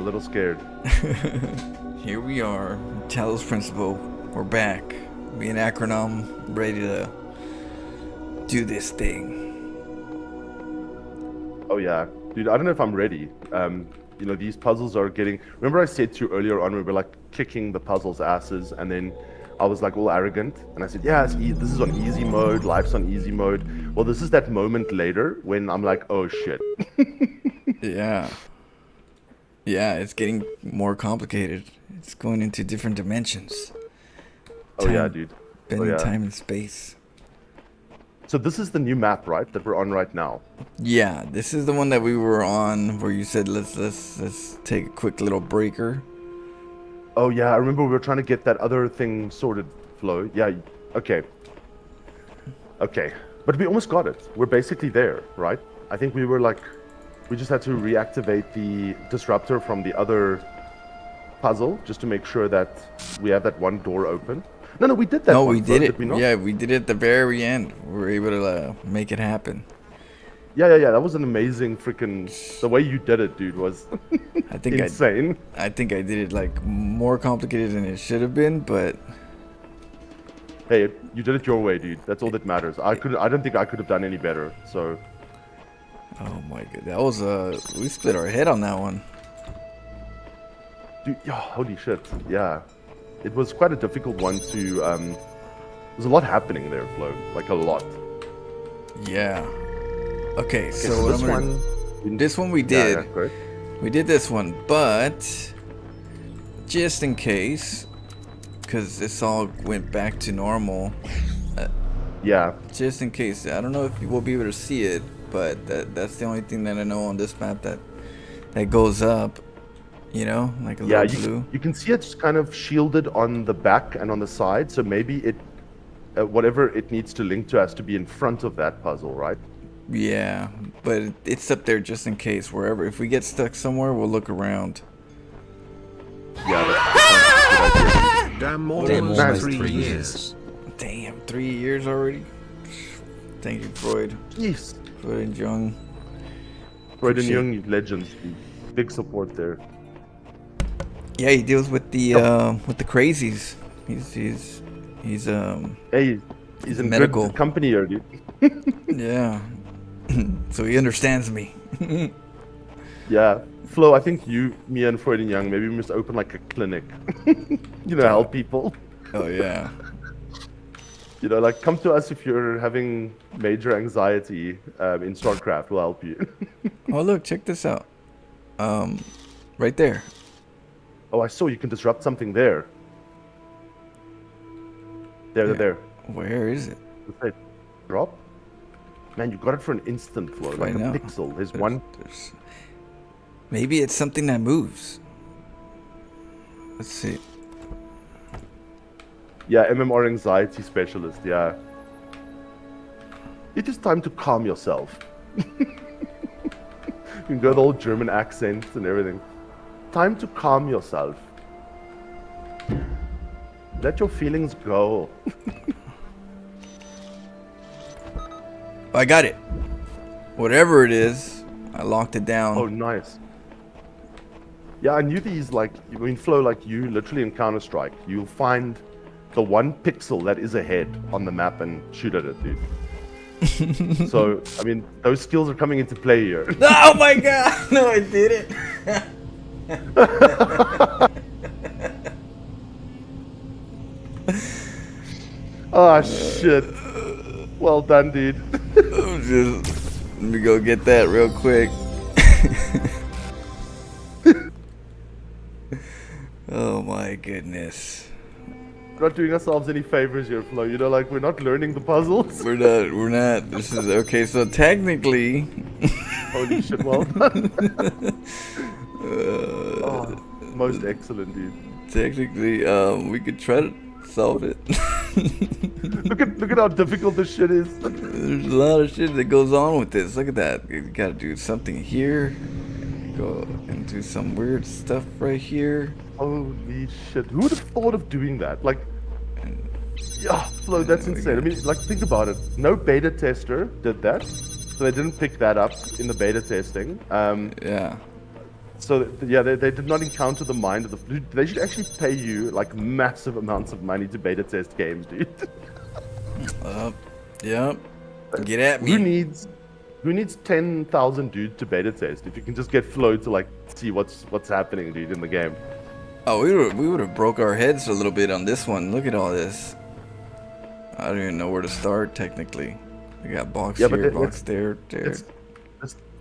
a little scared. Here we are, Talos Principle. We're back. Me and Acronym ready to do this thing. Oh yeah, dude. I don't know if I'm ready. You know, these puzzles are getting. Remember, I said to you earlier on, we were like kicking the puzzles' asses, and then I was like all arrogant, and I said, "Yeah, this is on easy mode. Life's on easy mode." Well, this is that moment later when I'm like, "Oh shit." Yeah. Yeah, it's getting more complicated. It's going into different dimensions. Oh yeah, dude. Bending yeah. time and space. So this is the new map, right? That we're on right now. Yeah, this is the one that we were on where you said let's take a quick little breaker. Oh yeah, I remember we were trying to get that other thing sorted, Flo. Yeah, okay. Okay. But we almost got it. We're basically there, right? I think we were like, we just had to reactivate the disruptor from the other puzzle just to make sure that we have that one door open. No, we did that. No, one, we did Flo, it. we not? Yeah, we did it at the very end. We were able to make it happen. Yeah. That was an amazing freaking. The way you did it, dude, was I think insane. I think I did it like more complicated than it should have been, but Hey, you did it your way, dude. That's all that matters. I don't think I could have done any better. So. oh my god, that was we split our head on that one. Dude, yeah, holy shit. Yeah. It was quite a difficult one to, there's a lot happening there, Flo. Like, a lot. Yeah. Okay, so so what this I'm gonna- one... this one we did. Yeah, correct. We did this one, but just in case, because this all went back to normal, Yeah. just in case, I don't know if we'll be able to see it, but that's the only thing that I know on this map that goes up. You know, like a Yeah, little blue. you can see it's kind of shielded on the back and on the side, so maybe it, whatever it needs to link to has to be in front of that puzzle, right? Yeah, but it's up there just in case, wherever. If we get stuck somewhere, we'll look around. Yeah, that's a good idea. Damn, more Damn, than almost 3 years. Damn, 3 years already? Thank you, Freud. Jeez. Freud and Jung. Freud and Jung, legends. Big support there. Yeah, he deals with the crazies. He's Hey, he's in medical good company here, dude. yeah. So he understands me. Yeah. Flo, I think you, me and Freud and Young, maybe we must open like a clinic. You know, help people. Oh yeah. You know, like come to us if you're having major anxiety in StarCraft. We'll help you. Oh look, check this out. Right there. Oh, I saw you can disrupt something there. There. Where is it? What's that? Drop? Man, you got it for an instant, Flo. Like I know. a pixel. There's one. Maybe it's something that moves. Let's see. Yeah, MMR anxiety specialist. Yeah. It is time to calm yourself. You can go the whole German accent and everything. Time to calm yourself. Let your feelings go. I got it. Whatever it is, I locked it down. Oh, nice. Yeah, I knew these, like, I mean, Flo, like you, literally in Counter-Strike, you'll find the one pixel that is ahead on the map and shoot at it, dude. So, I mean, those skills are coming into play here. Oh my god! No, I didn't. Ah, shit. Well done, dude. Let me go get that real quick. Oh my goodness. We're not doing ourselves any favors here, Flo. You know, like, we're not learning the puzzles. We're not. This is okay, so technically. Holy shit, well done. Oh, most excellent, dude. Technically, we could try to solve it. Look at how difficult this shit is. There's a lot of shit that goes on with this. Look at that. You gotta do something here. Go and do some weird stuff right here. Holy shit. Who would have thought of doing that? Like, yeah, Flo, that's insane. I mean, like, think about it. No beta tester did that. So they didn't pick that up in the beta testing. Yeah. So yeah, they did not encounter the mind of the. Dude, they should actually pay you like massive amounts of money to beta test games, dude. Yep. Get at Who me. needs 10,000 dudes to beta test if you can just get Flo to like see what's happening, dude, in the game? Oh, we would have broke our heads a little bit on this one. Look at all this. I don't even know where to start technically. We got box here, box there.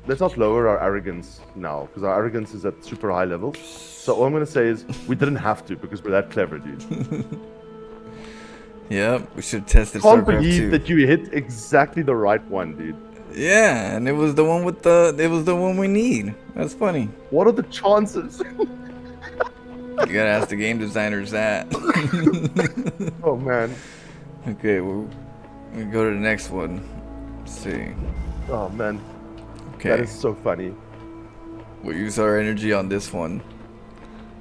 Let's not lower our arrogance now, because our arrogance is at super high levels. So all I'm gonna say is we didn't have to because we're that clever, dude. Yep, we should test it. Can't believe that you hit exactly the right one, dude. Yeah, and it was the one with the. It was the one we need. That's funny. What are the chances? You gotta ask the game designers that. Oh man. Okay, we'll go to the next one. Let's see. Oh man. Okay. That is so funny. We'll use our energy on this one.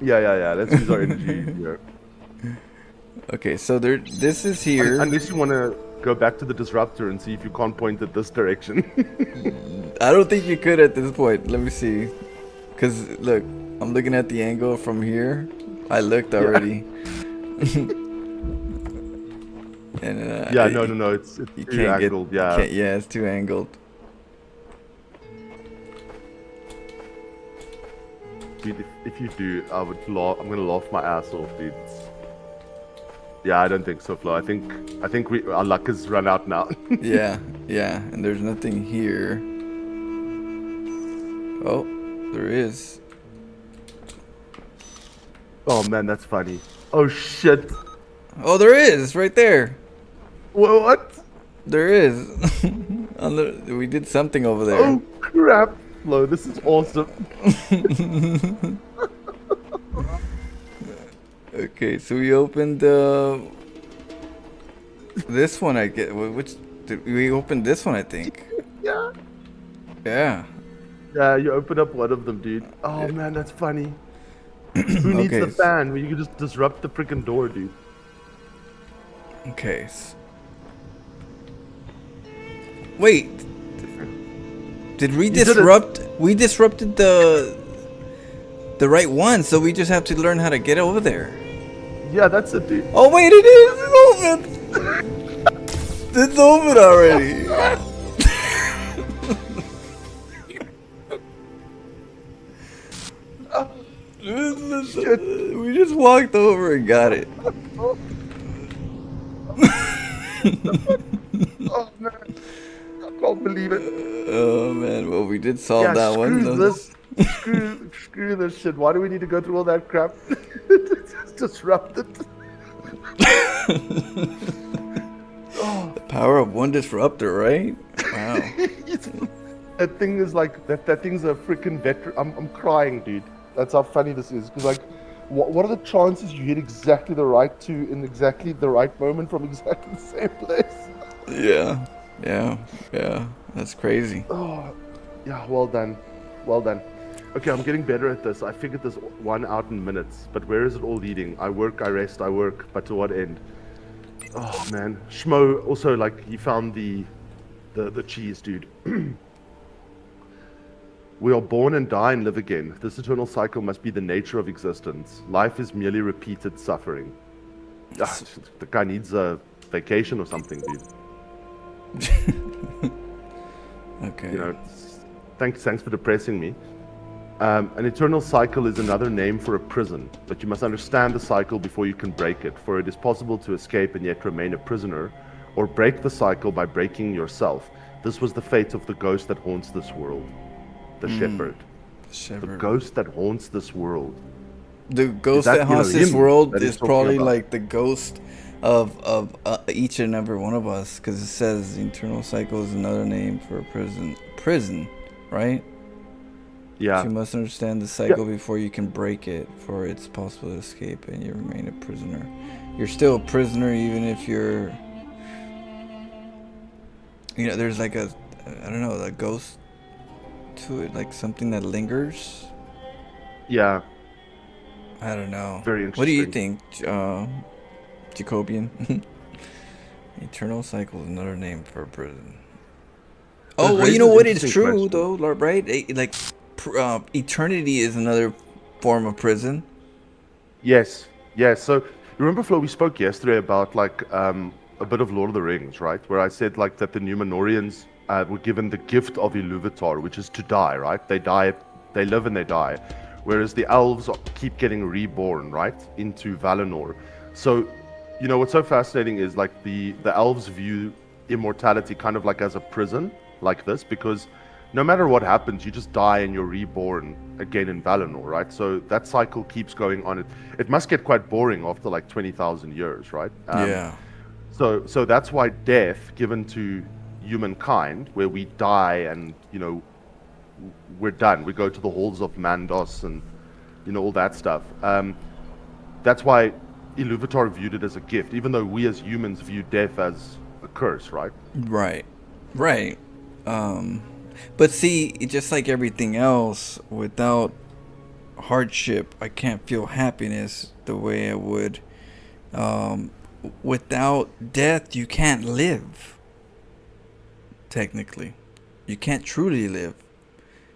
Yeah. Let's use our energy here. Okay, so this is here. Unless you want to go back to the disruptor and see if you can't point it this direction. I don't think you could at this point. Let me see. Cause look, I'm looking at the angle from here. I looked already. And yeah, no. It's you too can't angled. get, yeah, it's too angled. Dude, if you do, I would laugh. I'm gonna laugh my ass off, dude. Yeah, I don't think so, Flo. I think our luck has run out now. yeah, and there's nothing here. Oh, there is. Oh man, that's funny. Oh shit. Oh, there is right there. What? There is. We did something over there. Oh crap, Flo. This is awesome. Okay, so we opened this one. I get which we opened this one, I think. Yeah. Yeah. Yeah, you open up one of them, dude. Oh man, that's funny. Who needs Okay, the fan when you can just disrupt the freaking door, dude? Okay. Wait. Did we disrupt? We disrupted the right one, so we just have to learn how to get over there. Yeah, that's it, dude. Oh wait, it is. It's open. It's open already. We just walked over and got it. Oh man, I can't believe it. Oh man, well we did solve that one. Screw this shit. Why do we need to go through all that crap? Just disrupt it. The power of one disruptor, right? Wow. That thing is like that thing's a freaking veteran. I'm crying, dude. That's how funny this is. Because like, what are the chances you hit exactly the right two in exactly the right moment from exactly the same place? Yeah. That's crazy. Oh, yeah. Well done. Okay, I'm getting better at this. I figured this one out in minutes. But where is it all leading? I work, I rest, I work. But to what end? Oh man, Schmo also like he found the cheese, dude. We are born and die and live again. This eternal cycle must be the nature of existence. Life is merely repeated suffering. The guy needs a vacation or something, dude. Okay. You know, thanks for depressing me. An eternal cycle is another name for a prison, but you must understand the cycle before you can break it, for it is possible to escape and yet remain a prisoner, or break the cycle by breaking yourself. This was the fate of the ghost that haunts this world. The shepherd. The ghost that haunts this world. The ghost that haunts this world is probably like the ghost of each and every one of us, because it says the eternal cycle is another name for a prison, right? Yeah. So you must understand the cycle before you can break it, for it's possible to escape and you remain a prisoner. You're still a prisoner even if you're, you know, there's like a, I don't know, a ghost to it, like something that lingers. Yeah. I don't know. Very interesting. What do you think, Jacobian? Eternal cycle is another name for a prison. Oh, well, you know what? It's true though, right? Like eternity is another form of prison. Yes, yes. So you remember, Flo, we spoke yesterday about like a bit of Lord of the Rings, right? Where I said like that the Numenorians were given the gift of Iluvatar, which is to die, right? They die, they live and they die, whereas the elves keep getting reborn, right, into Valinor. So, you know, what's so fascinating is like the elves view immortality kind of like as a prison, like this, because no matter what happens, you just die and you're reborn again in Valinor, right? So that cycle keeps going on. It must get quite boring after like 20,000 years, right? Yeah. So that's why death given to humankind, where we die and, you know, we're done. We go to the halls of Mandos and, you know, all that stuff. That's why Iluvatar viewed it as a gift, even though we as humans view death as a curse, right? Right. Right. But see, just like everything else, without hardship, I can't feel happiness the way I would. Without death, you can't live. Technically, you can't truly live.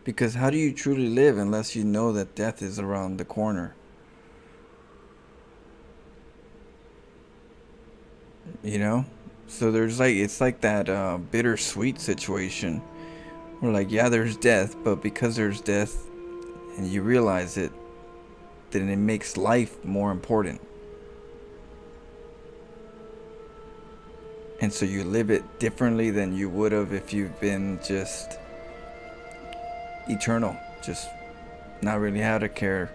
Because how do you truly live unless you know that death is around the corner? You know? So there's like, it's like that bittersweet situation. Where like, yeah, there's death, but because there's death and you realize it, then it makes life more important. And so you live it differently than you would have if you've been just eternal, just not really how to care.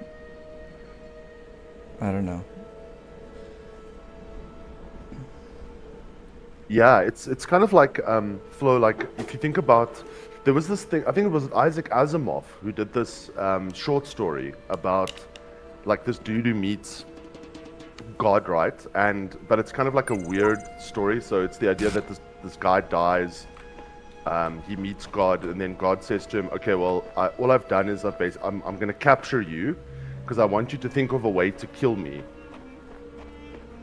I don't know. Yeah, it's kind of like Flo, like if you think about, there was this thing, I think it was Isaac Asimov who did this short story about like this dude who meets God, right? But it's kind of like a weird story. So it's the idea that this guy dies, he meets God, and then God says to him, okay, well, all I've done is I'm going to capture you because I want you to think of a way to kill me,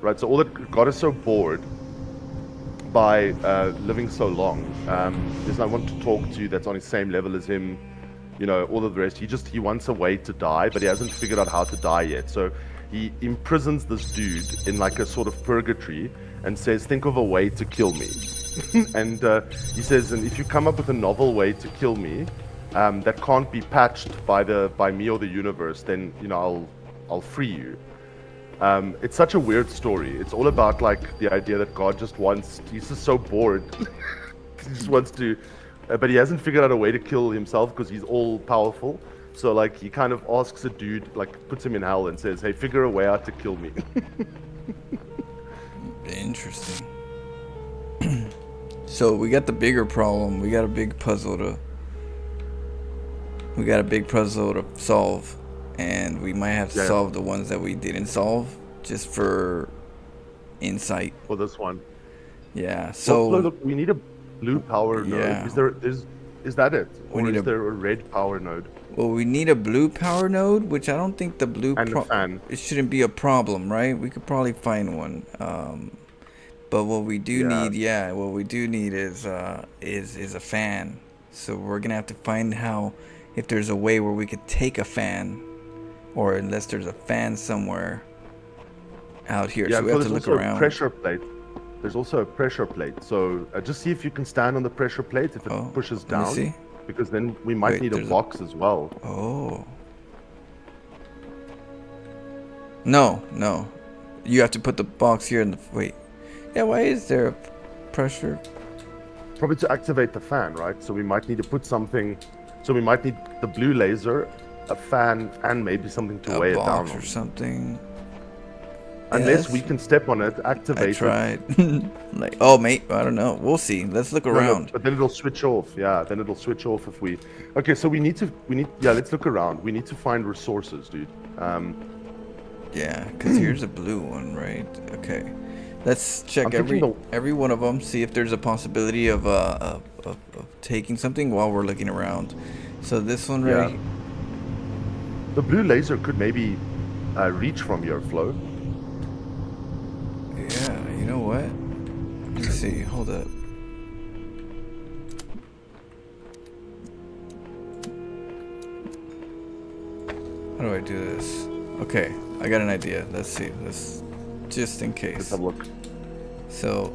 right? So all that God is so bored by living so long, there's no one to talk to that's on his same level as him, you know, all of the rest. He wants a way to die, but he hasn't figured out how to die yet. So he imprisons this dude in like a sort of purgatory and says, think of a way to kill me. And he says, and if you come up with a novel way to kill me that can't be patched by me or the universe, then, you know, I'll free you. It's such a weird story. It's all about like the idea that God he's just so bored. He just wants to, but he hasn't figured out a way to kill himself because he's all powerful. So like he kind of asks a dude, like puts him in hell and says, hey, figure a way out to kill me. Interesting. So we got the bigger problem. We got a big puzzle to solve. And we might have to solve the ones that we didn't solve just for insight. For this one. Yeah. So well, look, we need a blue power node. Is that it? Or is there a red power node? Well, we need a blue power node, which I don't think the blue fan. It shouldn't be a problem, right? We could probably find one. But what we do need is a fan. So we're gonna have to find if there's a way where we could take a fan, or unless there's a fan somewhere out here. Yeah, so we have to look around. Pressure plate. There's also a pressure plate. So just see if you can stand on the pressure plate if it pushes down. Let me see. Because then we might need a box as well. Oh. No. You have to put the box here in the... Wait. Yeah, why is there a pressure? Probably to activate the fan, right? So we might need to put something... So we might need the blue laser, a fan, and maybe something to weigh it down. A box or something. Unless we can step on it, activate it. I tried. Like, oh, mate, I don't know. We'll see. Let's look around. But then it'll switch off. Yeah, then it'll switch off if we... Okay, so let's look around. We need to find resources, dude. Yeah, because here's a blue one, right? Okay. Let's check every one of them, see if there's a possibility of taking something while we're looking around. So this one right... Yeah. The blue laser could maybe reach from your flow. Yeah, you know what? Let me see. Hold up. How do I do this? Okay, I got an idea. Let's see. Let's just in case. Let's have a look. So.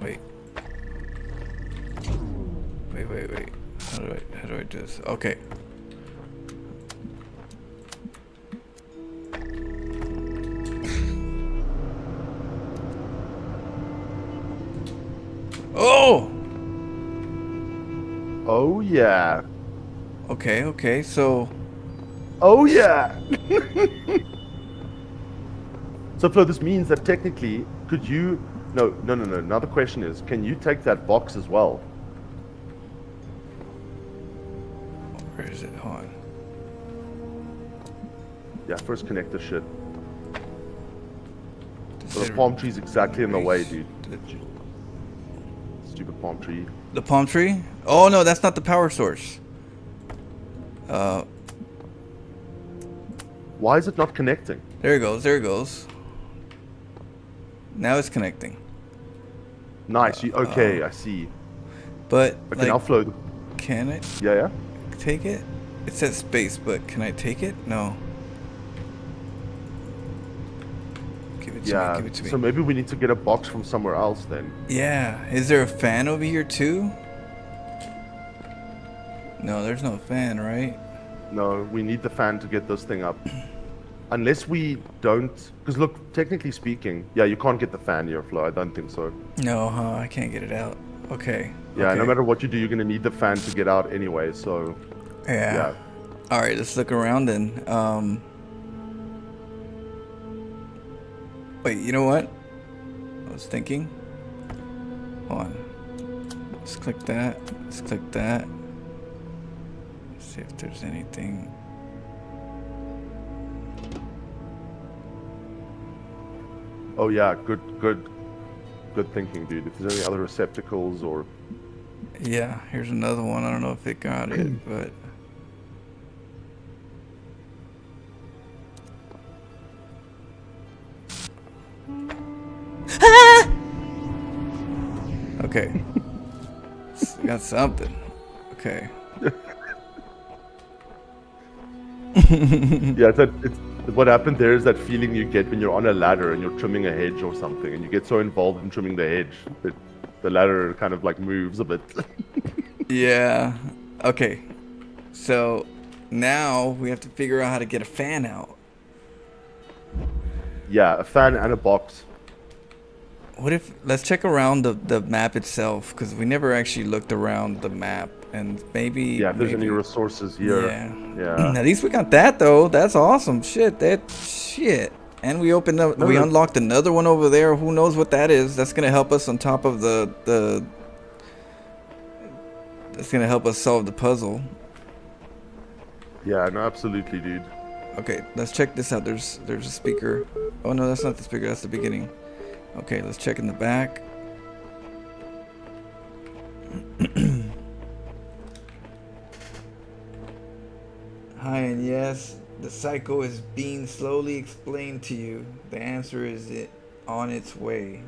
Wait. How do I do this? Okay. Oh! Oh yeah. Okay, so... Oh yeah! So Flo, this means that technically, could you... No. Now the question is, can you take that box as well? Where is it? Hold on. Yeah, first connect the shit. So the palm tree's exactly in the way, dude. Stupid palm tree. The palm tree? Oh no, that's not the power source. Why is it not connecting? There it goes. Now it's connecting. Nice. Okay, I see. But Okay, like, now Flo. can it Yeah. take it? It says space, but can I take it? No. Give it to me. So maybe we need to get a box from somewhere else then. Yeah. Is there a fan over here too? No, there's no fan, right? No, we need the fan to get this thing up. Unless we don't... Because look, technically speaking... Yeah, you can't get the fan here, Flo. I don't think so. No, I can't get it out. Okay. Yeah, okay. No matter what you do, you're going to need the fan to get out anyway, so... Yeah. Alright, let's look around then. Wait, you know what? I was thinking. Hold on. Let's click that. Let's click that. Let's see if there's anything... Oh yeah, good thinking, dude. If there's any other receptacles or... Yeah, here's another one. I don't know if it got it, but... Okay. Got something. Okay. Yeah, it's what happened there is that feeling you get when you're on a ladder and you're trimming a hedge or something, and you get so involved in trimming the hedge that the ladder kind of like moves a bit. Yeah. Okay. So now we have to figure out how to get a fan out. Yeah, a fan and a box. What if... Let's check around the map itself, because we never actually looked around the map, and maybe... Yeah, if there's any resources here. Yeah. At least we got that, though. That's awesome. Shit. And we opened up... we unlocked another one over there. Who knows what that is? That's going to help us on top of the... That's going to help us solve the puzzle. Yeah, no, absolutely, dude. Okay, let's check this out. There's a speaker. Oh, no, that's not the speaker. That's the beginning. Okay, let's check in the back. Hi, and yes, the cycle is being slowly explained to you. The answer is on its way.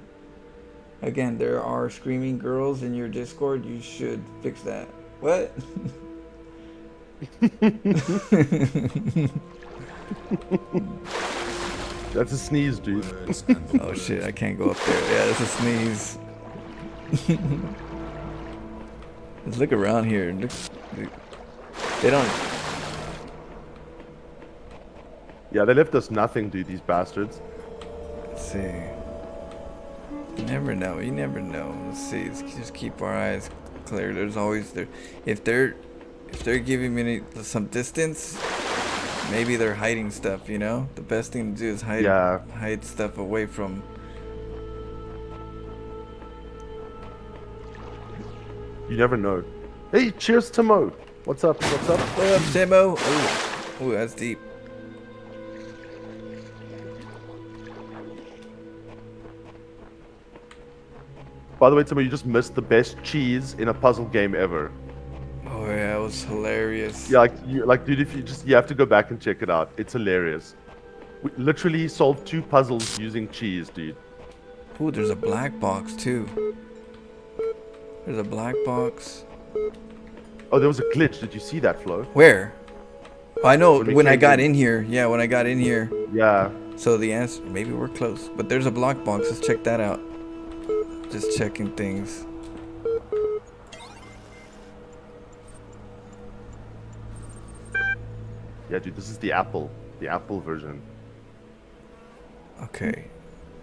Again, there are screaming girls in your Discord. You should fix that. What? That's a sneeze, dude. Oh shit, I can't go up there. Yeah, that's a sneeze. Let's look around here. Look, they don't... Yeah, they left us nothing, dude, these bastards. Let's see. You never know. Let's see. Let's just keep our eyes clear. There's always there. If they're giving me some distance, maybe they're hiding stuff. You know, the best thing to do is hide stuff away from. You never know. Hey, cheers, Timo. What's up? What up, Timo? Oh, that's deep. By the way, Timo, you just missed the best cheese in a puzzle game ever. Oh yeah, it was hilarious. Yeah, dude, if you have to go back and check it out. It's hilarious. We literally solved 2 puzzles using cheese, dude. Ooh, there's a black box too. There's a black box. Oh, there was a glitch. Did you see that, Flo? Where? Oh, I know When we when I came got in. in here. Yeah, when I got in here. Yeah. So the answer, maybe we're close. But there's a block box. Let's check that out. Just checking things. Yeah, dude, this is the Apple version. Okay.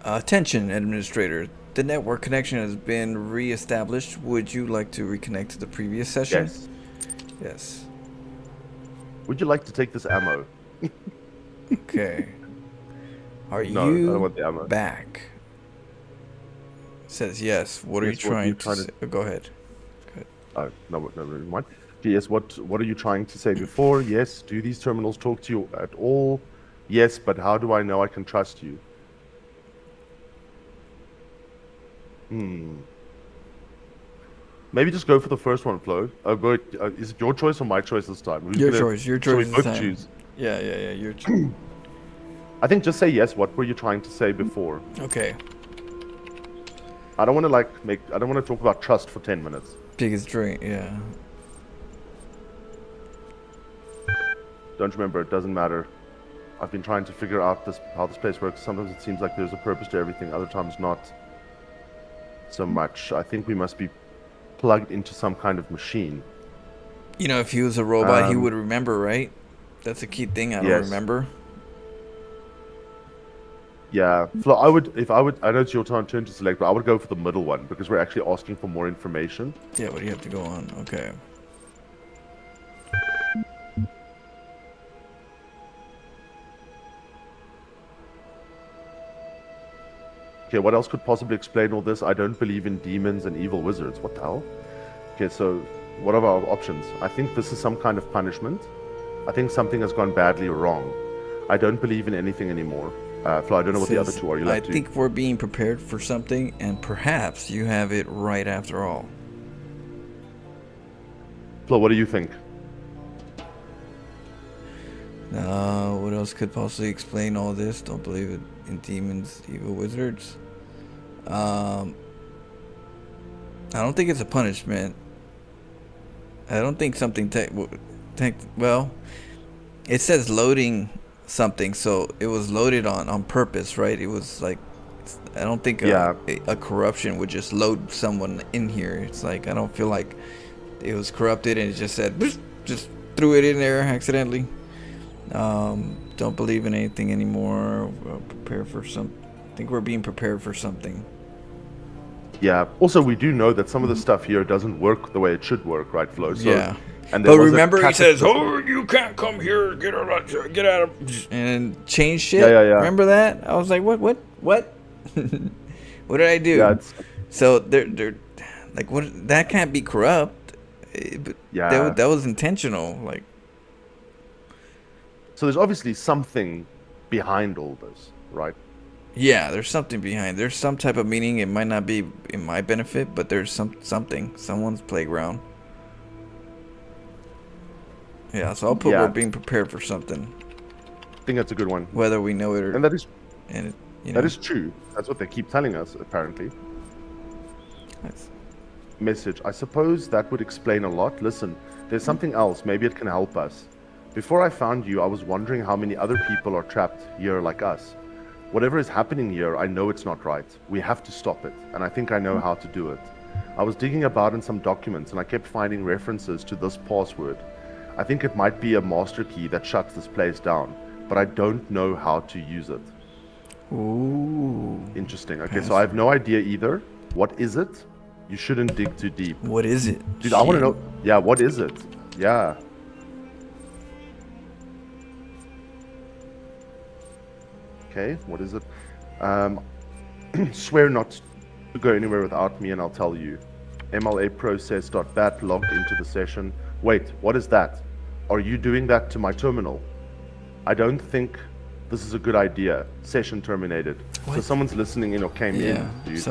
Attention, administrator. The network connection has been re-established. Would you like to reconnect to the previous session? Yes. Yes. Would you like to take this ammo? Okay. Are No, I don't you want the ammo. back? It says yes. What are you Yes, what are you trying to trying say? to- Oh, go ahead. Oh, no, never mind. Okay, yes, what are you trying to say before? Yes, do these terminals talk to you at all? Yes, but how do I know I can trust you? Maybe just go for the first one, Flo. Is it your choice or my choice this time? Who's Your gonna- choice. Your shall we choice this both time. choose? Yeah. Your choice. I think just say yes. What were you trying to say before? Okay. I don't want to I don't want to talk about trust for 10 minutes. Biggest drink. Yeah. Don't remember. It doesn't matter. I've been trying to figure out how this place works. Sometimes it seems like there's a purpose to everything. Other times not so much. I think we must be plugged into some kind of machine. You know, if he was a robot, he would remember, right? That's a key thing. I don't Yes. remember. Yeah, Flo, I know it's your turn to select, but I would go for the middle one because we're actually asking for more information. Yeah, what do you have to go on? Okay. Okay, what else could possibly explain all this? I don't believe in demons and evil wizards. What the hell? Okay, so what are our options? I think this is some kind of punishment. I think something has gone badly wrong. I don't believe in anything anymore. Flo, I don't know what the other two are. I think we're being prepared for something, and perhaps you have it right after all. Flo, what do you think? What else could possibly explain all this? Don't believe it in demons, evil wizards. I don't think it's a punishment. I don't think something well, it says loading something, so it was loaded on purpose, right? It was like, I don't think a corruption would just load someone in here. It's like, I don't feel like it was corrupted and it just said, just threw it in there accidentally. Don't believe in anything anymore. Prepare for I think we're being prepared for something. Yeah. Also, we do know that some of the stuff here doesn't work the way it should work, right, Flo? So, yeah. And but remember, he says, "Oh, you can't come here. Get out of," and change shit. Yeah. Remember that? I was like, what? What did I do? Yeah, so they're like, what? That can't be corrupt. But yeah. That was intentional. Like. So there's obviously something behind all this, right? Yeah, there's something behind. There's some type of meaning. It might not be in my benefit, but there's something. Someone's playground. Yeah, so I'll put we're being prepared for something. I think that's a good one. Whether we know it or... And that is... And that is true. That's what they keep telling us, apparently. Nice. Message. I suppose that would explain a lot. Listen, there's something else. Maybe it can help us. Before I found you, I was wondering how many other people are trapped here like us. Whatever is happening here, I know it's not right. We have to stop it, and I think I know how to do it. I was digging about in some documents, and I kept finding references to this password. I think it might be a master key that shuts this place down, but I don't know how to use it. Ooh. Interesting. Okay, so I have no idea either. What is it? You shouldn't dig too deep. What is it? Dude, I want to know. Yeah, what is it? Yeah. Okay, what is it? Swear not to go anywhere without me and I'll tell you. MLA process.bat logged into the session. Wait, what is that? Are you doing that to my terminal? I don't think this is a good idea. Session terminated. What? So someone's listening in or came in. Dude,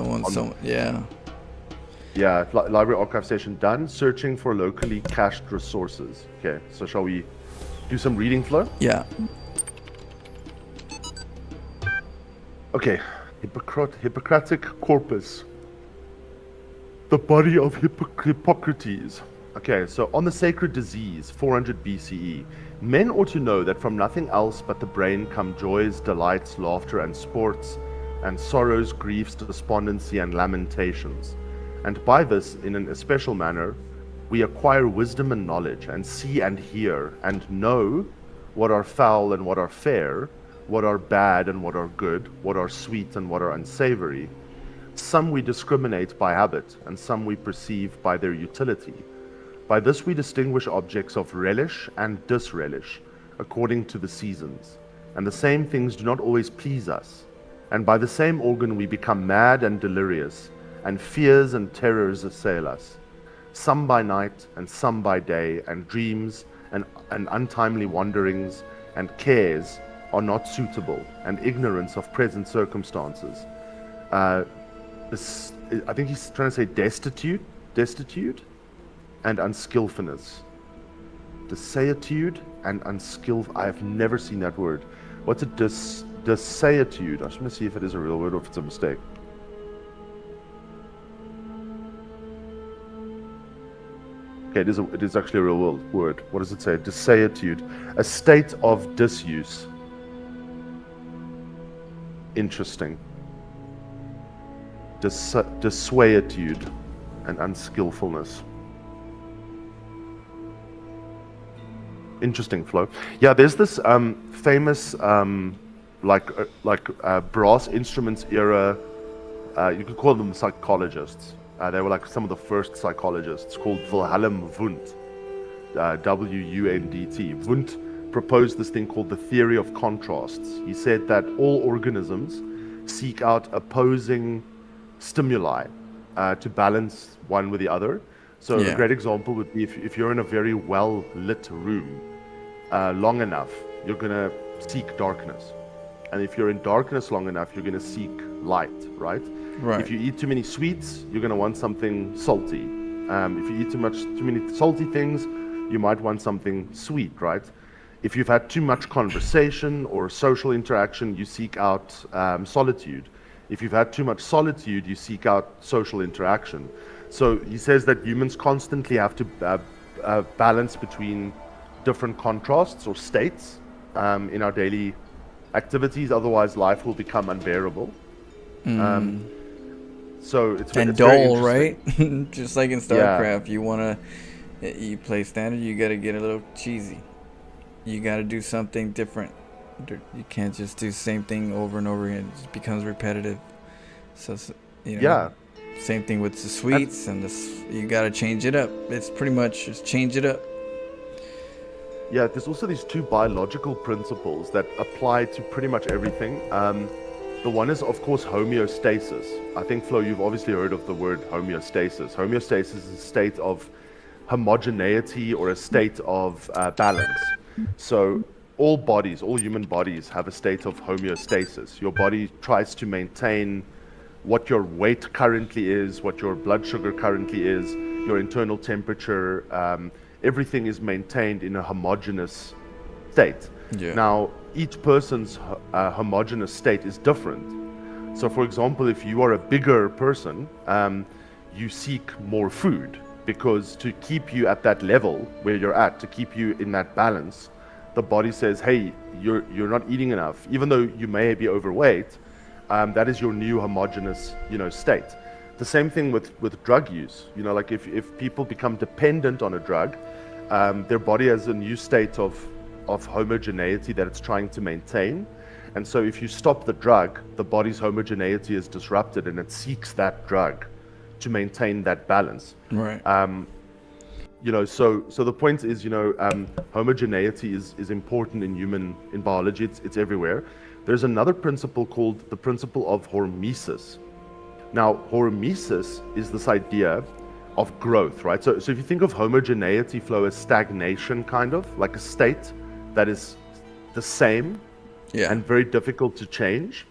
yeah. Yeah, library archive session done. Searching for locally cached resources. Okay, so shall we do some reading, Flo? Yeah. Okay, Hippocratic corpus. The body of Hippocrates. Okay, so on the sacred disease, 400 BCE, men ought to know that from nothing else but the brain come joys, delights, laughter, and sports, and sorrows, griefs, despondency, and lamentations. And by this, in an especial manner, we acquire wisdom and knowledge, and see and hear, and know what are foul and what are fair, what are bad and what are good, what are sweet and what are unsavory. Some we discriminate by habit, and some we perceive by their utility. By this we distinguish objects of relish and disrelish, according to the seasons. And the same things do not always please us. And by the same organ we become mad and delirious, and fears and terrors assail us. Some by night, and some by day, and dreams, and untimely wanderings, and cares are not suitable, and ignorance of present circumstances. I think he's trying to say destitute, and unskillfulness. Deseitude and unskillful. I have never seen that word. What's a deseitude? I just want to see if it is a real word or if it's a mistake. Okay, it is actually a real word. What does it say? Deseitude, a state of disuse. Interesting. Desuetude and unskillfulness. Interesting, Flo. Yeah, there's this famous brass instruments era. You could call them psychologists. They were like some of the first psychologists, called Wilhelm Wundt, W-U-N-D-T. Wundt proposed this thing called the theory of contrasts. He said that all organisms seek out opposing stimuli to balance one with the other. So a great example would be if you're in a very well-lit room long enough, you're going to seek darkness. And if you're in darkness long enough, you're going to seek light, right? Right. If you eat too many sweets, you're going to want something salty. If you eat too many salty things, you might want something sweet, right? If you've had too much conversation or social interaction, you seek out solitude. If you've had too much solitude, you seek out social interaction. So he says that humans constantly have to balance between different contrasts or states in our daily activities. Otherwise, life will become unbearable. So it's dull, right? Just like in StarCraft, you play standard, you got to get a little cheesy. You got to do something different. You can't just do the same thing over and over again. It just becomes repetitive. So same thing with the sweets you got to change it up. It's pretty much just change it up. Yeah, there's also these two biological principles that apply to pretty much everything. The one is, of course, homeostasis. I think, Flo, you've obviously heard of the word homeostasis. Homeostasis is a state of homogeneity or a state of balance. So all human bodies have a state of homeostasis. Your body tries to maintain what your weight currently is, what your blood sugar currently is, your internal temperature. Everything is maintained in a homogeneous state. Yeah. Now, each person's homogeneous state is different. So, for example, if you are a bigger person, you seek more food, because to keep you at that level where you're at, to keep you in that balance, the body says, hey, you're not eating enough. Even though you may be overweight, that is your new homogeneous, state. The same thing with drug use. Like if people become dependent on a drug, their body has a new state of homogeneity that it's trying to maintain. And so if you stop the drug, the body's homogeneity is disrupted and it seeks that drug to maintain that balance. Right. So the point is, homogeneity is important in biology. It's everywhere. There's another principle called the principle of hormesis. Now, hormesis is this idea of growth, right? So if you think of homogeneity, Flow, as stagnation, kind of like a state that is the same and very difficult to change.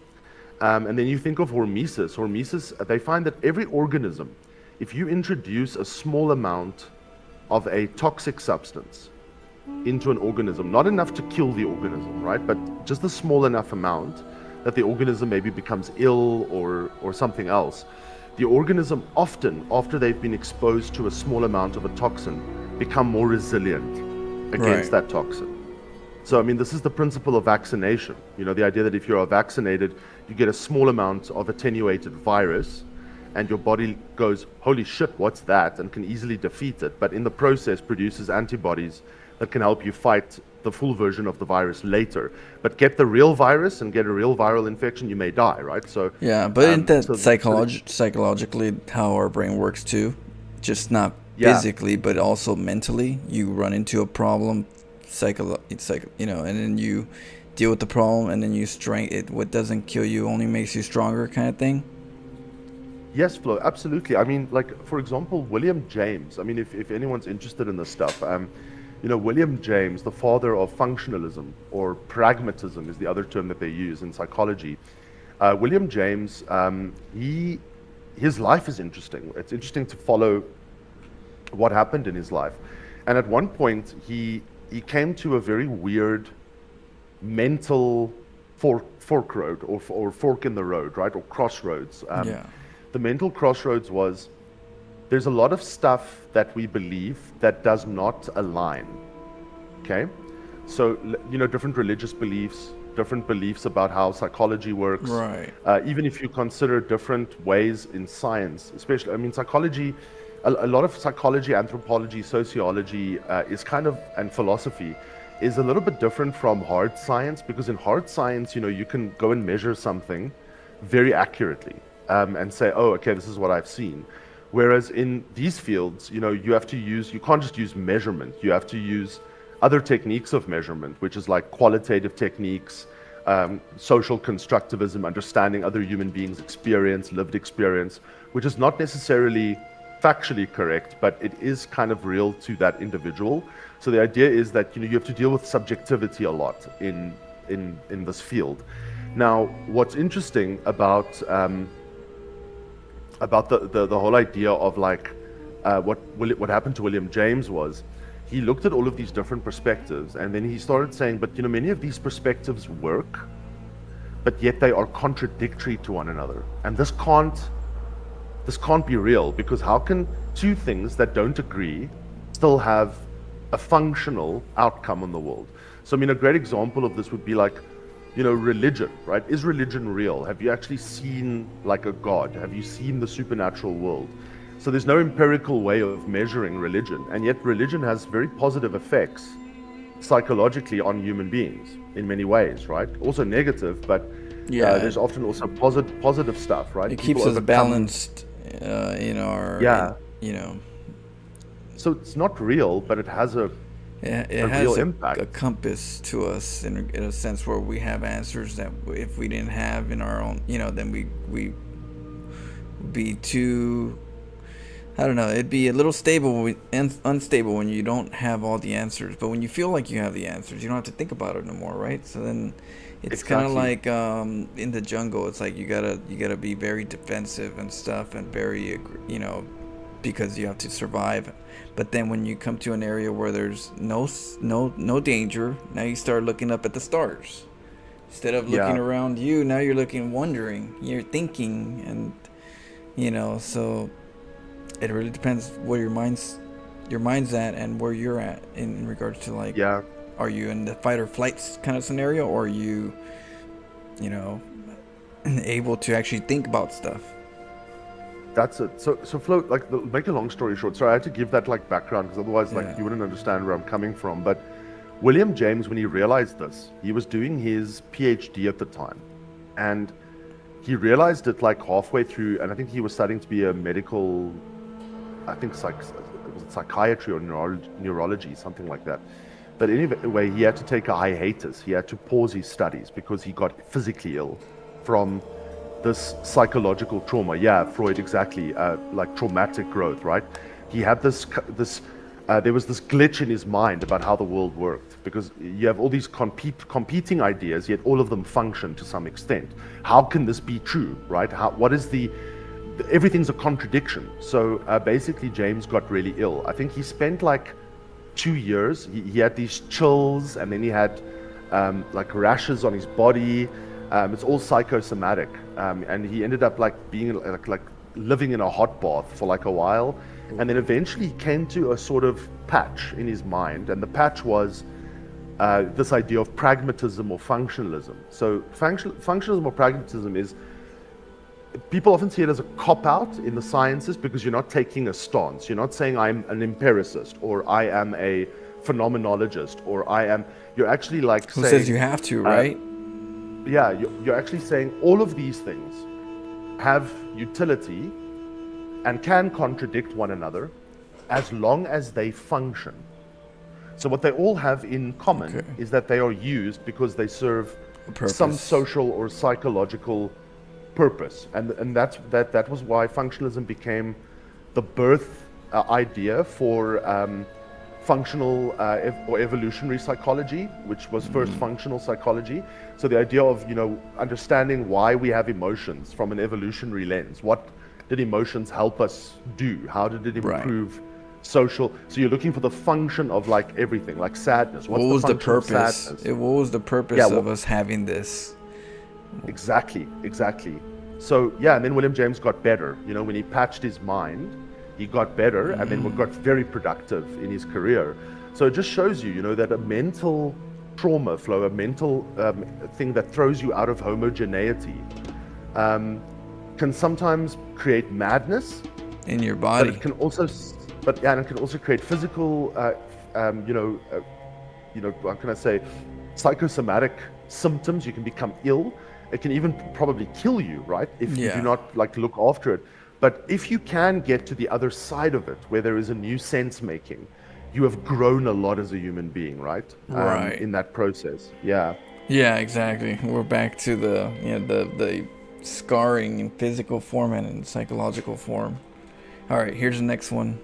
And then you think of hormesis. Hormesis, they find that every organism, if you introduce a small amount of a toxic substance into an organism, not enough to kill the organism, right? But just a small enough amount that the organism maybe becomes ill or something else. the organism often, after they've been exposed to a small amount of a toxin, become more resilient against that toxin. So, I mean, this is the principle of vaccination. You know, the idea that if you are vaccinated, you get a small amount of attenuated virus, and your body goes, holy shit, what's that? And can easily defeat it. But in the process, produces antibodies that can help you fight the full version of the virus later. But get the real virus and get a real viral infection, you may die, right? So yeah, but isn't that psychologically how our brain works too? Just not physically, but also mentally. You run into a problem, you know, and then you deal with the problem, and then you what doesn't kill you only makes you stronger, kind of thing. Yes, Flo, absolutely. I mean, like, for example, William James. I mean, if anyone's interested in this stuff, you know, William James, the father of functionalism, or pragmatism is the other term that they use in psychology. William James, his life is interesting. It's interesting to follow what happened in his life. And at one point, he came to a very weird mental fork road, or fork in the road, right? Or crossroads. The mental crossroads was, there's a lot of stuff that we believe that does not align. Okay? So, you know, different religious beliefs, different beliefs about how psychology works. Right. Even if you consider different ways in science, especially, I mean, psychology, a lot of psychology, anthropology, sociology is kind of, and philosophy is a little bit different from hard science, because in hard science, you know, you can go and measure something very accurately and say, oh, okay, this is what I've seen. Whereas in these fields, you know, you can't just use measurement. You have to use other techniques of measurement, which is like qualitative techniques, social constructivism, understanding other human beings' experience, lived experience, which is not necessarily factually correct, but it is kind of real to that individual. So the idea is that, you know, you have to deal with subjectivity a lot in this field. Now, what's interesting about the whole idea of like what happened to William James was, he looked at all of these different perspectives, and then he started saying, but you know, many of these perspectives work, but yet they are contradictory to one another, and this can't be real, because how can two things that don't agree still have a functional outcome in the world? So I mean, a great example of this would be like, you know, religion, right? Is religion real? Have you actually seen like a God? Have you seen the supernatural world? So there's no empirical way of measuring religion, and yet religion has very positive effects psychologically on human beings in many ways, right? Also negative, but there's often also positive stuff, right? It keeps us balanced in our, you know. So it's not real, but it has a real impact. A compass to us in a sense, where we have answers that if we didn't have in our own, you know, then we be too, I don't know, it'd be a little unstable when you don't have all the answers. But when you feel like you have the answers, you don't have to think about it no more, right? So then it's kind of like in the jungle. It's like you gotta be very defensive and stuff, and very, you know, because you have to survive. But then when you come to an area where there's no danger, now you start looking up at the stars instead of looking around you. Now you're wondering, you're thinking, and you know. So it really depends where your mind's at and where you're at in regards to like, are you in the fight or flight kind of scenario, or are you, you know, able to actually think about stuff? That's it. So Flo, like, make a long story short, sorry, I had to give that like background, because otherwise like you wouldn't understand where I'm coming from. But William James, when he realized this, he was doing his PhD at the time, and he realized it like halfway through, and I think he was studying to be a medical, I think psychiatry or neurology, something like that. But anyway, he had to take a hiatus. He had to pause his studies because he got physically ill from this psychological trauma. Yeah, Freud, exactly. Like traumatic growth, right? He had there was this glitch in his mind about how the world worked, because you have all these competing ideas, yet all of them function to some extent. How can this be true, right? Everything's a contradiction. So basically, James got really ill. I think he spent like 2 years. He had these chills, and then he had like rashes on his body. It's all psychosomatic, and he ended up like being like living in a hot bath for like a while, and then eventually he came to a sort of patch in his mind, and the patch was this idea of pragmatism or functionalism. So functionalism or pragmatism is, people often see it as a cop-out in the sciences because you're not taking a stance. You're not saying I'm an empiricist or I am a phenomenologist or you're actually like Who saying... says you have to, right? Yeah, you're actually saying all of these things have utility and can contradict one another as long as they function. So what they all have in common is that they are used because they serve some social or psychological purpose, and that was why functionalism became the birth idea for functional or evolutionary psychology, which was first functional psychology. So the idea of understanding why we have emotions from an evolutionary lens. What did emotions help us do? How did it improve social? So you're looking for the function of like everything, like sadness. What was the purpose? What was the purpose of us having this? Exactly. So and then William James got better. When he patched his mind, he got better, and then got very productive in his career. So it just shows you, that a mental trauma flow, a mental thing that throws you out of homogeneity, can sometimes create madness in your body. But it can also, create physical, how can I say, psychosomatic symptoms. You can become ill. It can even probably kill you, right? If you do not look after it. But if you can get to the other side of it, where there is a new sense making, you have grown a lot as a human being, right? In that process. Yeah, exactly. We're back to the scarring in physical form and in psychological form. All right, here's the next one.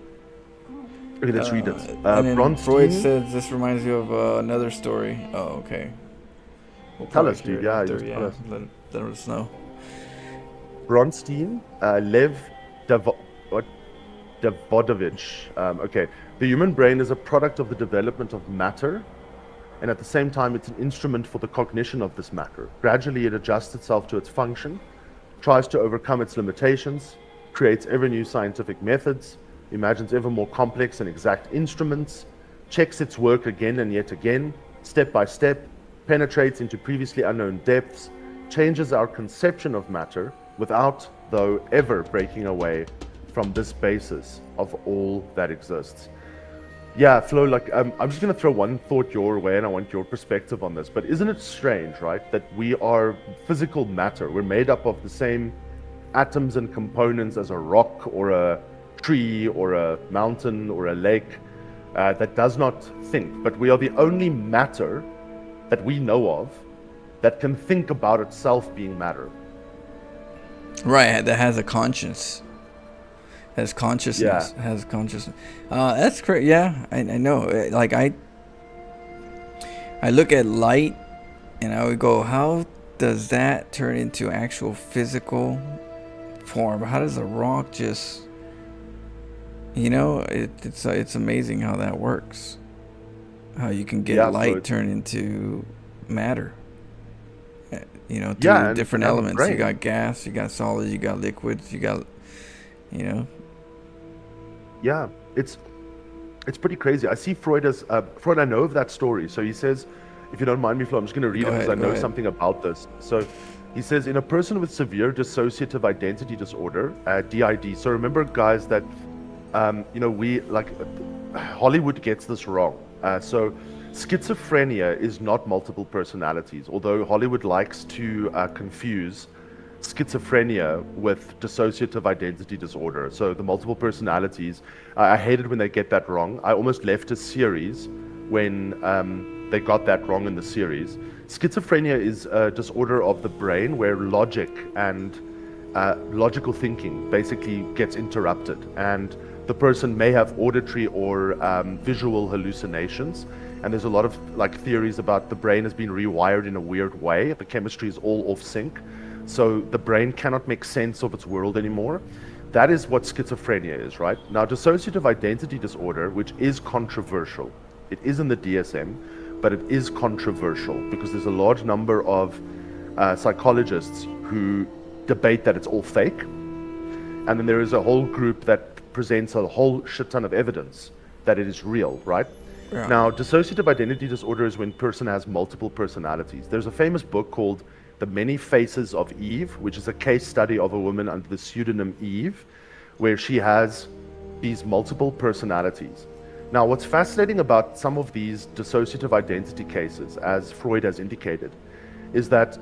Okay, let's read it. And then Freud says this reminds you of another story. Oh, okay. We'll tell us, dude. Let us know. Bronstein, Lev Davodovich. Okay, the human brain is a product of the development of matter, and at the same time, it's an instrument for the cognition of this matter. Gradually, it adjusts itself to its function, tries to overcome its limitations, creates ever new scientific methods, imagines ever more complex and exact instruments, checks its work again and yet again, step by step, penetrates into previously unknown depths, changes our conception of matter, without, though, ever breaking away from this basis of all that exists. Yeah, Flo, I'm just going to throw one thought your way, and I want your perspective on this. But isn't it strange, right, that we are physical matter? We're made up of the same atoms and components as a rock or a tree or a mountain or a lake that does not think. But we are the only matter that we know of that can think about itself being matter. Right, that has a conscience. Has consciousness. Has consciousness. That's great. Yeah, I know. Like I look at light, and I would go, how does that turn into actual physical form? How does a rock just, it's amazing how that works. How you can get light turn into matter. Through different elements. You got gas, you got solids, you got liquids, you got, Yeah, it's pretty crazy. I see Freud as Freud. I know of that story. So he says, if you don't mind me, Flo, I'm just going to read it because I know something about this. So he says, in a person with severe dissociative identity disorder, DID. So remember, guys, that we Hollywood gets this wrong. So schizophrenia is not multiple personalities, although Hollywood likes to confuse schizophrenia with dissociative identity disorder. So the multiple personalities, I hated when they get that wrong. I almost left a series when they got that wrong in the series. Schizophrenia is a disorder of the brain where logic and logical thinking basically gets interrupted, and the person may have auditory or visual hallucinations. And there's a lot of theories about the brain has been rewired in a weird way. The chemistry is all off sync. So the brain cannot make sense of its world anymore. That is what schizophrenia is, right? Now, dissociative identity disorder, which is controversial, it is in the DSM, but it is controversial because there's a large number of psychologists who debate that it's all fake. and then there is a whole group that presents a whole shit ton of evidence that it is real, right? Yeah. Now, dissociative identity disorder is when a person has multiple personalities. There's a famous book called The Many Faces of Eve, which is a case study of a woman under the pseudonym Eve, where she has these multiple personalities. Now, what's fascinating about some of these dissociative identity cases, as Freud has indicated, is that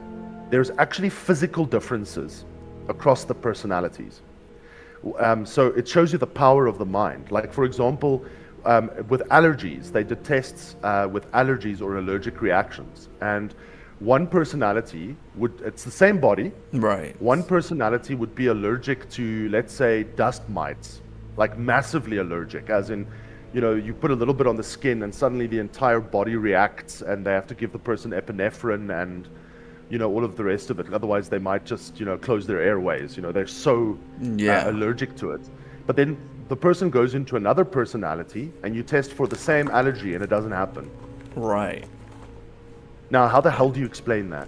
there's actually physical differences across the personalities. So it shows you the power of the mind. Like, for example, with allergies, they did tests with allergies or allergic reactions. And one personality it's the same body. Right. One personality would be allergic to, let's say, dust mites, like massively allergic, as in, you put a little bit on the skin and suddenly the entire body reacts and they have to give the person epinephrine and, all of the rest of it. Otherwise, they might just, close their airways. They're so allergic to it. But then the person goes into another personality and you test for the same allergy and it doesn't happen. Right. Now, how the hell do you explain that?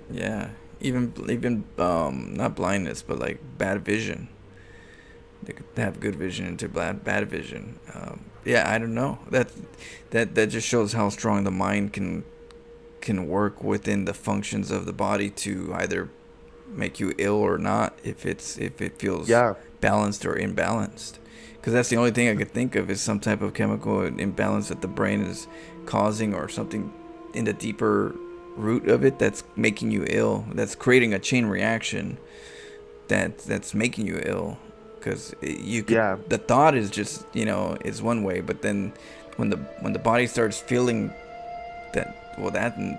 Yeah. Even not blindness, but like bad vision. They could have good vision into bad vision. I don't know. That just shows how strong the mind can work within the functions of the body to either make you ill or not, if it feels balanced or imbalanced. Because that's the only thing I could think of is some type of chemical imbalance that the brain is causing, or something in the deeper root of it that's making you ill, that's creating a chain reaction that's making you ill. Because the thought is just, is one way, but then when the body starts feeling that,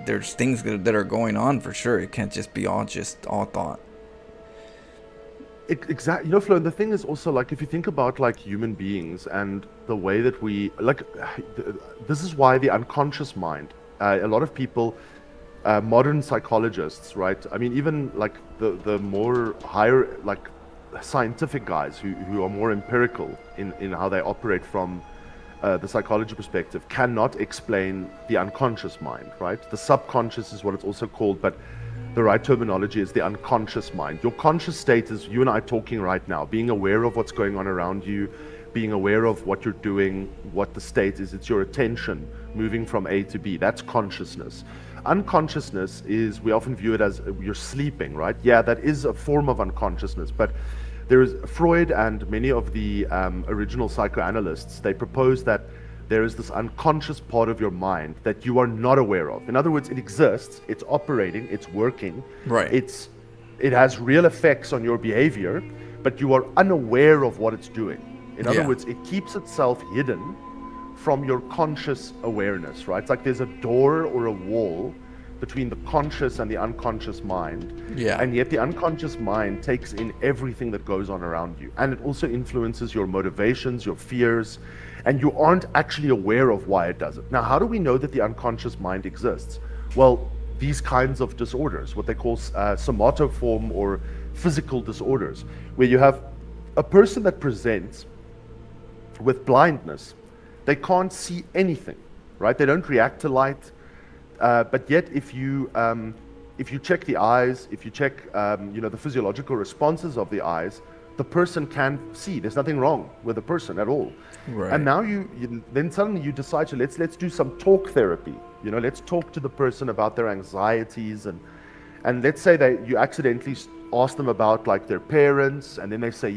there's things that are going on for sure. It can't just be all thought. Exactly. Flo, and the thing is also, like, if you think about like human beings and the way that we this is why the unconscious mind, a lot of people, modern psychologists, right? I mean, even like the more higher, like, scientific guys who are more empirical in how they operate from the psychology perspective, cannot explain the unconscious mind, right? The subconscious is what it's also called, but the right terminology is the unconscious mind. Your conscious state is you and I talking right now, being aware of what's going on around you, being aware of what you're doing, what the state is. It's your attention moving from A to B. That's consciousness. Unconsciousness is, we often view it as you're sleeping, right? Yeah, that is a form of unconsciousness, but there's Freud and many of the original psychoanalysts, they propose that there is this unconscious part of your mind that you are not aware of. In other words, it exists, it's operating, it's working. Right. It has real effects on your behavior, but you are unaware of what it's doing. In other words, it keeps itself hidden from your conscious awareness, right? It's like there's a door or a wall between the conscious and the unconscious mind. Yeah. And yet the unconscious mind takes in everything that goes on around you. And it also influences your motivations, your fears, and you aren't actually aware of why it does it. Now, how do we know that the unconscious mind exists? Well, these kinds of disorders, what they call somatoform or physical disorders, where you have a person that presents with blindness. They can't see anything, right? They don't react to light. But yet, if you check the eyes, if you check the physiological responses of the eyes, the person can see. There's nothing wrong with the person at all. Right. And now then suddenly you decide to let's do some talk therapy. Let's talk to the person about their anxieties, and let's say that you accidentally ask them about like their parents, and then they say,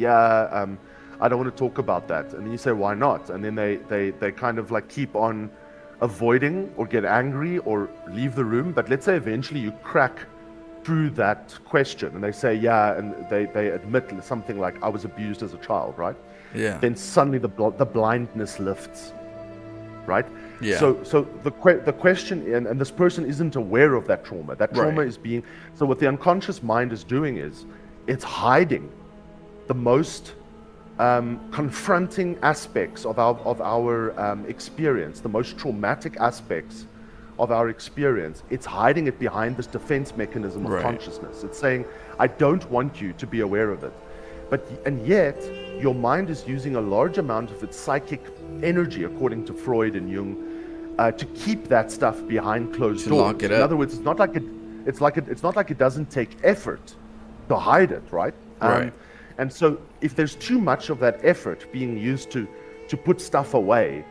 I don't want to talk about that. And then you say, why not? And then they kind of like keep on avoiding or get angry or leave the room. But let's say eventually you crack through that question and they say, and they admit something like, I was abused as a child, right? Yeah. Then suddenly the blindness lifts, right? Yeah. So the question, and this person isn't aware of that trauma. That trauma is being, so what the unconscious mind is doing is it's hiding the most confronting aspects of our experience, the most traumatic aspects of our experience. It's hiding it behind this defense mechanism of consciousness. It's saying, I don't want you to be aware of it. And yet, your mind is using a large amount of its psychic energy, according to Freud and Jung, to keep that stuff behind closed doors. Lock it up. In other words, it's not like it doesn't take effort to hide it, right? Right. And so if there's too much of that effort being used to put stuff away,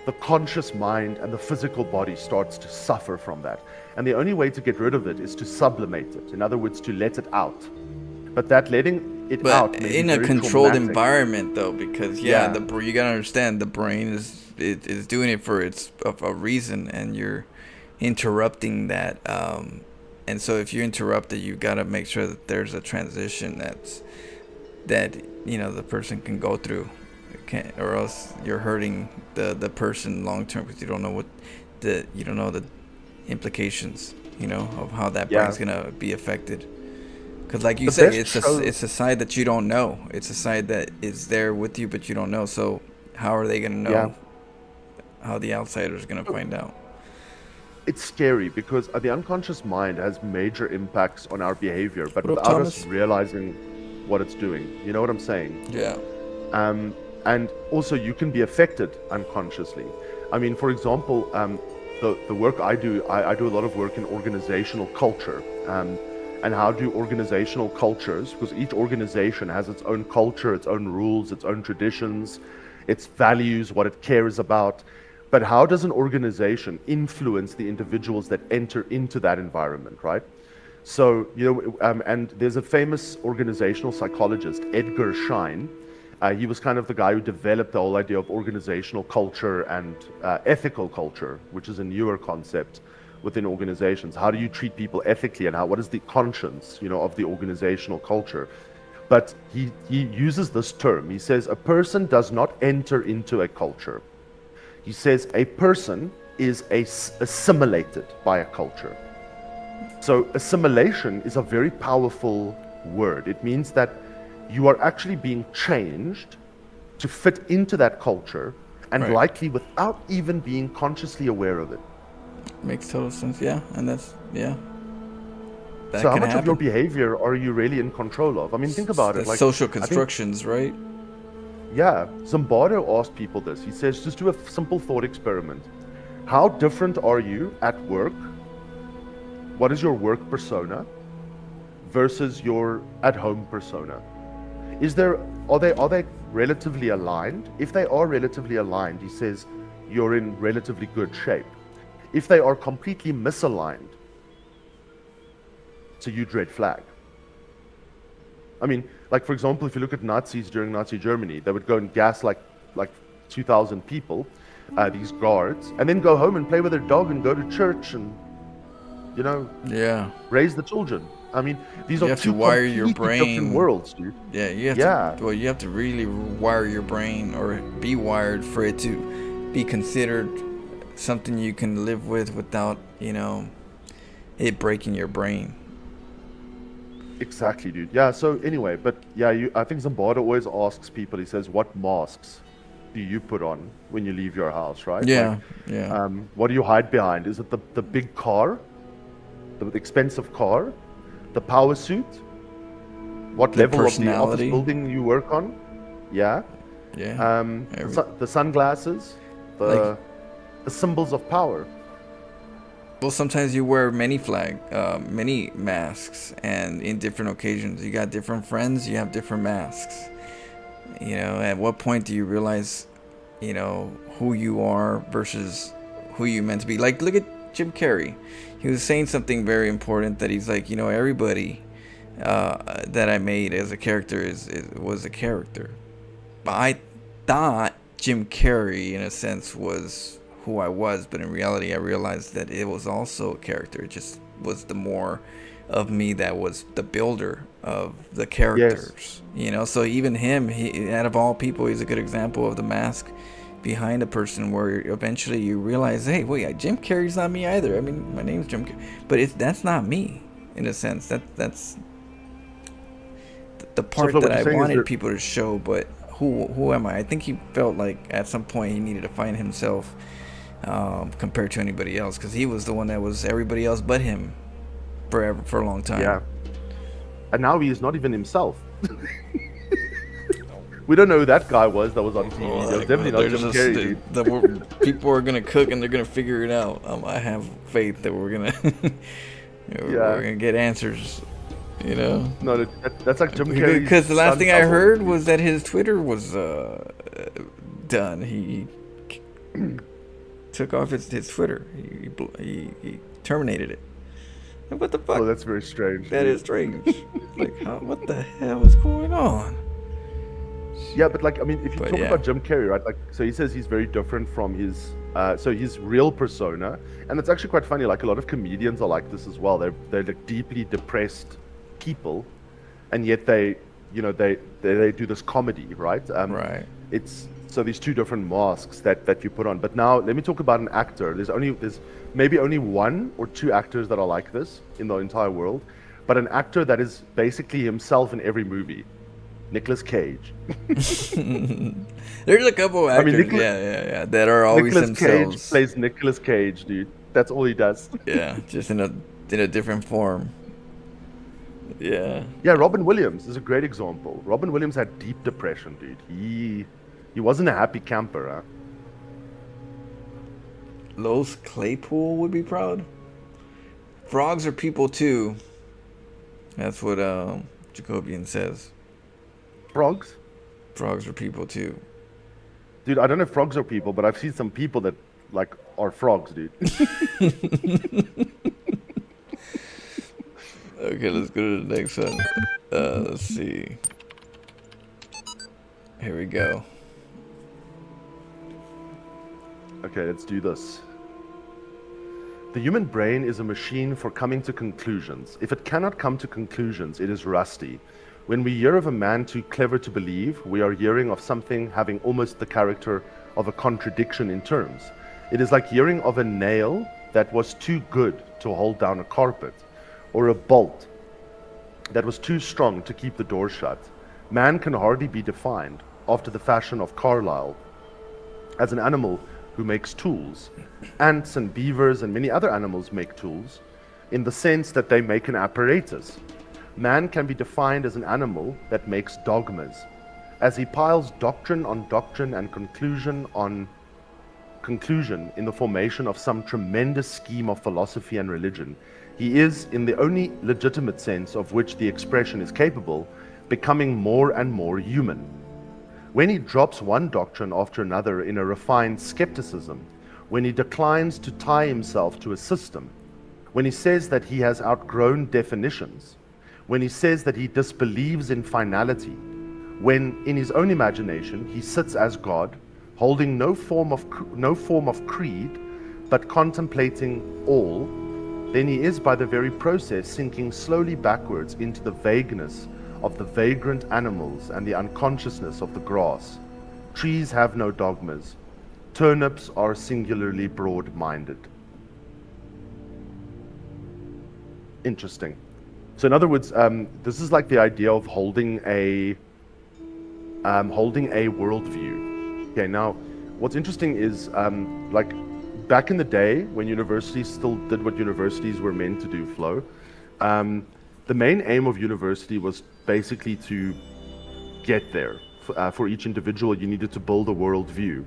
the conscious mind and the physical body starts to suffer from that. And the only way to get rid of it is to sublimate it. In other words, to let it out. But that letting it out may in be a very controlled traumatic. environment, though, because you gotta understand the brain is doing it for a reason, and you're interrupting that. And so if you interrupt it, you gotta make sure that there's a transition that the person can go through, or else you're hurting the person long term, because you don't know the implications of how that brain's gonna be affected. Because like you say, it's a side that you don't know. It's a side that is there with you, but you don't know. So how are they gonna know? How the outsider's gonna find out? It's scary because the unconscious mind has major impacts on our behavior, but without us realizing what it's doing. You know what I'm saying? Yeah. And also you can be affected unconsciously. I mean, for example, the work I do a lot of work in organizational culture. And how do organizational cultures, because each organization has its own culture, its own rules, its own traditions, its values, what it cares about. But how does an organization influence the individuals that enter into that environment, right? So, and there's a famous organizational psychologist, Edgar Schein. He was kind of the guy who developed the whole idea of organizational culture and ethical culture, which is a newer concept within organizations. How do you treat people ethically, and what is the conscience, of the organizational culture? But he uses this term. He says a person does not enter into a culture. He says a person is assimilated by a culture. So assimilation is a very powerful word. It means that you are actually being changed to fit into that culture, and likely without even being consciously aware of it. Makes total sense, and that's, That so how much of your behavior are you really in control of? I mean, think about it. Like social constructions, right? Yeah, Zimbardo asked people this. He says, just do a simple thought experiment. How different are you at work? What is your work persona versus your at-home persona? Are they relatively aligned? If they are relatively aligned, he says, you're in relatively good shape. If they are completely misaligned, it's a huge red flag. I mean, like, for example, if you look at Nazis during Nazi Germany, they would go and gas like 2,000 people, these guards, and then go home and play with their dog and go to church and, raise the children. I mean, these are two completely different worlds, dude. Yeah, you have to really wire your brain, or be wired, for it to be considered something you can live with without, it breaking your brain. Exactly, dude. Yeah, so anyway, but I think Zimbardo always asks people, he says, what masks do you put on when you leave your house, right? What do you hide behind? Is it the big car, the expensive car, the power suit? What level of the office building you work on? The sunglasses, the symbols of power. Well, sometimes you wear many masks, and in different occasions. You got different friends, you have different masks. At what point do you realize, who you are versus who you meant to be? Like, look at Jim Carrey. He was saying something very important, that he's like, everybody that I made as a character was a character. But I thought Jim Carrey, in a sense, was who I was, but in reality I realized that it was also a character. It just was the more of me that was the builder of the characters. So even him, out of all people, he's a good example of the mask behind a person, where eventually you realize, hey, wait, Jim Carrey's not me either. I mean, my name's Jim Carrey, but that's not me, in a sense. That's the part that I wanted people to show. But who am I? I think he felt like at some point he needed to find himself compared to anybody else, because he was the one that was everybody else but him for a long time. Yeah, and now he is not even himself. We don't know who that guy was that was on TV. That was definitely not Jim Carrey. People are gonna cook and they're gonna figure it out. I have faith that we're gonna we're gonna get answers. You know? No, that's like Jim Carrey. Because the last thing I heard was that his Twitter was done. He took off his Twitter. He terminated it. And what the fuck? Oh, that's very strange. That is strange. Like, what the hell is going on? Yeah, but like, I mean, if you talk about Jim Carrey, right? Like, so he says he's very different from his, his real persona, and it's actually quite funny. Like, a lot of comedians are like this as well. They're like deeply depressed people, and yet they do this comedy, right? Right. It's so these two different masks that you put on. But now let me talk about an actor. There's maybe only one or two actors that are like this in the entire world, but an actor that is basically himself in every movie. Nicolas Cage. There's a couple actors, yeah, that are always Nicolas themselves. Cage plays Nicolas Cage, dude. That's all he does. Yeah, just in a different form. Yeah. Yeah, Robin Williams is a great example. Robin Williams had deep depression, dude. He wasn't a happy camper, huh? Lois Claypool would be proud. Frogs are people too. That's what Jacobian says. Frogs? Frogs are people too. Dude, I don't know if frogs are people, but I've seen some people that like are frogs, dude. Okay, let's go to the next one. Let's see. Here we go. Okay, let's do this. The human brain is a machine for coming to conclusions. If it cannot come to conclusions, it is rusty. When we hear of a man too clever to believe, we are hearing of something having almost the character of a contradiction in terms. It is like hearing of a nail that was too good to hold down a carpet, or a bolt that was too strong to keep the door shut. Man can hardly be defined, after the fashion of Carlyle, as an animal who makes tools. Ants and beavers and many other animals make tools, in the sense that they make an apparatus. Man can be defined as an animal that makes dogmas. As he piles doctrine on doctrine and conclusion on conclusion in the formation of some tremendous scheme of philosophy and religion, he is, in the only legitimate sense of which the expression is capable, becoming more and more human. When he drops one doctrine after another in a refined skepticism, when he declines to tie himself to a system, when he says that he has outgrown definitions, when he says that he disbelieves in finality, when in his own imagination he sits as God, holding no form of creed, but contemplating all, then he is by the very process sinking slowly backwards into the vagueness of the vagrant animals and the unconsciousness of the grass. Trees have no dogmas. Turnips are singularly broad-minded. Interesting. So in other words, this is like the idea of holding a worldview. Okay, now what's interesting is like back in the day when universities still did what universities were meant to do, Flo, the main aim of university was basically to get there. For each individual, you needed to build a worldview.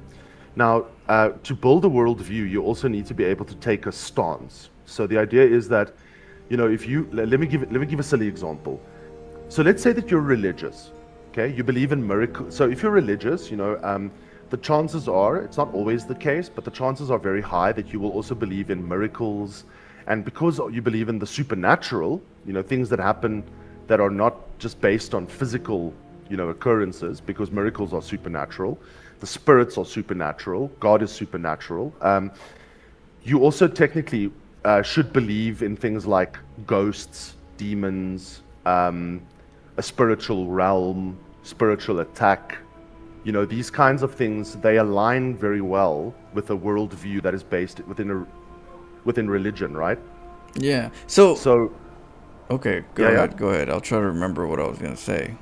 Now, to build a worldview, you also need to be able to take a stance. So the idea is that, you know, if you let me give a silly example. So let's say that you're religious, okay? You believe in miracles. So if you're religious, you know, the chances are, it's not always the case, but the chances are very high that you will also believe in miracles. And because you believe in the supernatural, you know, things that happen that are not just based on physical, you know, occurrences, because miracles are supernatural, the spirits are supernatural, God is supernatural. You also technically should believe in things like ghosts, demons, a spiritual realm, spiritual attack. You know, these kinds of things, they align very well with a worldview that is based within religion, right? Yeah. So okay, go ahead. I'll try to remember what I was gonna say.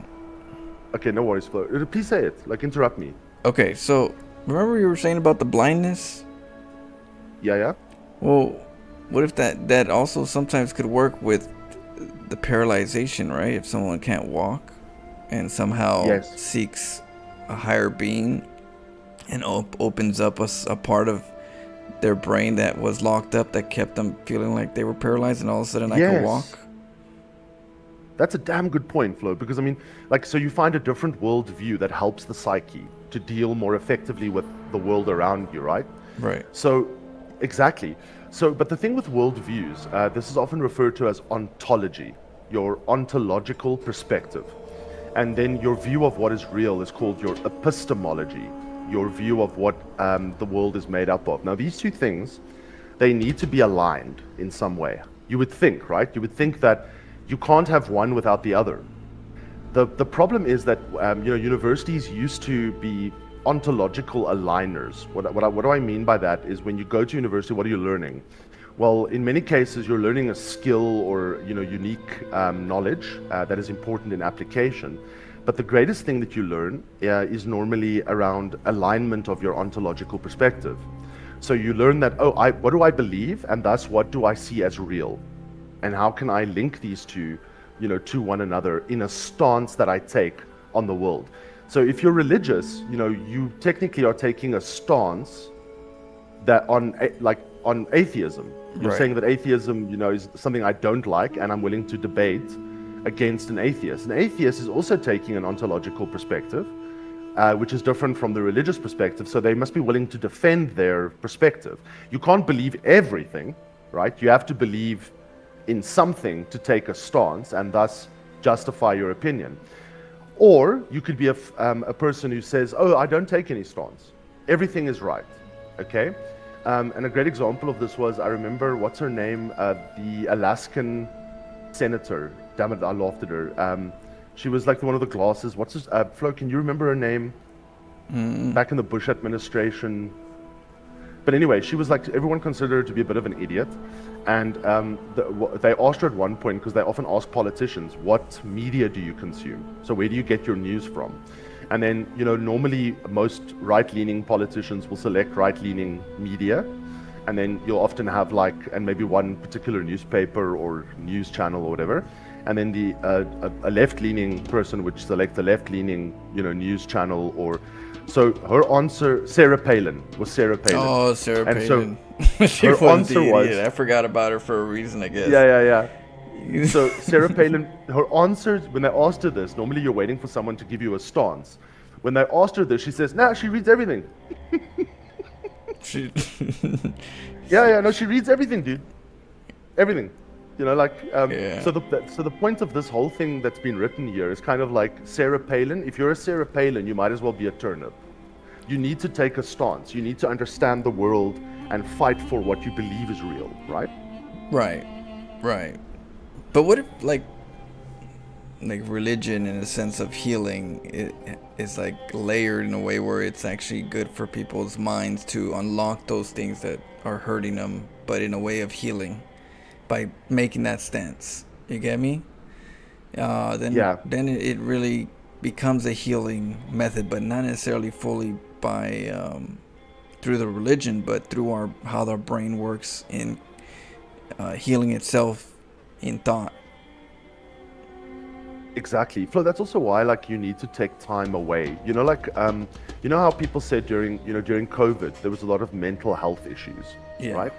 Okay, no worries, Flo. Please say it. Like, interrupt me. Okay, so remember you were saying about the blindness? Yeah. Well, what if that also sometimes could work with the paralyzation, right? If someone can't walk and somehow seeks a higher being and opens up a part of their brain that was locked up that kept them feeling like they were paralyzed, and all of a sudden I could walk. That's a damn good point, Flo, because I mean, like, so you find a different worldview that helps the psyche to deal more effectively with the world around you, right? Right. So, exactly. So, but the thing with worldviews, this is often referred to as ontology, your ontological perspective. And then your view of what is real is called your epistemology, your view of what the world is made up of. Now, these two things, they need to be aligned in some way. You would think, right? You would think that you can't have one without the other. The problem is that universities used to be ontological aligners. What do I mean by that is when you go to university, what are you learning? Well, in many cases, you're learning a skill or unique knowledge that is important in application. But the greatest thing that you learn is normally around alignment of your ontological perspective. So you learn that, what do I believe, and thus what do I see as real? And how can I link these two, to one another in a stance that I take on the world? So if you're religious, you technically are taking a stance that on atheism. You're Right. saying that atheism, is something I don't like, and I'm willing to debate against an atheist. An atheist is also taking an ontological perspective, which is different from the religious perspective. So they must be willing to defend their perspective. You can't believe everything, right? You have to believe in something to take a stance and thus justify your opinion. Or you could be a person who says, I don't take any stance. Everything is right, okay? And a great example of this was, I remember, what's her name? The Alaskan senator. Damn it, I laughed at her. She was like one of the glasses. Flo, can you remember her name? Back in the Bush administration. But anyway, she was like, everyone considered her to be a bit of an idiot. And they asked her at one point, because they often ask politicians, what media do you consume? So where do you get your news from? And then, normally most right-leaning politicians will select right-leaning media. And then you'll often have and maybe one particular newspaper or news channel or whatever. And then a left-leaning person would select a left-leaning, news channel or... So her answer, Sarah Palin. Oh, Sarah and Palin. So her answer was... I forgot about her for a reason, I guess. Yeah. So Sarah Palin, her answer, when they asked her this, normally you're waiting for someone to give you a stance. When they asked her this, she says, she reads everything. She... No, she reads everything, dude. Everything. Yeah. So the point of this whole thing that's been written here is kind of like Sarah Palin. If you're a Sarah Palin, you might as well be a turnip. You need to take a stance. You need to understand the world and fight for what you believe is real, right? Right. But what if, like religion in a sense of healing is like layered in a way where it's actually good for people's minds to unlock those things that are hurting them, but in a way of healing by making that stance. You get me? Then it really becomes a healing method, but not necessarily fully by through the religion, but through how our brain works in healing itself in thought. Exactly. Flo, that's also why you need to take time away. You know how people said during COVID there was a lot of mental health issues, right?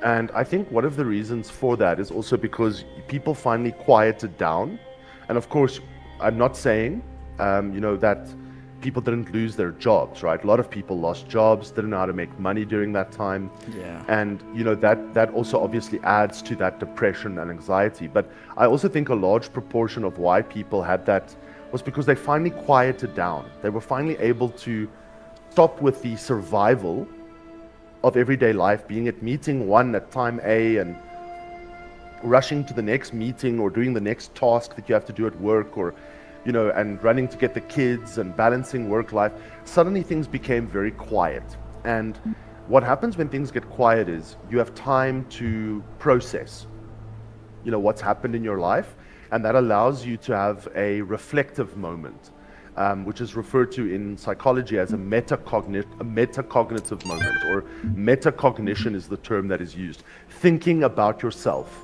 And I think one of the reasons for that is also because people finally quieted down. And of course, I'm not saying that people didn't lose their jobs, right? A lot of people lost jobs, didn't know how to make money during that time. Yeah. And that also obviously adds to that depression and anxiety. But I also think a large proportion of why people had that was because they finally quieted down. They were finally able to stop with the survival of everyday life, being at meeting one at time A and rushing to the next meeting or doing the next task that you have to do at work, or and running to get the kids and balancing work life. Suddenly things became very quiet. And what happens when things get quiet is you have time to process what's happened in your life, and that allows you to have a reflective moment, which is referred to in psychology as a metacognitive moment, or metacognition is the term that is used. Thinking about yourself,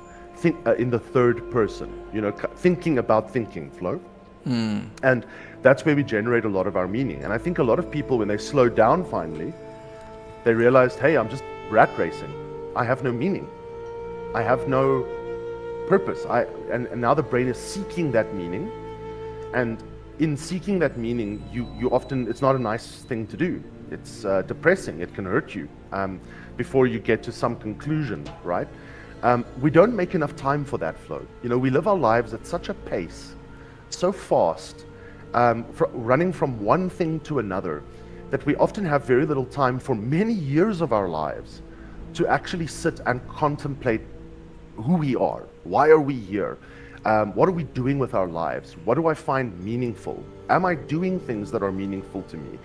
in the third person, thinking about thinking, Flo. And that's where we generate a lot of our meaning. And I think a lot of people, when they slow down finally, they realized, hey, I'm just rat racing. I have no meaning. I have no purpose. And now the brain is seeking that meaning, and in seeking that meaning, you often, it's not a nice thing to do. It's depressing. It can hurt you before you get to some conclusion, right? We don't make enough time for that flow. We live our lives at such a pace, so fast, running from one thing to another, that we often have very little time for many years of our lives to actually sit and contemplate who we are. Why are we here? What are we doing with our lives? What do I find meaningful? Am I doing things that are meaningful to me?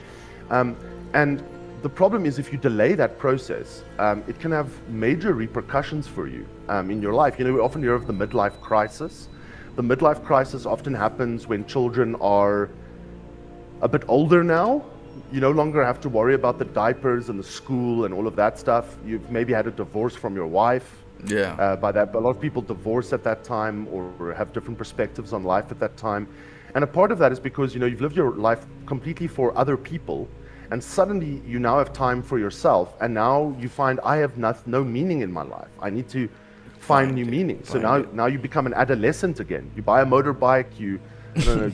And the problem is, if you delay that process, it can have major repercussions for you in your life. We often hear of the midlife crisis. The midlife crisis often happens when children are a bit older now. You no longer have to worry about the diapers and the school and all of that stuff. You've maybe had a divorce from your wife. Yeah. By that, a lot of people divorce at that time or have different perspectives on life at that time. And a part of that is because, you've lived your life completely for other people, and suddenly you now have time for yourself, and now you find, I have no meaning in my life. I need to find new meaning. So now you become an adolescent again. You buy a motorbike, you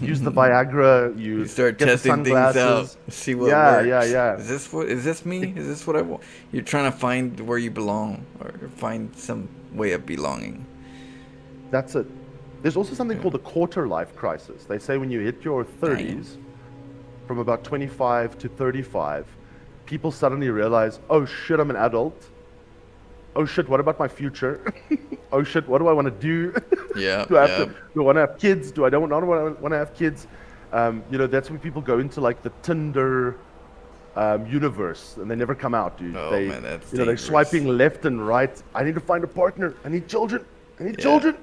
use the Viagra, you start get testing the sunglasses. things out, see what works. Yeah. Is this me? Is this what I want? You're trying to find where you belong, or find some way of belonging. That's it. There's also something called the quarter life crisis. They say when you hit your 30s, from about 25 to 35, people suddenly realize, oh shit, I'm an adult. Oh shit, what about my future? Oh shit, what do I want to do? Yeah. Do I want to have kids? Do I don't want to have kids? That's when people go into like the Tinder universe, and they never come out, dude. Oh, man, that's they're swiping left and right. I need to find a partner. I need children. I need children.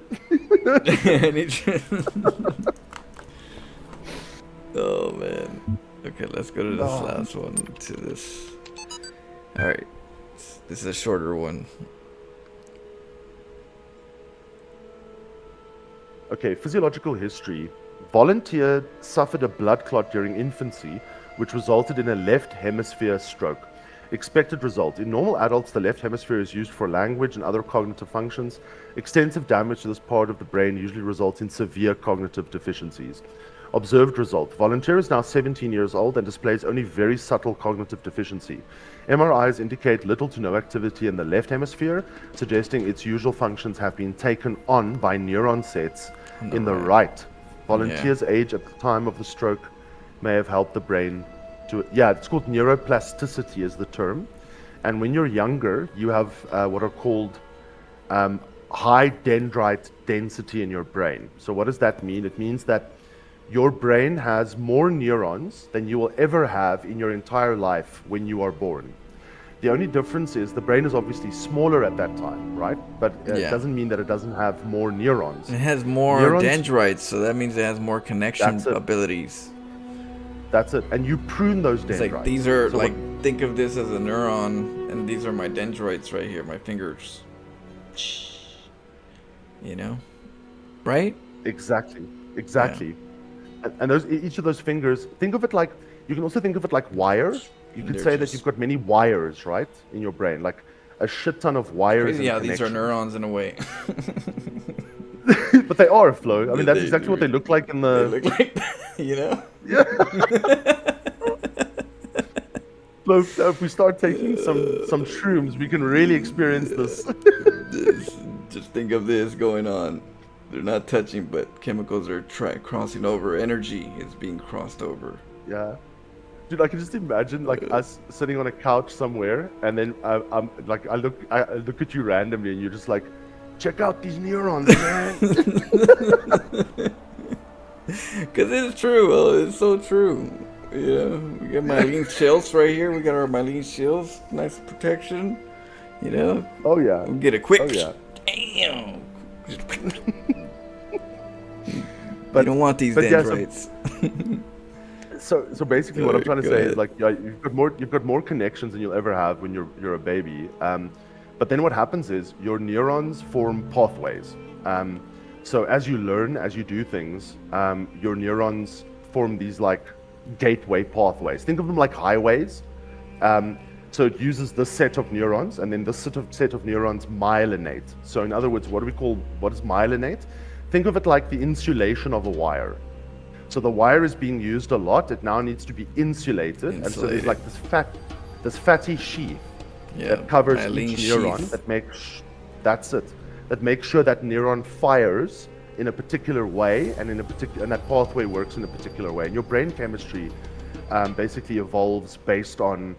Oh man. Okay, let's go to this last one. To this. All right. This is a shorter one. Okay, physiological history. Volunteer suffered a blood clot during infancy, which resulted in a left hemisphere stroke. Expected result. In normal adults, the left hemisphere is used for language and other cognitive functions. Extensive damage to this part of the brain usually results in severe cognitive deficiencies. Observed result. Volunteer is now 17 years old and displays only very subtle cognitive deficiency. MRIs indicate little to no activity in the left hemisphere, suggesting its usual functions have been taken on by neuron sets in the right. Volunteer's age at the time of the stroke may have helped the brain to... it's called neuroplasticity is the term. And when you're younger, you have what are called high dendrite density in your brain. So what does that mean? It means that your brain has more neurons than you will ever have in your entire life when you are born. The only difference is the brain is obviously smaller at that time, right? But it doesn't mean that it doesn't have more neurons. It has more dendrites, so that means it has more connection abilities. That's it. And you prune those dendrites. It's like these are think of this as a neuron, and these are my dendrites right here, my fingers. Right? Exactly. Yeah. And those, each of those fingers, think of it like, you can also think of it like wire. You could say that you've got many wires, right, in your brain, like a shit ton of wires. Yeah, these are neurons in a way. But they are, Flo. I mean, that's exactly what they look like in the... They look like, Yeah. Flo, if we start taking some shrooms, we can really experience this. Just think of this going on. They're not touching, but chemicals are crossing over. Energy is being crossed over. Yeah. Dude, I can just imagine us sitting on a couch somewhere, and then I'm like, I look at you randomly, and you're just like, check out these neurons, man. Because it's true. It's so true. Yeah, we got myelin shields right here. We got our myelin shields, nice protection. Oh yeah. We get a quick. Oh yeah. Damn. But you don't want these dendrites. So basically, what I'm trying to say is you've got more connections than you'll ever have when you're a baby. But then what happens is your neurons form pathways. So as you learn, as you do things, your neurons form these like gateway pathways. Think of them like highways. So it uses this set of neurons, and then this set of neurons myelinate. So in other words, what is myelinate? Think of it like the insulation of a wire. So the wire is being used a lot. It now needs to be insulated. And so there's like this fatty sheath that covers each neuron that makes sure that neuron fires in a particular way, and that pathway works in a particular way. And your brain chemistry basically evolves based on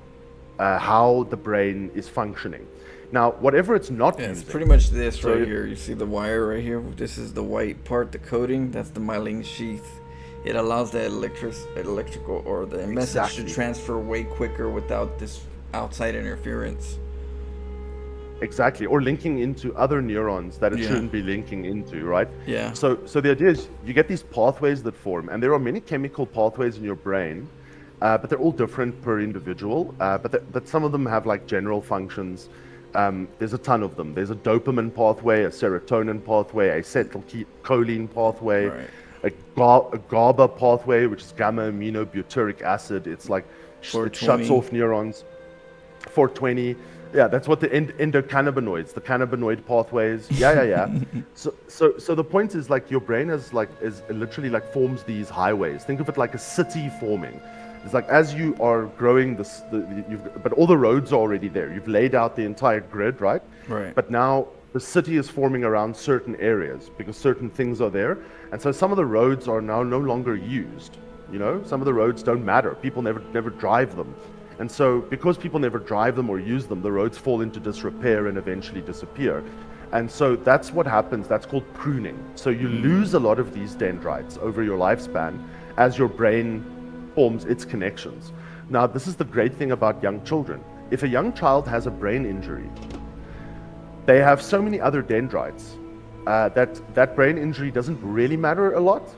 how the brain is functioning. Now, whatever it's not using, it's pretty much this right here. You see the wire right here? This is the white part, the coating. That's the myelin sheath. It allows the electrical or the message to transfer way quicker without this outside interference. Exactly, or linking into other neurons that it shouldn't be linking into, right? Yeah. So the idea is you get these pathways that form, and there are many chemical pathways in your brain, but they're all different per individual. But some of them have like general functions. There's a ton of them. There's a dopamine pathway, a serotonin pathway, a acetylcholine pathway, a GABA pathway, which is gamma aminobutyric acid. It's like it shuts off neurons. 420. Yeah, that's what the endocannabinoids, the cannabinoid pathways. Yeah. So the point is like your brain is literally like forms these highways. Think of it like a city forming. It's like as you are growing but all the roads are already there. You've laid out the entire grid, right? Right. But now the city is forming around certain areas because certain things are there. And so some of the roads are now no longer used. You know, some of the roads don't matter. People never drive them. And so because people never drive them or use them, the roads fall into disrepair and eventually disappear. And so that's what happens. That's called pruning. So you lose a lot of these dendrites over your lifespan as your brain forms its connections. Now, this is the great thing about young children. If a young child has a brain injury, they have so many other dendrites that brain injury doesn't really matter a lot.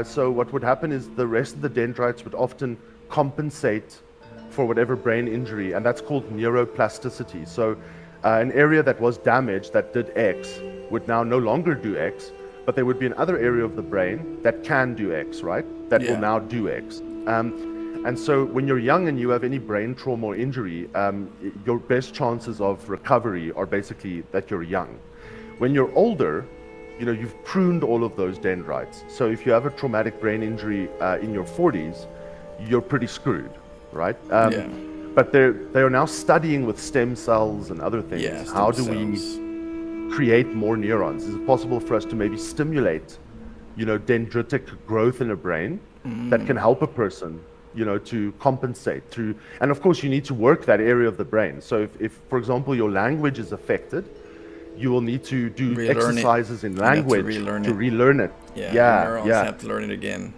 So what would happen is the rest of the dendrites would often compensate for whatever brain injury, and that's called neuroplasticity. So an area that was damaged that did X would now no longer do X, but there would be another area of the brain that can do X, right? That will now do X. And so when you're young and you have any brain trauma or injury, your best chances of recovery are basically that you're young. When you're older, you know, you've pruned all of those dendrites. So if you have a traumatic brain injury in your 40s, you're pretty screwed, right? But they are now studying with stem cells and other things. How do we create more neurons? Is it possible for us to maybe stimulate, you know, dendritic growth in a brain that can help a person, you know, to compensate through? And of course, you need to work that area of the brain. So if for example, your language is affected, you will need to do exercises in language to relearn it. Neurons have to learn it again.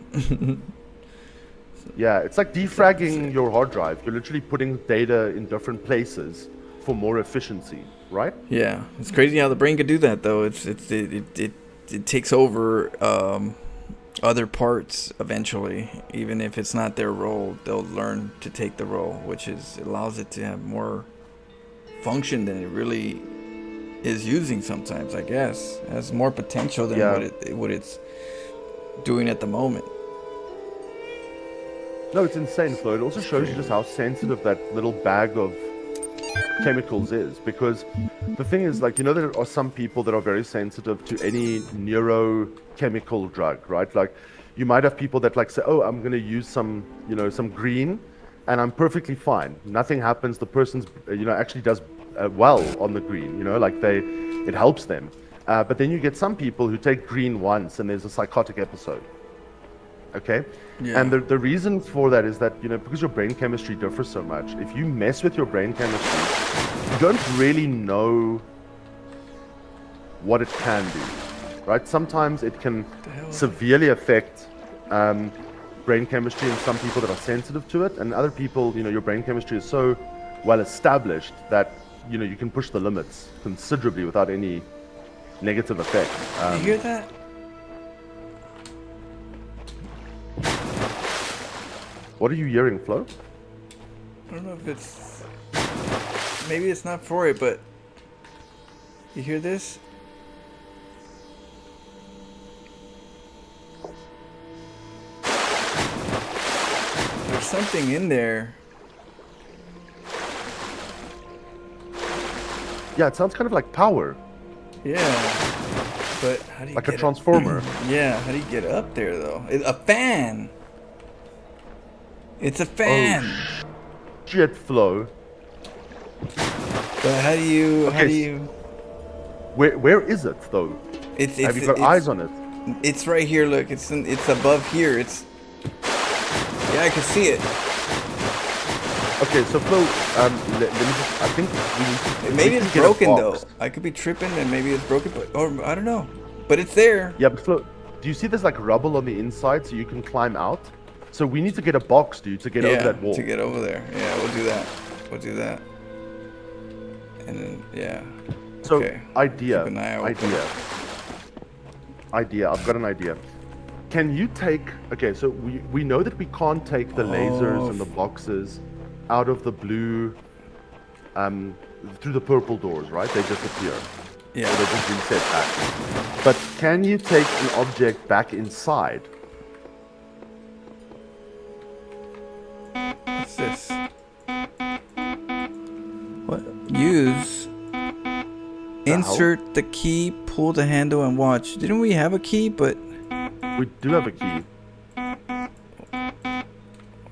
Yeah, it's like defragging your hard drive. You're literally putting data in different places for more efficiency, right? Yeah, it's crazy how the brain could do that, though. It takes over other parts eventually. Even if it's not their role, they'll learn to take the role, which allows it to have more function than it really is using sometimes, I guess. It has more potential than what it's doing at the moment. No, it's insane, Flo. It also shows you just how sensitive that little bag of chemicals is. Because the thing is, like, you know, there are some people that are very sensitive to any neurochemical drug, right? Like, you might have people that like say, oh, I'm going to use some green, and I'm perfectly fine. Nothing happens. The person's, actually does well on the green, like it helps them. But then you get some people who take green once and there's a psychotic episode. Okay? Yeah. And the reason for that is that, because your brain chemistry differs so much, if you mess with your brain chemistry, you don't really know what it can do, right? Sometimes it can severely affect brain chemistry in some people that are sensitive to it, and other people, your brain chemistry is so well established that, you can push the limits considerably without any negative effect. You hear that? What are you hearing, Flo? I don't know if it's... Maybe it's not for it, but... You hear this? There's something in there. Yeah, it sounds kind of like power. Yeah. But how do you like a get transformer? Yeah, how do you get up there though? A fan. It's a fan. Oh, shit, Flo. But how do you? Okay, How do you? Where is it though? Have you got eyes on it? It's right here. Look, it's above here. It's. Yeah, I can see it. Okay, so Flo, let me just. I think maybe it's broken though. I could be tripping, and maybe it's broken, but or I don't know. But it's there. Yeah, but Flo, do you see there's like rubble on the inside, so you can climb out? So we need to get a box, dude, to get over that wall. To get over there. Yeah, we'll do that. We'll do that. And then yeah. So okay. idea. Keep an eye open. Idea. I've got an idea. Can you take? Okay, so we know that we can't take the lasers and the boxes out of the blue, through the purple doors, right? They disappear. Yeah. Or they just reset back. But can you take an object back inside? What's this? What? Use. Insert the key, pull the handle, and watch. Didn't we have a key? But we do have a key.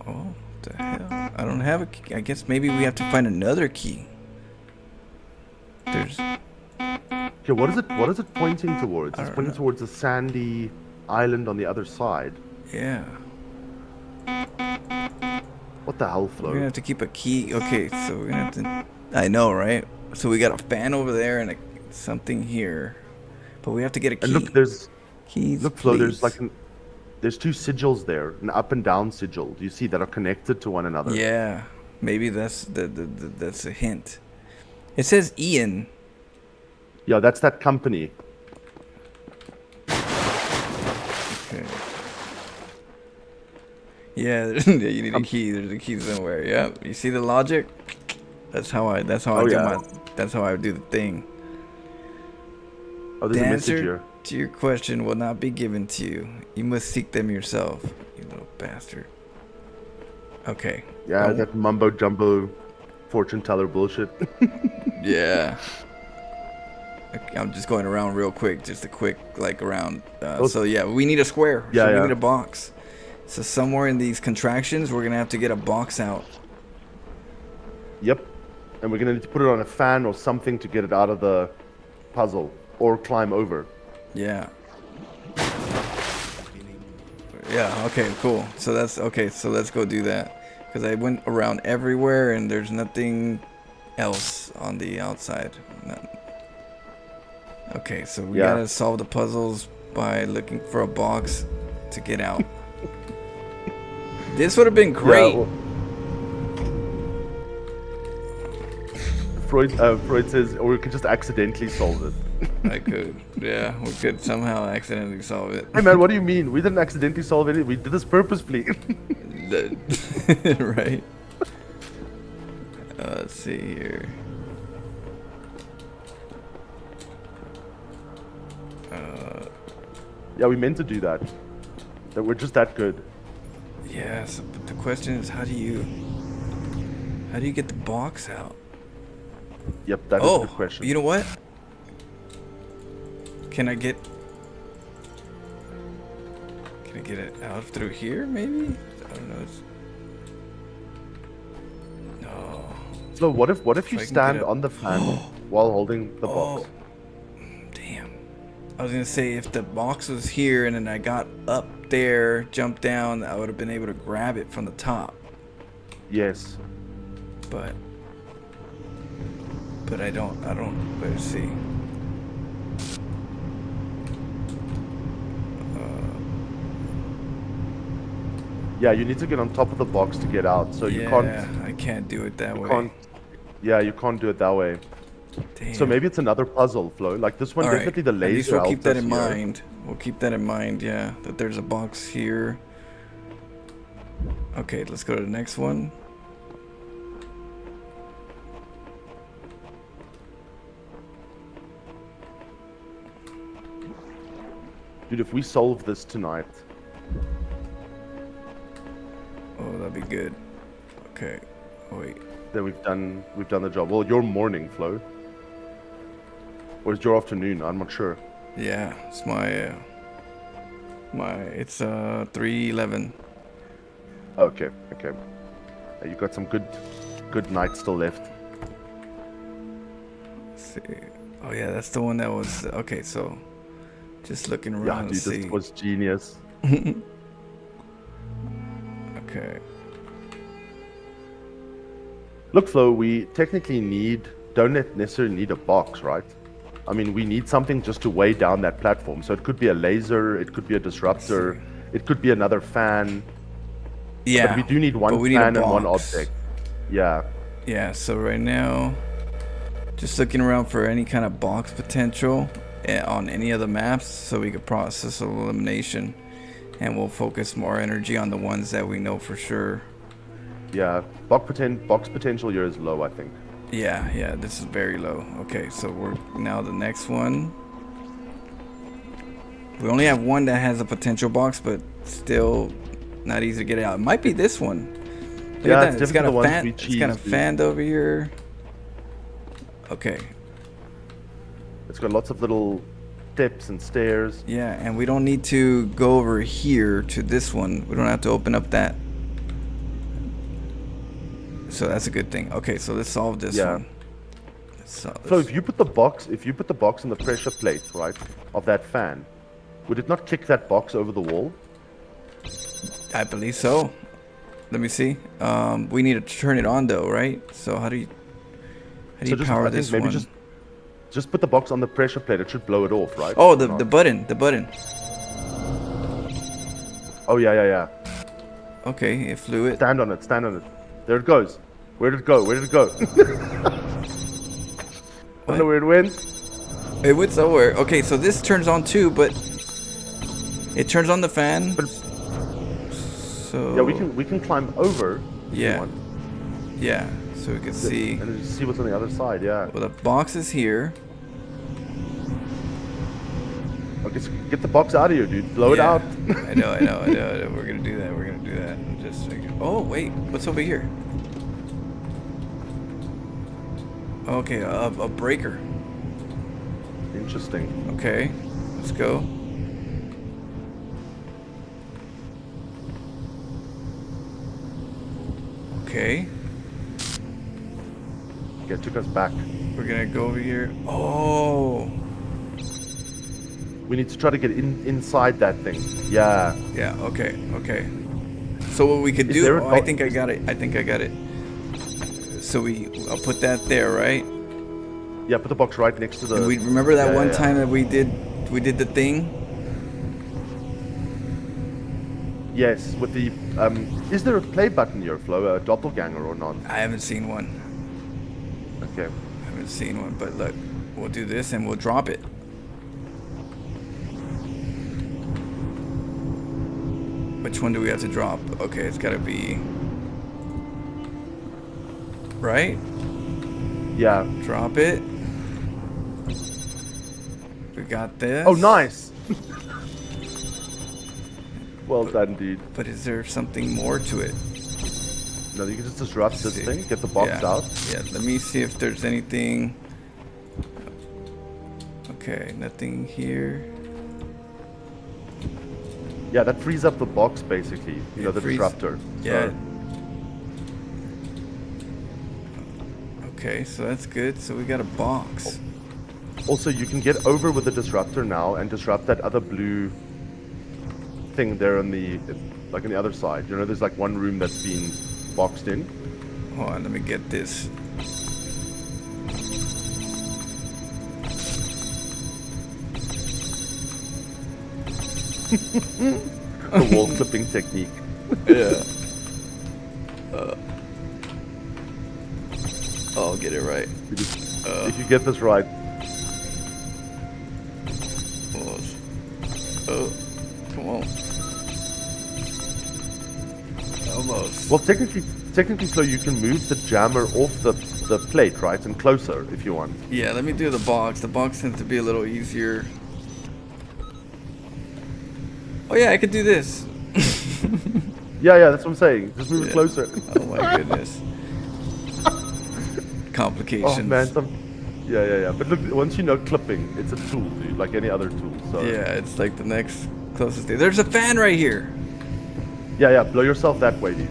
Oh, what the hell? I don't have a key. I guess maybe we have to find another key. There's. Okay, what is it pointing towards? It's pointing towards a sandy island on the other side. Yeah. What the hell, Flo? We're gonna have to keep a key. Okay, so we're gonna have to. I know, right? So we got a fan over there and something here, but we have to get a key. And look, there's keys. Look, Flo, there's there's two sigils there, an up and down sigil. Do you see that are connected to one another? Yeah, maybe that's that's a hint. It says Ian. Yeah, that's that company. Okay. Yeah, you need a key. There's a key somewhere. Yeah, you see the logic? That's how I do that's how I do the thing. Oh, there's a message here. To your question will not be given to you. You must seek them yourself, you little bastard. Okay. Yeah, that mumbo jumbo fortune teller bullshit. Yeah. I'm just going around real quick, just a quick around. So yeah, we need a square. Yeah, we need a box. So somewhere in these contractions, we're gonna have to get a box out. Yep. And we're gonna need to put it on a fan or something to get it out of the puzzle, or climb over. Yeah. Yeah. Okay. Cool. So that's okay. So let's go do that, because I went around everywhere and there's nothing else on the outside. Nothing. Okay. So we gotta solve the puzzles by looking for a box to get out. This would have been great. Yeah, Freud says, or we could just accidentally solve it. I could. Yeah, we could somehow accidentally solve it. Hey man, what do you mean? We didn't accidentally solve it. We did this purposefully. Right. Let's see here. Yeah, we meant to do that. That we're just that good. Yes, but the question is, how do you get the box out? Yep, that is the question. You know what? Can I get it out through here? Maybe. I don't know. No. So what if you stand on the fan while holding the box? Damn. I was gonna say, if the box was here and then I got up there, jumped down, I would have been able to grab it from the top. Yes. But I don't. Let's see. Yeah, you need to get on top of the box to get out. So you can't. Yeah, I can't do it that way. You can't do it that way. Damn. So maybe it's another puzzle, Flo. Like this one, definitely the laser. At least we'll keep that in mind. We'll keep that in mind. Yeah, that there's a box here. Okay, let's go to the next one. Dude, if we solve this tonight. Oh, that'd be good. Okay. Wait. Then we've done the job. Well, your morning, Flo. Or is your afternoon? I'm not sure. Yeah, it's it's 3:11. Okay. You got some good night still left. Let's see. Oh yeah, that's the one that was okay. So, just looking around. Yeah, dude, this was genius. Okay. Look, Flo, we technically don't necessarily need a box, right? I mean, we need something just to weigh down that platform. So it could be a laser, it could be a disruptor, it could be another fan. Yeah. But we do need one fan and one object. Yeah. Yeah, so right now, just looking around for any kind of box potential on any of the maps so we could process elimination. And we'll focus more energy on the ones that we know for sure. Yeah, box potential here is low, I think. Yeah, this is very low. Okay, so we're now the next one. We only have one that has a potential box, but still not easy to get out. It might be this one. Look yeah, at that. It's got a fan. It's got a fan over here. Okay. It's got lots of little steps and stairs. Yeah, and we don't need to go over here to this one. We don't have to open up that. So that's a good thing. Okay, so let's solve this one. So if you put the box in the pressure plate, right, of that fan, would it not kick that box over the wall? I believe so. Let me see. We need to turn it on though, right? So how do you power this one? Maybe just put the box on the pressure plate. It should blow it off, right? Oh, the button. Oh yeah. Okay, it flew it. Stand on it. There it goes. Where did it go? I don't know where it went. It went somewhere. Okay, so this turns on too, but it turns on the fan. So yeah, we can climb over. Yeah. Yeah, so we can see. And just see what's on the other side. Yeah. Well, the box is here. Okay, so get the box out of here, dude. Blow it out. I know. We're gonna do that. Just oh wait, what's over here? Okay, a breaker. Interesting. Okay, let's go. Okay. Yeah, it took us back. We're gonna go over here. Oh. We need to try to get inside that thing. Yeah. Yeah. Okay. So what we could do? I think I got it. So I'll put that there, right? Yeah, put the box right next to the. And we remember that one time that we did the thing. Yes, with the is there a play button here, Flo? A doppelganger or not? I haven't seen one. Okay. I haven't seen one, but look, we'll do this and we'll drop it. Which one do we have to drop? Okay, it's gotta be right. Yeah. Drop it. We got this. Oh, nice. Well done, dude. But is there something more to it? No, you can just disrupt this thing, get the box out. Yeah, let me see if there's anything. Okay, nothing here. Yeah, that frees up the box basically. You know, the disruptor. Yeah. Okay, so that's good. So we got a box. Also, you can get over with the disruptor now and disrupt that other blue thing there on the, like on the other side. You know, there's like one room that's been boxed in. Hold on, let me get this. The wall clipping technique. Yeah. I'll get it right. If you get this right. Oh, come on. Almost. Well, technically, so you can move the jammer off the plate, right, and closer if you want. Yeah, let me do the box. The box tends to be a little easier. Oh yeah, I could do this. Yeah, that's what I'm saying. Just move it closer. Oh my goodness. Complications. Oh man, Yeah. But look, once you know clipping, it's a tool, dude, like any other tool. So Yeah, it's like the next closest thing. There's a fan right here. yeah, blow yourself that way, dude.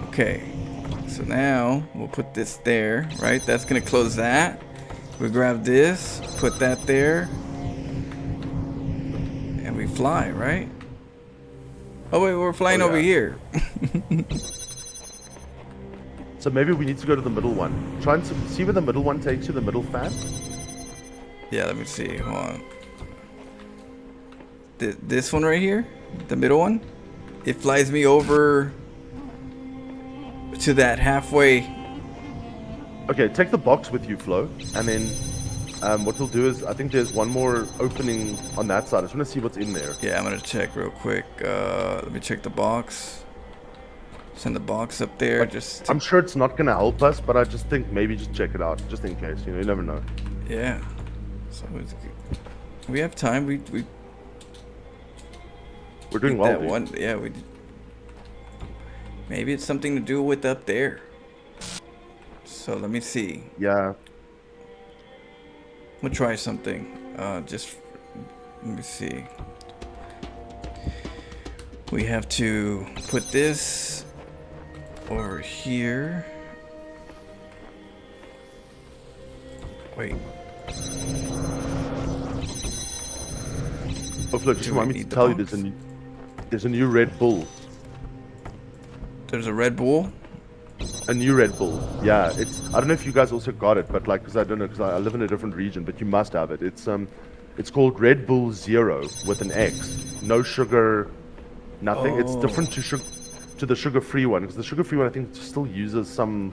Okay, so now we'll put this there, right? That's gonna close that. We grab this, put that there, and we fly, right? Oh wait, we're flying over here. So maybe we need to go to the middle one. Try and see where the middle one takes you, the middle fan. Yeah, let me see. Hold on. This one right here, the middle one, it flies me over to that halfway. Okay, take the box with you, Flo, and then what we'll do is I think there's one more opening on that side. I just want to see what's in there. Yeah, I'm gonna check real quick. Let me check the box. Send the box up there. I'm sure it's not gonna help us, but I just think maybe just check it out, just in case. You know, you never know. Yeah. So we have time. We're doing well. That one, yeah. Maybe it's something to do with up there. So let me see. Yeah. I'm gonna try something. Just let me see. We have to put this over here. Wait. Oh, Flo, just remind me to tell you there's a new Red Bull. There's a Red Bull? A new Red Bull. Yeah, I don't know if you guys also got it, but like, because I don't know, because I live in a different region, but you must have it. It's called Red Bull Zero with an X. No sugar, nothing. It's different to the sugar-free one, because the sugar-free one I think still uses some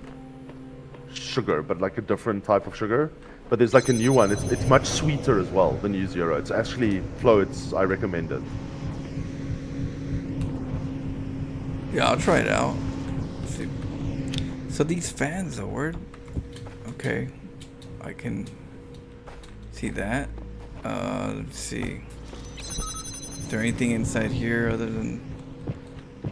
sugar, but like a different type of sugar. But there's like a new one. It's much sweeter as well than U Zero. It's actually, Flo, I recommend it. Yeah, I'll try it out. Let's see. So these fans, though, where? Okay, I can see that. Let's see. Is there anything inside here other than?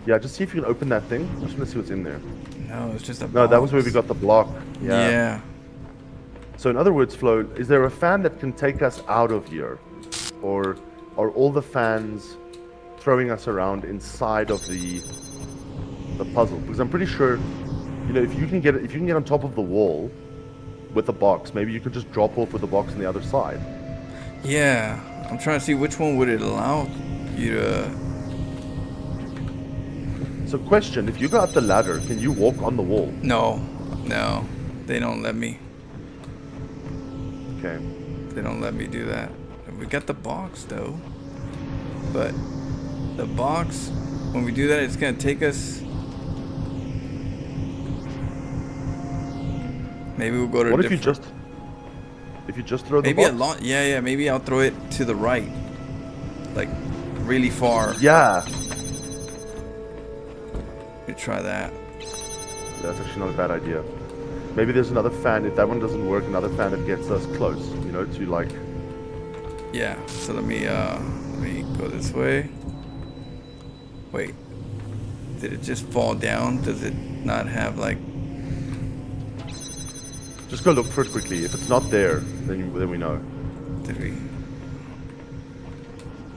Yeah, just see if you can open that thing. I just want to see what's in there. No, it's just a. No, that was where we got the block. Yeah. So in other words, Flo, is there a fan that can take us out of here, or are all the fans throwing us around inside of the puzzle? Because I'm pretty sure, you know, if you can get on top of the wall with the box, maybe you could just drop off with the box on the other side. Yeah, I'm trying to see which one would it allow you to. So question, if you go up the ladder, can you walk on the wall? No, they don't let me. Okay. They don't let me do that. We got the box though, but the box, when we do that, it's gonna take us. Maybe we'll go to. What if you just throw the maybe box? Yeah. Maybe I'll throw it to the right, like really far. Yeah. We try that. That's actually not a bad idea. Maybe there's another fan. If that one doesn't work, another fan that gets us close. You know, to like. Yeah. So let me go this way. Wait. Did it just fall down? Does it not have like? Just go look for it quickly. If it's not there, then we know. Did we?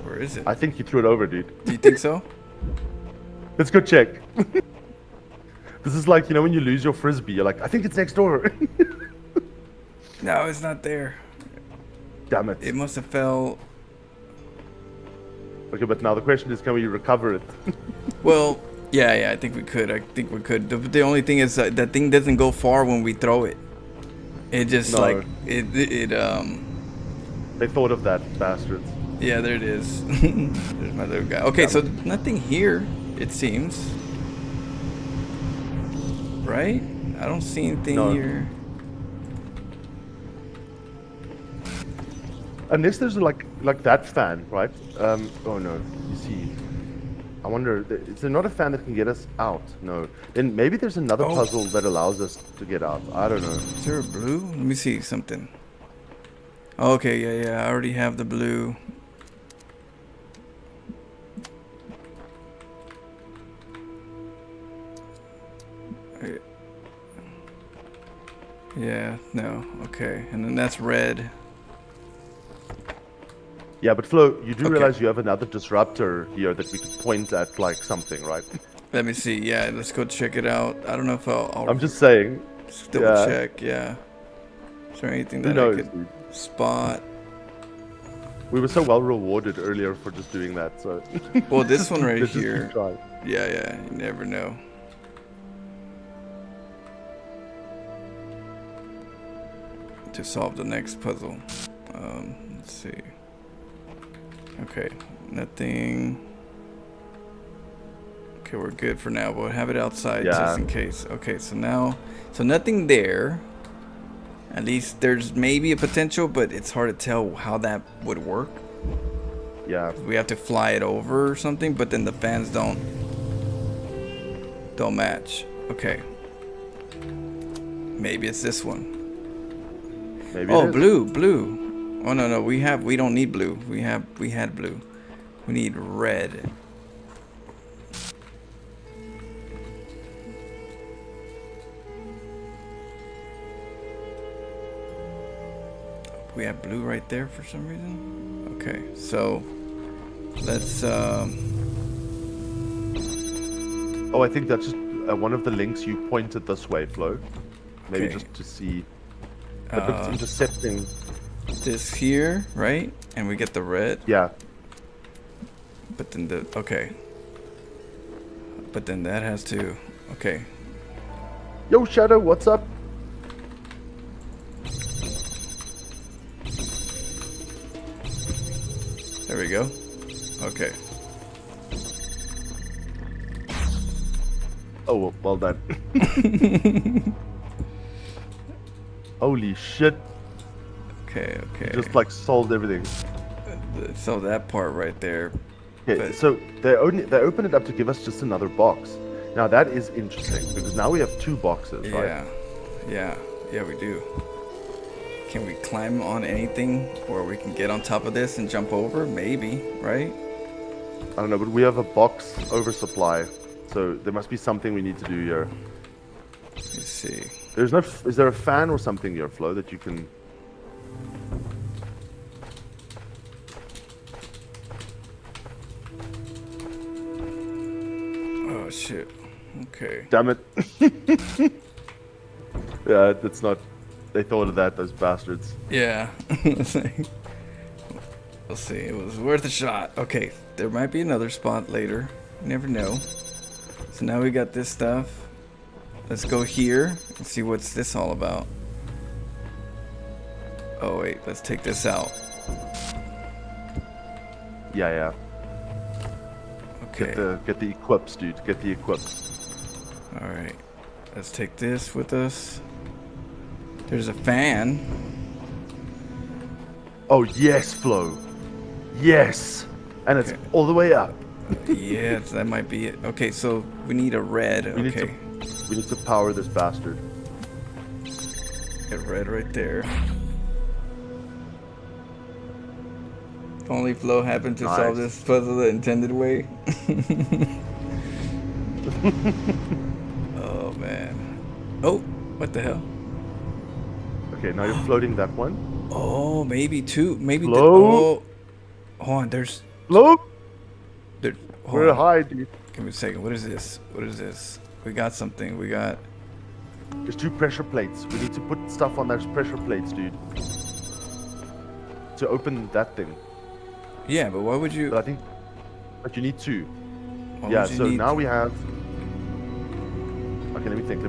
Where is it? I think you threw it over, dude. Do you think so? Let's go check. This is like, you know, when you lose your frisbee, you're like, I think it's next door. No, it's not there. Damn it. It must have fell. Okay, but now the question is, can we recover it? Well, yeah, I think we could. The only thing is that thing doesn't go far when we throw it. It just like it. They thought of that, bastards. Yeah, there it is. There's my little guy. Okay, so nothing here, it seems. Right? I don't see anything here. Unless there's like that fan, right? Oh no, you see. I wonder, is there not a fan that can get us out? No. Then maybe there's another puzzle that allows us to get out. I don't know. Is there a blue? Let me see something. Okay, yeah, I already have the blue. Yeah, no, okay. And then that's red. Yeah, but Flo, you do realize you have another disruptor here that we could point at like something, right? Let me see. Yeah, let's go check it out. I don't know if I'll I'm just saying. just double check. Yeah. Is there anything Who that knows, I could dude? spot? We were so well rewarded earlier for just doing that, so. Well, this one right let's just here. keep trying. Yeah, you never know. To solve the next puzzle. Let's see. Okay, nothing. Okay, we're good for now. We'll have it outside just in case. Okay, so nothing there. At least there's maybe a potential, but it's hard to tell how that would work. Yeah. We have to fly it over or something, but then the fans don't match. Okay. Maybe it's this one. Maybe Oh, blue. Oh no, we don't need blue. We had blue. We need red. We have blue right there for some reason. Okay, so let's Oh, I think that's just one of the links you pointed this way, Flo. Maybe Okay. just to see. But it's intercepting. This here, right? And we get the red. Yeah. But then okay. But then that has to, okay. Yo, Shadow, what's up? There we go. Okay. Oh, well done. Holy shit. Okay. Just like solved everything. So that part right there. Okay, But- so they open it up to give us just another box. Now that is interesting because now we have 2 boxes, right? Yeah, we do. Can we climb on anything or we can get on top of this and jump over? Maybe, right? I don't know, but we have a box oversupply, so there must be something we need to do here. Let's see. There's no. Is there a fan or something here, Flo, that you can? Oh shit. Okay. Damn it. Yeah, that's not. They thought of that, those bastards. Yeah. We'll see. It was worth a shot. Okay, there might be another spot later. You never know. So now we got this stuff. Let's go here and see what's this all about. Oh wait, let's take this out. Yeah. Okay. Get the equips, dude. Get the equips. All right. Let's take this with us. There's a fan. Oh yes, Flo. Yes, and it's all the way up. Yeah, that might be it. Okay, so we need a red. Okay. We need to power this bastard. Get red right there. If only Flo happened to solve this puzzle the intended way. Oh man. Oh, what the hell? Okay, now you're floating that one. Oh, maybe two. Maybe. Flo? Hold on. There's. Look, There, we're high, dude. Give me a second. What is this? What is this? We got something. We got. There's 2 pressure plates. We need to put stuff on those pressure plates, dude. To open that thing. Yeah, but why would you? But I think. But you need 2. Why Yeah. would you So need- now we have. Okay, let me think.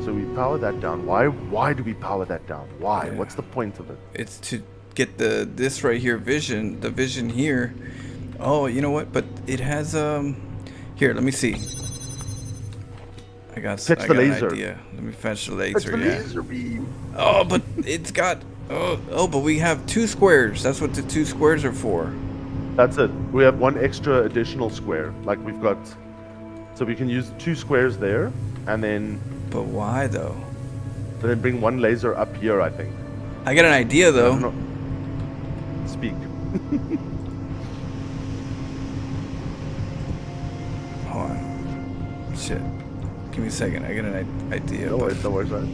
So we power that down. Why do we power that down? Why? Yeah. What's the point of it? It's to get this right here vision. The vision here. Oh, you know what? But it has Here, let me see. I got Fetch the laser. an idea. Let me fetch the laser. It's the Yeah. laser beam. Oh, but it's got. Oh, but we have 2 squares. That's what the 2 squares are for. That's it. We have 1 extra additional square. Like we've got. So we can use 2 squares there, and then Why though? bring 1 laser up here. I think. I got an idea I though. don't know. Speak. Hold on. Shit. Give me a second. I got an idea. No but- worries, no worries, man.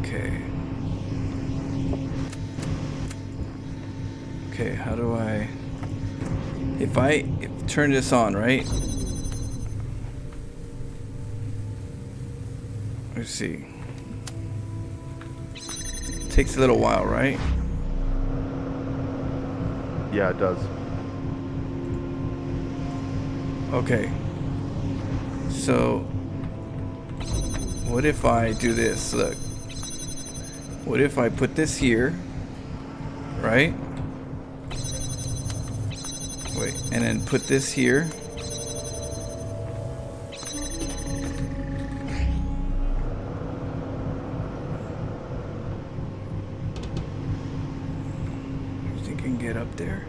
Okay. Okay, how do I... If I turn this on, right? Let's see. Takes a little while, right? Yeah, it does. Okay. So, what if I do this? Look. What if I put this here, right? Wait, and then put this here. You think I can get up there?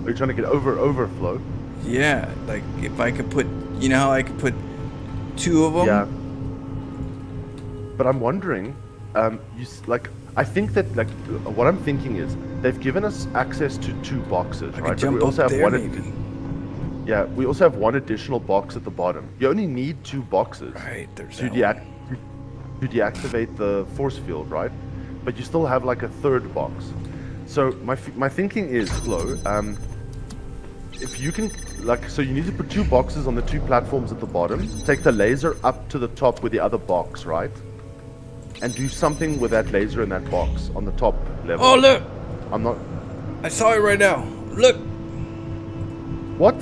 Are you trying to get overflow? Yeah, like if I could put, you know how I could put 2 of them? Yeah. But I'm wondering, I think that what I'm thinking is they've given us access to 2 boxes, I right? could jump we also up have there, one. maybe. Yeah, we also have one additional box at the bottom. You only need 2 boxes Right, there's to, that to deactivate the force field, right? But you still have like a 3rd box. So my thinking is, Flo, if you can, so you need to put 2 boxes on the 2 platforms at the bottom. Take the laser up to the top with the other box, right? And do something with that laser in that box on the top level. Oh, look! I'm not... I saw it right now. Look! What?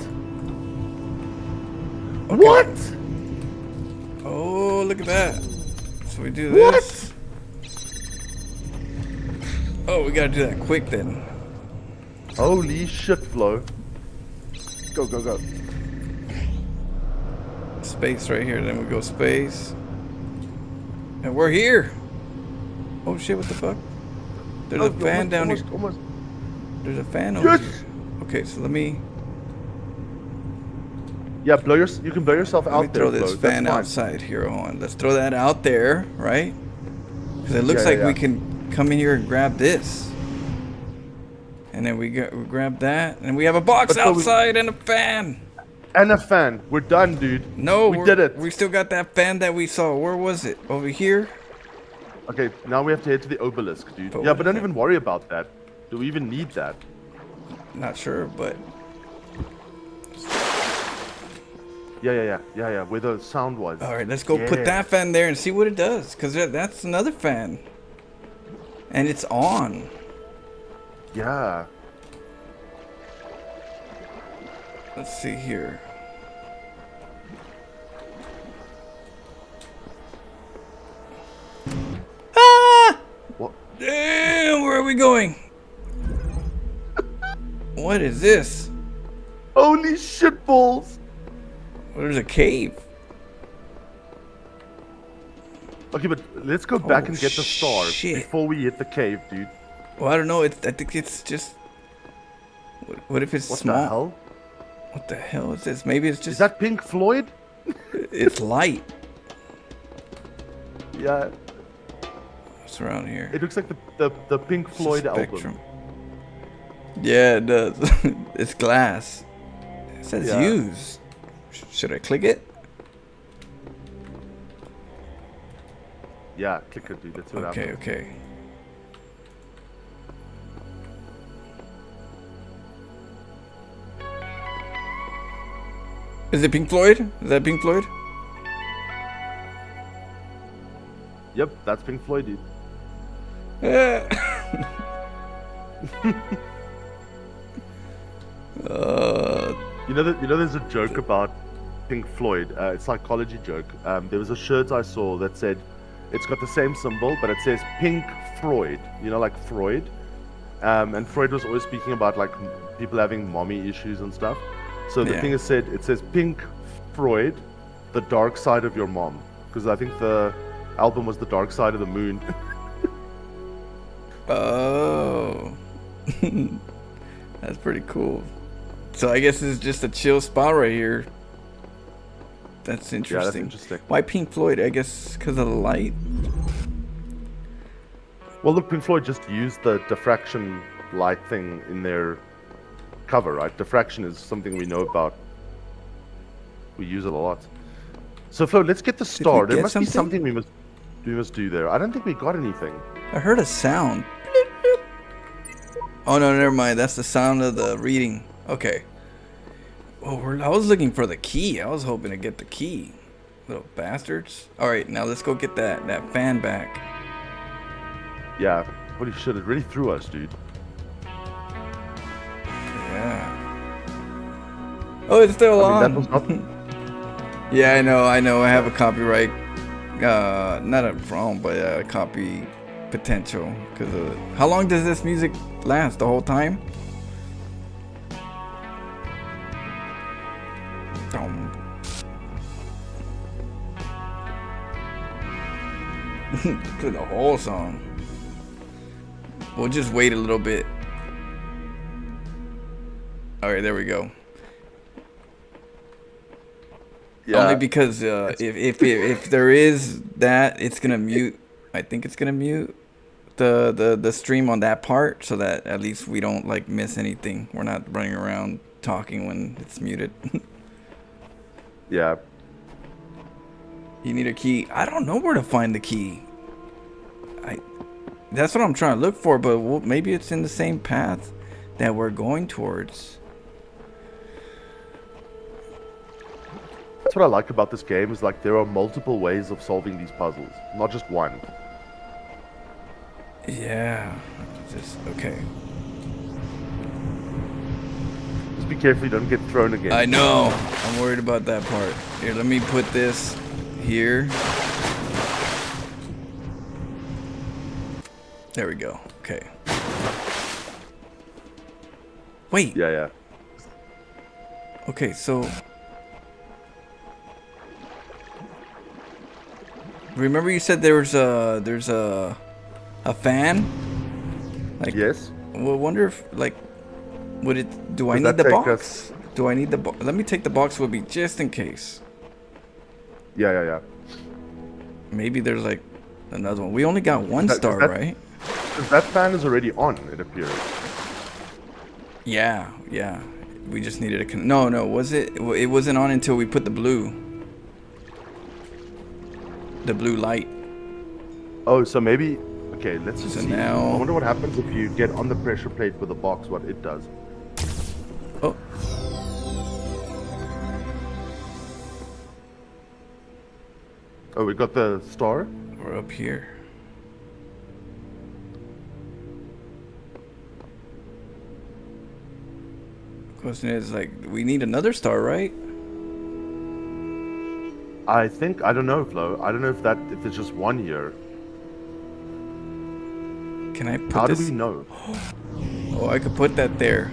Okay. What? Oh, look at that. So we do this. Oh, we gotta do that quick then. Holy shit, Flo. Go, go, go. Space right here, then we go space. And we're here. Oh shit, what the fuck? There's a fan down here. Almost. There's a fan over Yes! here. Okay, so let me Yeah, you can blow yourself out there. throw this fan outside here. Hold on. Let's throw that out there, right? Because it looks like we can come in here and grab this. And then we grab that, and we have a box outside and a fan. And a fan. We're done, dude. No, we did it. We still got that fan that we saw. Where was it? Over here? Okay, now we have to head to the obelisk, dude. Yeah, but don't even worry about that. Do we even need that? Not sure, but... Yeah. Where the sound was. All right, let's go put that fan there and see what it does. Because that's another fan. And it's on. Yeah. Let's see here. Ah! What? Damn, where are we going? What is this? Holy shit balls! There's a cave. Okay, but let's go back and get the star before we hit the cave, dude. Well, I don't know. I think it's just... What if it's small? What the hell? What the hell is this? Maybe it's just... Is that Pink Floyd? It's light. Yeah. What's around here? It looks like the Pink Floyd album. Yeah, it does. It's glass. It says use. Should I click it? Yeah, click it, dude. That's what happened. Okay. Is it Pink Floyd? Is that Pink Floyd? Yep, that's Pink Floyd, dude. You know, there's a joke about Pink Floyd. It's a psychology joke. There was a shirt I saw that said, it's got the same symbol, but it says Pink Freud. You know, like Freud. And Freud was always speaking about like people having mommy issues and stuff. So the thing is said, it says Pink Freud, the dark side of your mom, because I think the album was The Dark Side of the Moon. Oh, that's pretty cool. So I guess it's just a chill spot right here. That's interesting. Yeah, that's interesting. Why Pink Floyd? I guess because of the light. Well, look, Pink Floyd just used the diffraction light thing in their cover, right? Diffraction is something we know about. We use it a lot. So, Flo, let's get the star. There must be something we must... we must do there? I don't think we got anything. I heard a sound. Oh no, never mind. That's the sound of the reading. Okay. Oh, I was looking for the key. I was hoping to get the key. Little bastards. Alright, now let's go get that fan back. Yeah. Holy shit, it really threw us, dude. Yeah. Oh, it's still on. That was not... Yeah, I know. I have a copyright. Not a wrong, but a copy potential. Because how long does this music last? The whole time? To the whole song. We'll just wait a little bit. Alright, there we go. Yeah. Only because if there is that, it's gonna mute. I think it's gonna mute the stream on that part, so that at least we don't like miss anything. We're not running around talking when it's muted. Yeah. You need a key. I don't know where to find the key. That's what I'm trying to look for, but maybe it's in the same path that we're going towards. That's what I like about this game, is like there are multiple ways of solving these puzzles, not just one. Yeah. Okay. Just be careful you don't get thrown again. I know. I'm worried about that part. Here, let me put this here. There we go. Okay. Wait. Yeah. Okay, so remember you said there's a fan? Like, yes. Well, I wonder if like do I need the box? Do I need the box? Let me take the box with me just in case. Yeah. Maybe there's like another one. We only got one star, right? That fan is already on, it appears. Yeah. We just needed a no. Was it? It wasn't on until we put the blue light. Oh, so maybe. Okay, let's just see. Now, I wonder what happens if you get on the pressure plate with the box. What it does. Oh. Oh, we got the star. We're up here. Question is, like, we need another star, right? I don't know, Flo. I don't know if it's just one here. Can I put How this? do we know? Oh, I could put that there.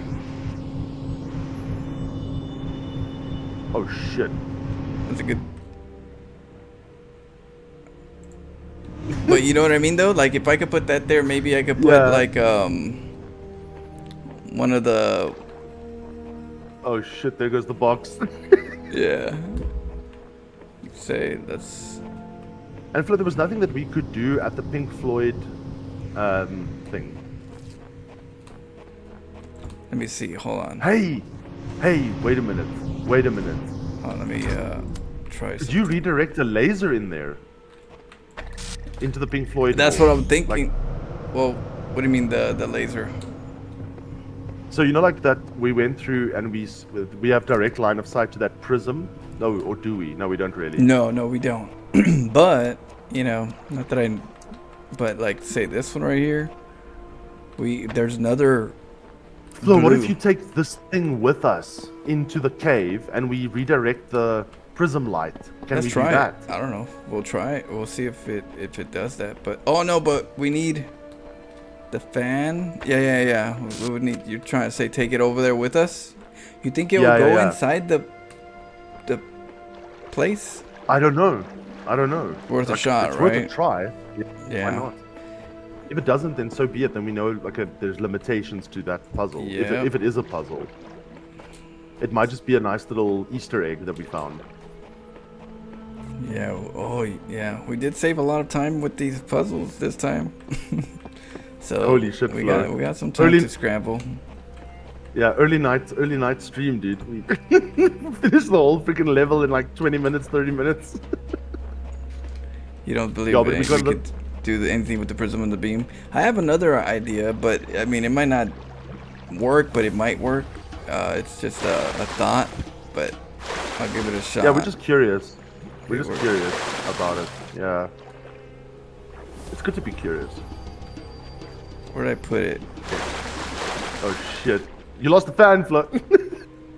Oh shit. That's a good. But you know what I mean, though. Like, if I could put that there, maybe I could put like one of the. Oh shit! There goes the box. Yeah. Say that's. And Flo, there was nothing that we could do at the Pink Floyd thing. Let me see. Hold on. Hey, wait a minute. Oh, let me try. Did you redirect a laser in there? Into the Pink Floyd? That's what I'm thinking. Well, what do you mean the laser? So you know, like that we went through and we have direct line of sight to that prism. No, or do we? No, we don't really. No, we don't. But you know, not that I. But like, say this one right here. There's another. Flo, what if you take this thing with us into the cave and we redirect the prism light? Can we do that? I don't know. We'll try it. We'll see if it does that. But oh no, but we need the fan. Yeah. We would need. You're trying to say take it over there with us? You think it will go inside the place? I don't know. Worth a shot, it's right? Worth a try. Yeah. Why not? If it doesn't, then so be it. Then we know there's limitations to that puzzle. Yeah. If it is a puzzle, it might just be a nice little Easter egg that we found. Yeah. Oh, yeah. We did save a lot of time with these puzzles this time. So holy shit, we got some time to scramble. Yeah, early night stream, dude. We finished the whole freaking level in like 20 minutes, 30 minutes. You don't believe Yeah, but we could do anything with the prism and the beam? I have another idea, but I mean, it might not work, but it might work. It's just a thought, but I'll give it a shot. Yeah, we're just curious. We're just curious about it. Yeah. It's good to be curious. Where did I put it? Oh shit. You lost the fan, Flo.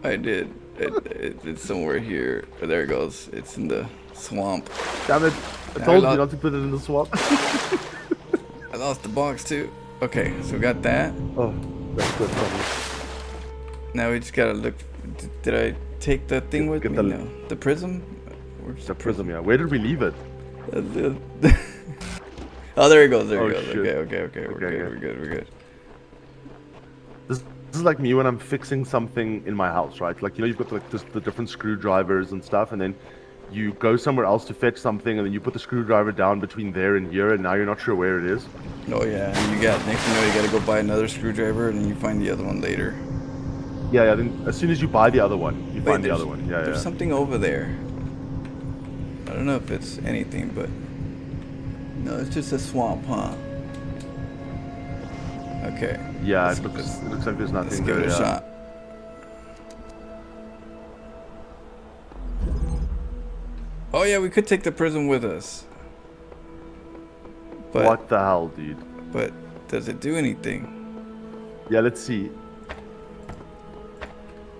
I did. It's somewhere here. Oh, there it goes. It's in the swamp. Damn it. I told you not to put it in the swamp. I lost the box too. Okay, so we got that. Oh, that's good. Now we just gotta look. Did I take the thing with me? No. The prism? Where's the prism? Yeah. Where did we leave it? Oh, there it goes. There it goes. Shit. Okay. We're good. This is like me when I'm fixing something in my house, right? Like, you know, you've got like the different screwdrivers and stuff, and then you go somewhere else to fetch something, and then you put the screwdriver down between there and here, and now you're not sure where it is. Oh yeah, and you got next thing you know, you gotta go buy another screwdriver, and then you find the other one later. Yeah. Then as soon as you buy the other one, you find the other one. Yeah. There's something over there. I don't know if it's anything, but no, it's just a swamp, huh? Okay. Yeah, it looks like there's nothing. Let's give it a shot. Oh yeah, we could take the prism with us. But, what the hell, dude? But does it do anything? Yeah, let's see.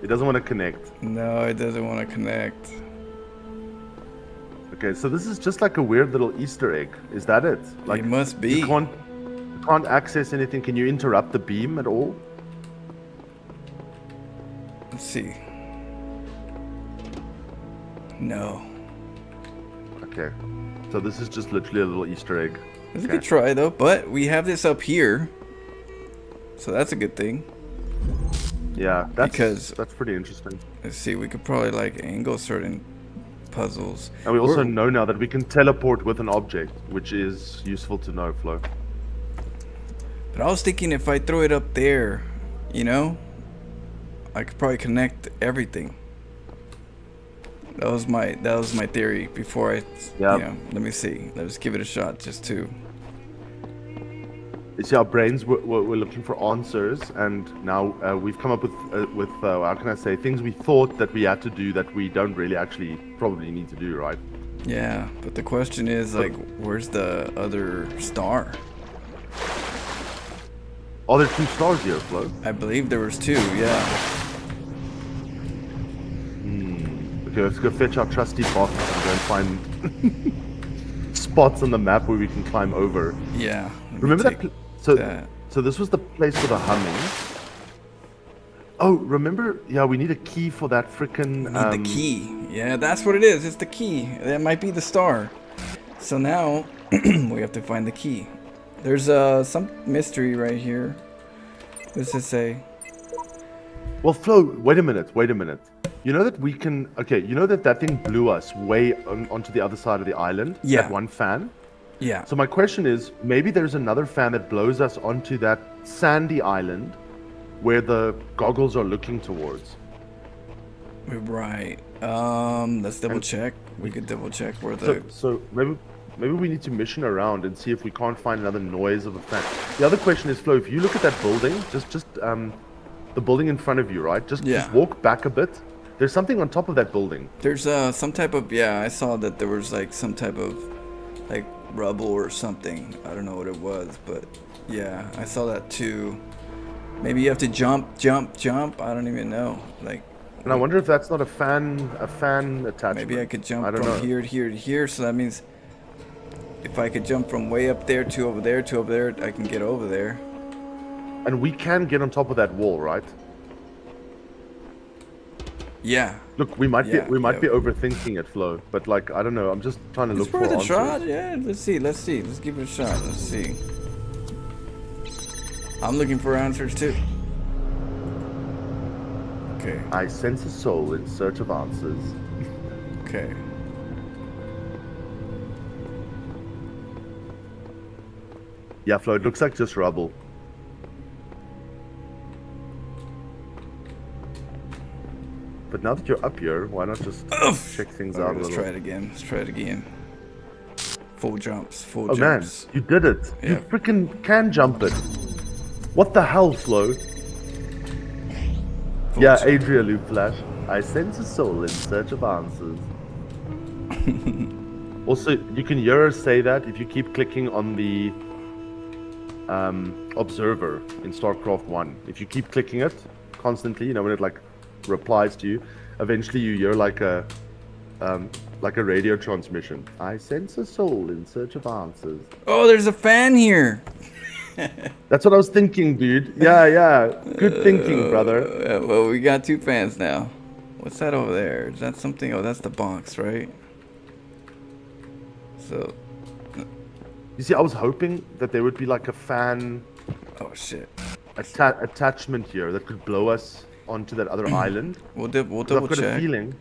It doesn't want to connect. No, it doesn't want to connect. Okay, so this is just like a weird little Easter egg. Is that it? Like, it must be. You can't access anything. Can you interrupt the beam at all? Let's see. No. Okay. So this is just literally a little Easter egg. It's a good try though, but we have this up here. So that's a good thing. Yeah, that's pretty interesting. Let's see, we could probably like angle certain puzzles. And we also know now that we can teleport with an object, which is useful to know, Flo. But I was thinking if I throw it up there, you know, I could probably connect everything. That was my theory before I, you know, let me see. Let's give it a shot just to. You see, our brains were looking for answers, and now we've come up with how can I say, things we thought that we had to do that we don't really actually probably need to do, right? Yeah, but the question is, like, where's the other star? Are there 2 stars here, Flo? I believe there was 2, yeah. Okay, let's go fetch our trusty box and go and find spots on the map where we can climb over. Yeah. Remember that? So this was the place for the humming. Oh, remember? Yeah, we need a key for that frickin'... We need the key. Yeah, that's what it is. It's the key. That might be the star. So now we have to find the key. There's some mystery right here. What does it say? Well, Flo, wait a minute. You know that we can... Okay, you know that thing blew us way onto the other side of the island? Yeah. That one fan? Yeah. So my question is, maybe there's another fan that blows us onto that sandy island where the goggles are looking towards. Right. Let's double check. We could double check where the... So maybe we need to mission around and see if we can't find another noise of a fan. The other question is, Flo, if you look at that building, just the building in front of you, right? Just walk back a bit. There's something on top of that building. There's some type of... Yeah, I saw that there was like some type of like rubble or something. I don't know what it was, but yeah, I saw that too. Maybe you have to jump. I don't even know. Like, and I wonder if that's not a fan attachment. Maybe I could jump from here to here to here. So that means if I could jump from way up there to over there to over there, I can get over there. And we can get on top of that wall, right? Yeah. Look, we might be overthinking it, Flo, but like, I don't know. I'm just trying to look for answers. Shot. Yeah, let's see. Let's give it a shot. Let's see. I'm looking for answers too. Okay. I sense a soul in search of answers. Okay. Yeah, Flo, it looks like just rubble. But now that you're up here, why not just check things out a little? Let's try it again. Full jumps. Full Oh jumps. man, you did it. Yeah. You freaking can jump it. What the hell, Flo? Yeah, Adria Loop Flash. I sense a soul in search of answers. Also, you can hear her say that if you keep clicking on the observer in StarCraft 1. If you keep clicking it constantly, you know, when it like replies to you, eventually you hear like a radio transmission. I sense a soul in search of answers. Oh, there's a fan here. That's what I was thinking, dude. Yeah. Good thinking, brother. Well, we got 2 fans now. What's that over there? Is that something? Oh, that's the box, right? So. You see, I was hoping that there would be like a fan. Oh shit. Attachment here that could blow us onto that other island. We'll double check. I've got a feeling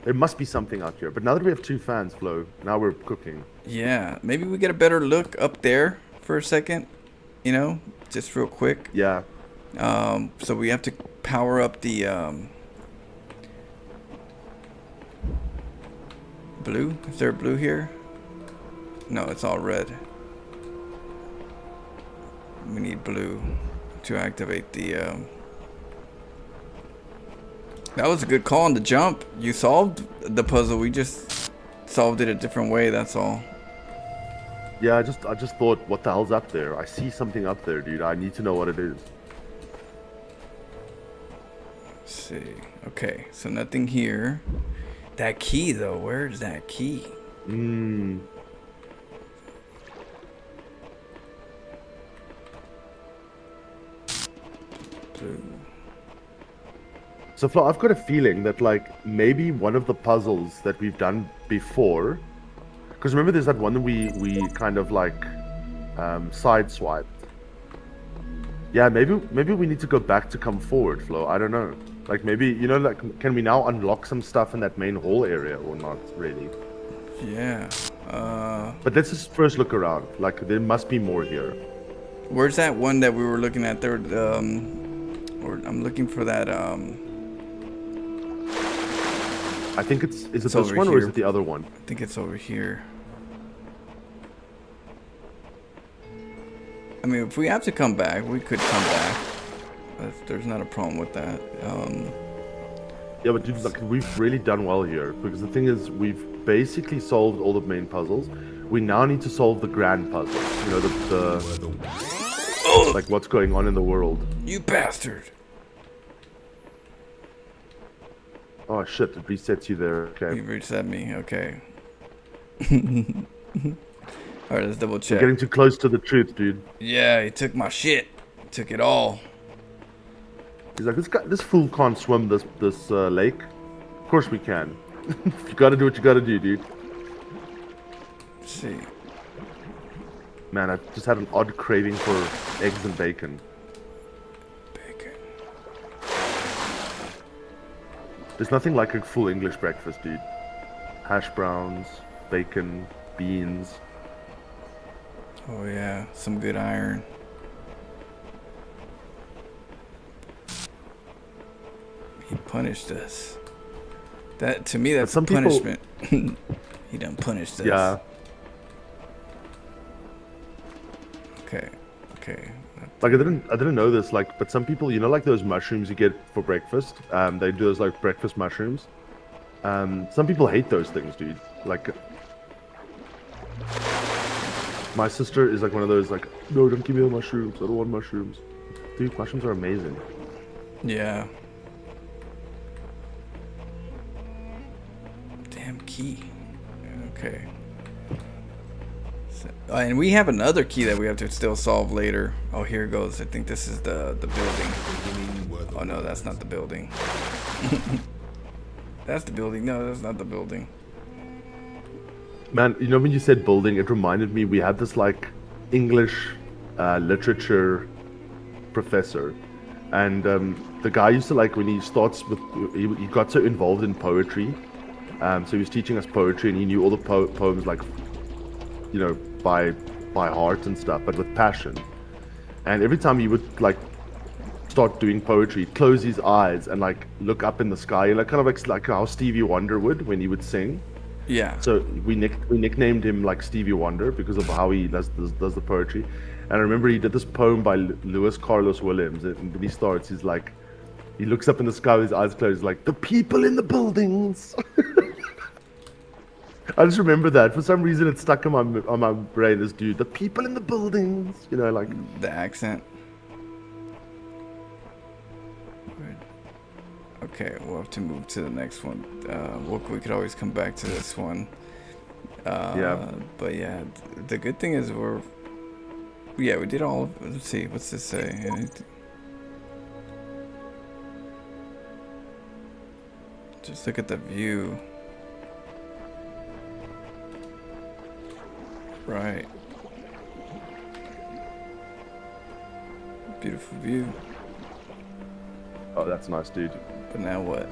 there must be something out here. But now that we have 2 fans, Flo, now we're cooking. Yeah, maybe we get a better look up there for a second. You know, just real quick. Yeah. So we have to power up the blue. Is there blue here? No, it's all red. We need blue to activate the That was a good call on the jump. You solved the puzzle. We just solved it a different way, that's all. Yeah, I just thought, what the hell's up there? I see something up there, dude. I need to know what it is. Let's see. Okay, so nothing here. That key though, where's that key? Blue. So Flo, I've got a feeling that like maybe one of the puzzles that we've done before, because remember there's that one that we kind of like sideswiped. Yeah, maybe we need to go back to come forward, Flo. I don't know. Like maybe, you know, like can we now unlock some stuff in that main hall area or not really? Yeah. But let's just first look around. Like there must be more here. Where's that one that we were looking at there? Or I'm looking for that. I think is it this over one here. or is it the other one? I think it's over here. I mean, if we have to come back, we could come back. There's not a problem with that. Yeah, but dude, like, we've really done well here, because the thing is, we've basically solved all the main puzzles. We now need to solve the grand puzzle. You know, like what's going on in the world. You bastard! Oh shit! It resets you there. Okay. You reset me. Okay. All right, let's double check. You're getting too close to the truth, dude. Yeah, he took my shit. Took it all. He's like, this fool can't swim this lake. Of course we can. You gotta do what you gotta do, dude. Let's see. Man, I just had an odd craving for eggs and bacon. Bacon. There's nothing like a full English breakfast, dude. Hash browns, bacon, beans. Oh yeah, some good iron. He punished us. That to me, that's a punishment. He done punished us. Yeah. Okay. Like I didn't know this. Like, but some people, you know, like those mushrooms you get for breakfast. They do those like breakfast mushrooms. Some people hate those things, dude. Like, my sister is like one of those like, no, don't give me the mushrooms. I don't want mushrooms. Dude, mushrooms are amazing. Yeah. Damn key. Okay. So, and we have another key that we have to still solve later. Oh, here it goes. I think this is the building. Oh no, that's not the building. That's the building. No, that's not the building. Man, you know when you said building, it reminded me we had this like English literature professor, and the guy used to like when he starts with he got so involved in poetry, so he was teaching us poetry and he knew all the poems like, you know, by heart and stuff, but with passion. And every time he would like start doing poetry, he'd close his eyes and like look up in the sky, like kind of like how Stevie Wonder would when he would sing. Yeah. So we nicknamed him like Stevie Wonder because of how he does the poetry. And I remember he did this poem by Louis Carlos Williams. And when he starts, he's like, he looks up in the sky with his eyes closed, like, the people in the buildings. I just remember that. For some reason, it stuck on my brain, this dude, the people in the buildings. You know, like... The accent. Okay, we'll have to move to the next one. We could always come back to this one. Yeah. But yeah, the good thing is we did all of, let's see, what's this say? Just look at the view. Right. Beautiful view. Oh, that's nice, dude. But now what?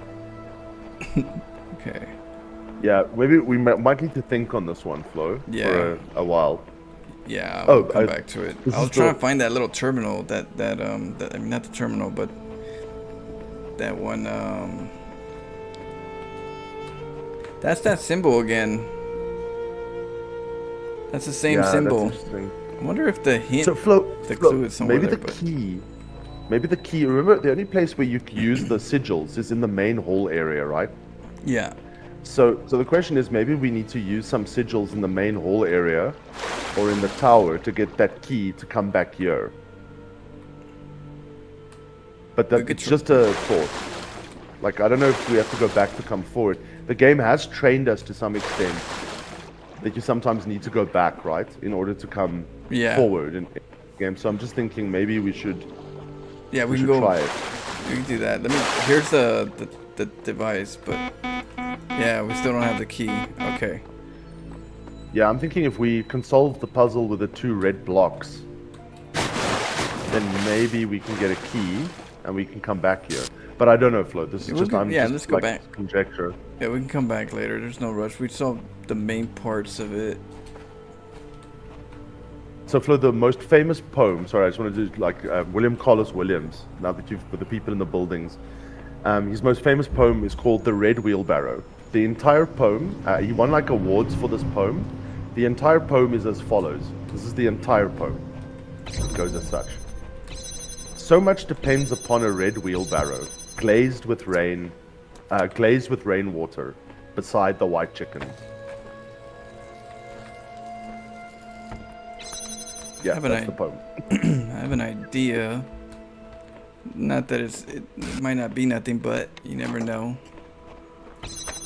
Okay. Yeah, maybe we might need to think on this one, Flo, for a while. Yeah, I'll come back to it. I was trying to find that little terminal, that I mean, not the terminal, but that one, that's that symbol again. That's the same symbol. That's interesting. I wonder if the hint, so Flo, clue is somewhere maybe there, maybe the key, remember the only place where you use the sigils is in the main hall area, right? Yeah. So the question is, maybe we need to use some sigils in the main hall area or in the tower to get that key to come back here. But it's just a thought. Like, I don't know if we have to go back to come forward. The game has trained us to some extent that you sometimes need to go back, right, in order to come forward in the game. So I'm just thinking maybe we should. Yeah, we can go try it. We can do that. Here's the device, but yeah, we still don't have the key. Okay. Yeah, I'm thinking if we can solve the puzzle with the 2 red blocks, then maybe we can get a key and we can come back here. But I don't know, Flo. This is just let's go back. Conjecture. Yeah, we can come back later. There's no rush. We saw the main parts of it. So, Flo, the most famous poem. Sorry, I just want to do like William Carlos Williams. Now that you've with the people in the buildings, his most famous poem is called "The Red Wheelbarrow." The entire poem, he won like awards for this poem. The entire poem is as follows. This is the entire poem. It goes as such. So much depends upon a red wheelbarrow, glazed with rainwater, beside the white chicken. Yeah, that's the poem. I have an idea. Not that it might not be nothing, but you never know. If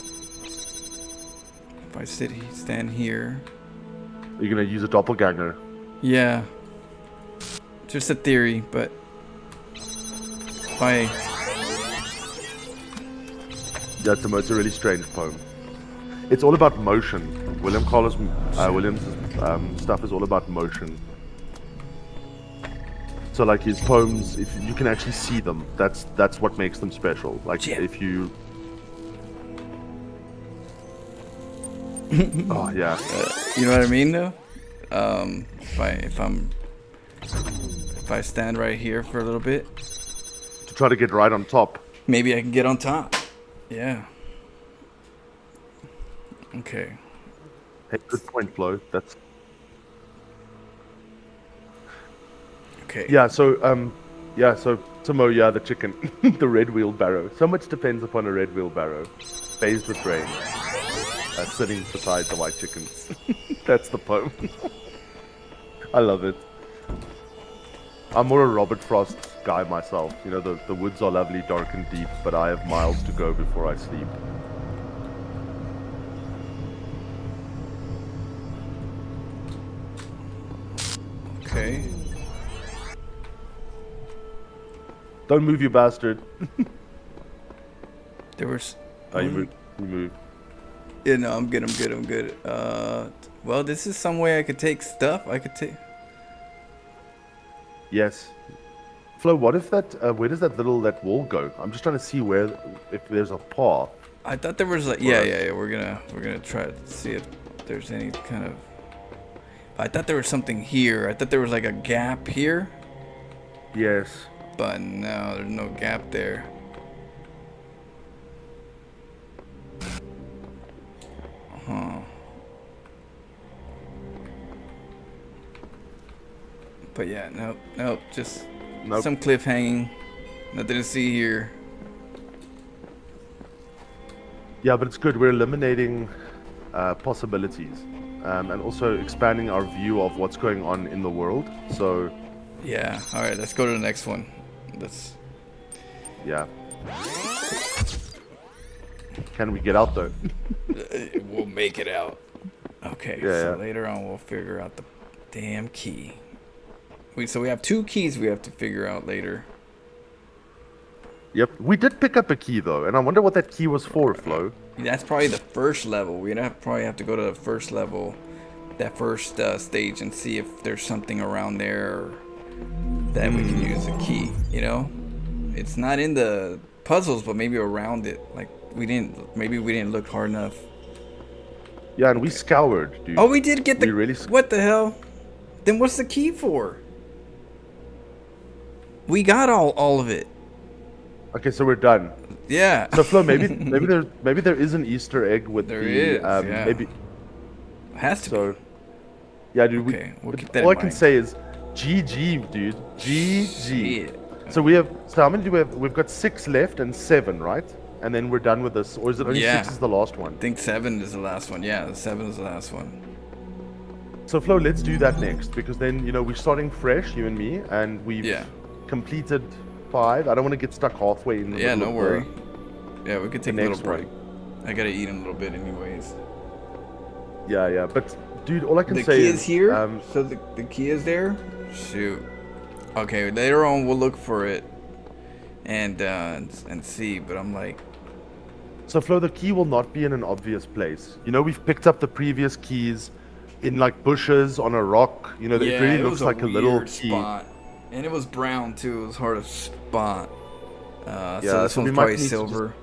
I stand here. You're gonna use a doppelganger. Yeah. Just a theory, but yeah, it's a really strange poem. It's all about motion. William Carlos Williams' stuff is all about motion. So like his poems, if you can actually see them, that's what makes them special. Like if you oh yeah. You know what I mean though? If I stand right here for a little bit. To try to get right on top. Maybe I can get on top. Yeah. Okay. Hey, good point, Flo. That's okay. Yeah, so Timo, the chicken. The red wheelbarrow. So much depends upon a red wheelbarrow. Bathed with rain. Sitting beside the white chickens. That's the poem. I love it. I'm more a Robert Frost guy myself. You know, the woods are lovely, dark and deep, but I have miles to go before I sleep. Okay. Don't move, you bastard. There was... Oh, you move. Yeah, no, I'm good. Well, this is some way I could take stuff. Yes. Flo, what if that, where does that wall go? I'm just trying to see if there's a path. I thought there was like, yeah. We're gonna try to see if there's any kind of... I thought there was something here. I thought there was like a gap here. Yes. But no, there's no gap there. Huh. But yeah, nope, just Nope. some cliff hanging. Nothing to see here. Yeah, but it's good. We're eliminating possibilities, and also expanding our view of what's going on in the world. So, yeah. All right, let's go to the next one. Let's. Yeah. Can we get out though? We'll make it out. Okay. Yeah, so yeah. later on, we'll figure out the damn key. So we have 2 keys we have to figure out later. Yep. We did pick up a key though, and I wonder what that key was for, Flo. That's probably the first level. We're gonna probably have to go to the first level, that first stage, and see if there's something around there that we can use a key. You know, it's not in the puzzles, but maybe around it. Like maybe we didn't look hard enough. Yeah, and we scoured, dude. Oh, we did get the. We really what the hell? Then what's the key for? We got all of it. Okay, so we're done. Yeah. So Flo, maybe there is an Easter egg with there the is, yeah. maybe Has to so. be. Yeah, dude. Okay, we'll keep that all in I can mind. say is, GG, dude. GG. Shit. So we have. So how many do we have? We've got 6 left and 7, right? And then we're done with this, or is it only 6 is the last one? I think 7 is the last one. Yeah, the 7 is the last one. So Flo, let's do that next, because then we're starting fresh, you and me, and we've completed 5. I don't want to get stuck halfway in the Yeah, middle no of worry. Yeah, we could take a little next break. one. I gotta eat in a little bit anyways. Yeah, but dude, all I can The say key is is here? so the key is there? Shoot. Okay, later on we'll look for it and see, but I'm like, so Flo, the key will not be in an obvious place. We've picked up the previous keys in like bushes on a rock. It really looks like a little key. Spot. And it was brown too. It was hard to spot. So this we one's might probably need to silver.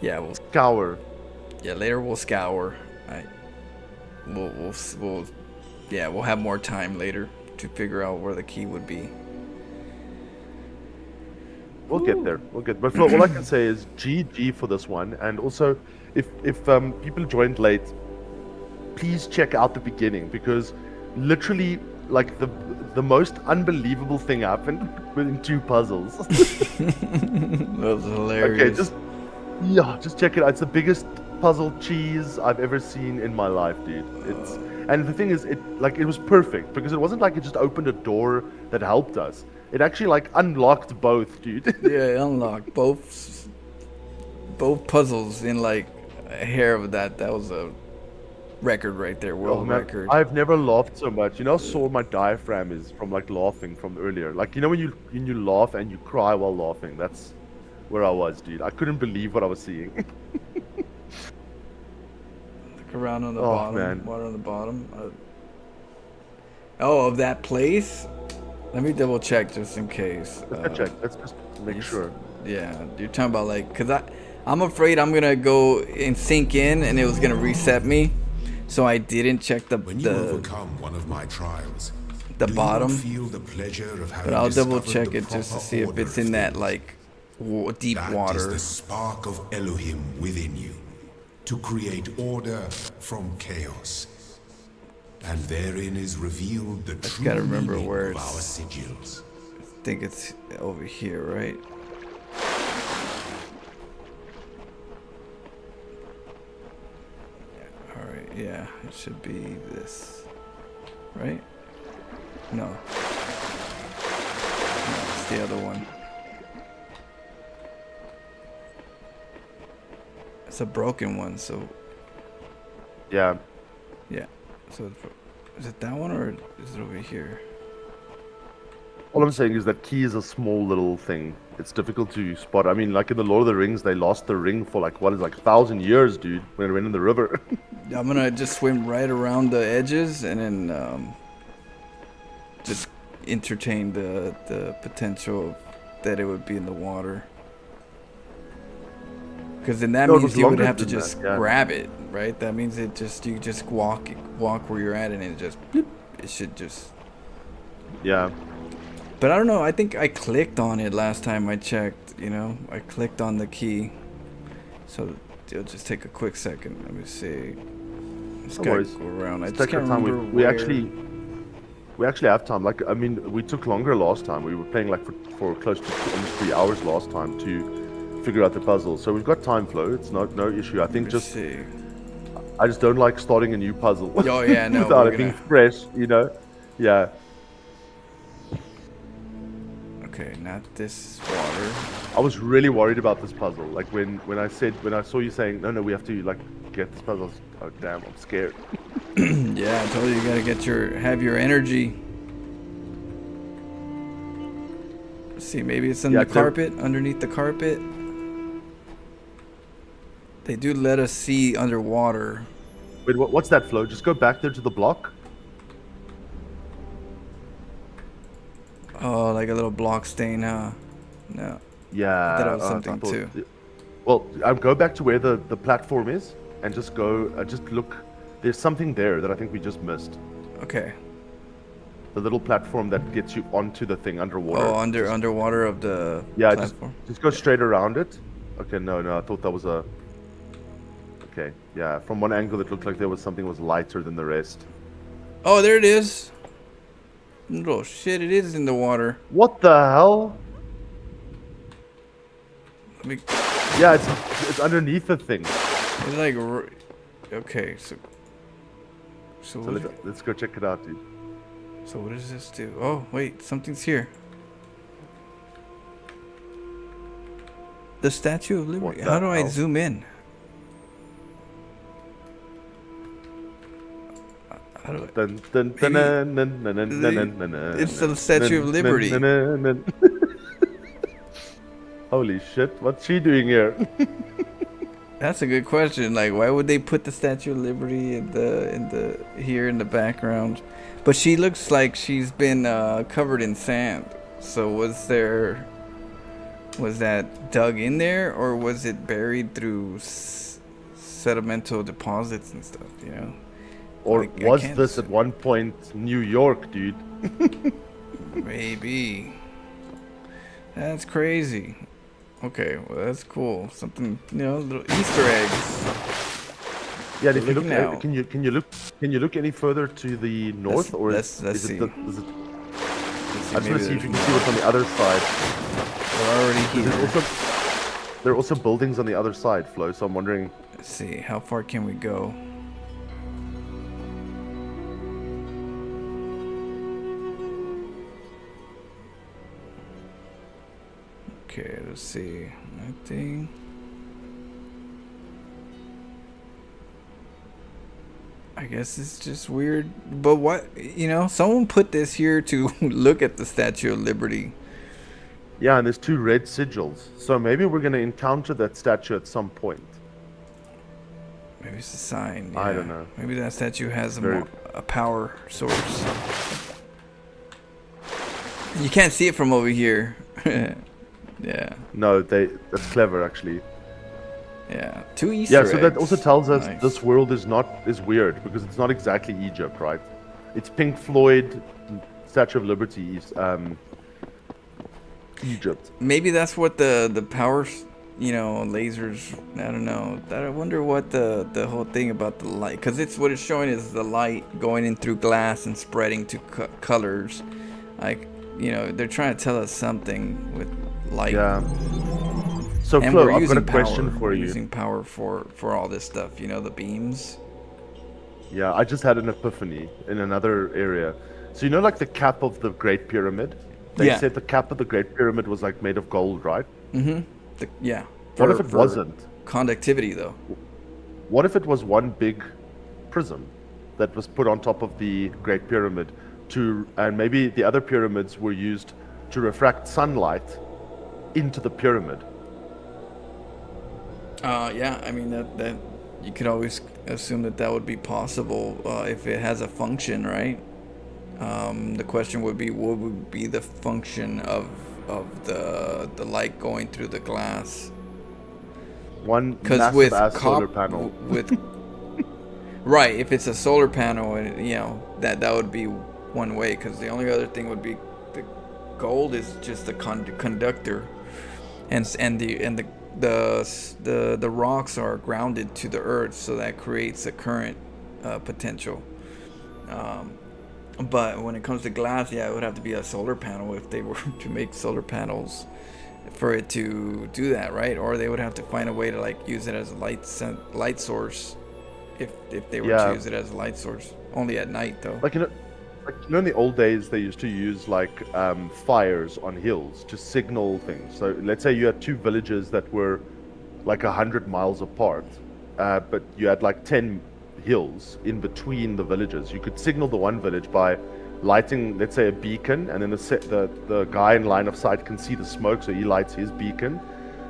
Yeah, we'll scour. Yeah, later we'll scour. We'll have more time later to figure out where the key would be. We'll get there. But Flo, all I can say is GG for this one. And also, if people joined late, please check out the beginning, because literally, like the most unbelievable thing happened within 2 puzzles. That was hilarious. Okay, just check it out. It's the biggest puzzle cheese I've ever seen in my life, dude. And the thing is, it was perfect, because it wasn't like it just opened a door that helped us. It actually like unlocked both, dude. Yeah, it unlocked both puzzles in like a hair of that. That was a record right there, world record. I've never laughed so much. How sore my diaphragm is from like laughing from earlier. Like when you laugh and you cry while laughing. That's where I was, dude. I couldn't believe what I was seeing. Look around on the bottom. Man. Water on the bottom. Of that place. Let me double check just in case. Let's check. Let's just make sure. Yeah, you're talking about like, cause I'm afraid I'm gonna go and sink in and it was gonna reset me, so I didn't check When you overcome one of my trials, the bottom. feel the pleasure of having But I'll double discovered check the it just to proper see if order it's of in that things. like deep That water. is the spark of Elohim within you, to create order from chaos. And therein is revealed the true gotta remember meaning where of it's- our sigils. I think it's over here, right? Alright, yeah, it should be this. Right? No. No, it's the other one. It's a broken one, so Yeah. yeah. So is it that one or is it over here? All I'm saying is that key is a small little thing. It's difficult to spot. I mean, like in the Lord of the Rings, they lost the ring for like 1,000 years, dude, when it went in the river. I'm gonna just swim right around the edges and then just entertain the potential that it would be in the water. Because then that No, it means was you would longer have to than just that, yeah. grab it, right? That means you just walk where you're at and it just bloop, it should just. Yeah. But I don't know. I think I clicked on it last time I checked. I clicked on the key. So it'll just take a quick second. Let me see. Just No gotta worries. go around. I Let's just take our can't time. remember We where. actually We actually have time. Like, I mean, we took longer last time. We were playing like for close to almost 3 hours last time to figure out the puzzle. So we've got time flow. It's no issue. I think I just don't like starting a new puzzle. Oh yeah, no. Without it being fresh, you know. Yeah. Okay, not this water. I was really worried about this puzzle. Like when I saw you saying no, we have to like get this puzzle. I was, oh damn, I'm scared. Yeah, I told you gotta have your energy. Let's see, maybe it's on the carpet, underneath the carpet. They do let us see underwater. Wait, what's that, Flo? Just go back there to the block. Oh, like a little block stain, huh? No. Yeah. I thought it was something too. Well, go back to where the platform is and just go. Just look. There's something there that I think we just missed. Okay. The little platform that gets you onto the thing underwater. Oh, underwater of the platform. Just go straight around it. Okay, no, I thought that was a. Okay, yeah. From one angle, it looked like there was something was lighter than the rest. Oh, there it is. Oh shit! It is in the water. What the hell? Yeah, it's underneath the thing. It's like, okay, so let's go check it out, dude. So what does this do? Oh wait, something's here. The Statue of Liberty. How do I zoom in? How do I? It's the Statue of Liberty. Holy shit! What's she doing here? That's a good question. Like, why would they put the Statue of Liberty in the here in the background? But she looks like she's been covered in sand. So was that dug in there, or was it buried through sedimental deposits and stuff? You know. Or was this at one point New York, dude? Maybe. That's crazy. Okay, well that's cool. Something, little Easter eggs. Yeah, if you look, can you look any further to the north, or let's see. I just want to see if you can see what's on the other side. We're already here. There are also buildings on the other side, Flo. So I'm wondering. Let's see, how far can we go? Okay, let's see. Nothing. I guess it's just weird. But what, someone put this here to look at the Statue of Liberty. Yeah, and there's 2 red sigils. So maybe we're going to encounter that statue at some point. Maybe it's a sign. I don't know. Maybe that statue has a power source. You can't see it from over here. Yeah. No, that's clever actually. Yeah. 2 Easter eggs. Yeah, so that also tells us this world is weird because it's not exactly Egypt, right? It's Pink Floyd, Statue of Liberty, Egypt. Maybe that's what the power, lasers. I don't know. I wonder what the whole thing about the light, because what it's showing is the light going in through glass and spreading to colors. Like, they're trying to tell us something with light. Yeah. So Flo, I've got a question for you. We're using power for all this stuff, the beams. Yeah, I just had an epiphany in another area. So like the cap of the Great Pyramid? They said the cap of the Great Pyramid was like made of gold, right? Mm-hmm. What if it wasn't? Conductivity, though. What if it was one big prism that was put on top of the Great Pyramid and maybe the other pyramids were used to refract sunlight into the pyramid? Yeah, I mean that you could always assume that would be possible if it has a function, right? The question would be, what would be the function of the light going through the glass? One massive ass solar panel. Right, if it's a solar panel, that would be one way, because the only other thing would be the gold is just the conductor, and the rocks are grounded to the earth, so that creates a current potential. But when it comes to glass, yeah, it would have to be a solar panel if they were to make solar panels for it to do that, right? Or they would have to find a way to like use it as a light source if they were to use it as a light source. Only at night though. Like in the old days, they used to use like fires on hills to signal things. So let's say you had two villages that were like 100 miles apart, but you had like 10 hills in between the villages. You could signal the one village by lighting, let's say, a beacon, and then the guy in line of sight can see the smoke, so he lights his beacon.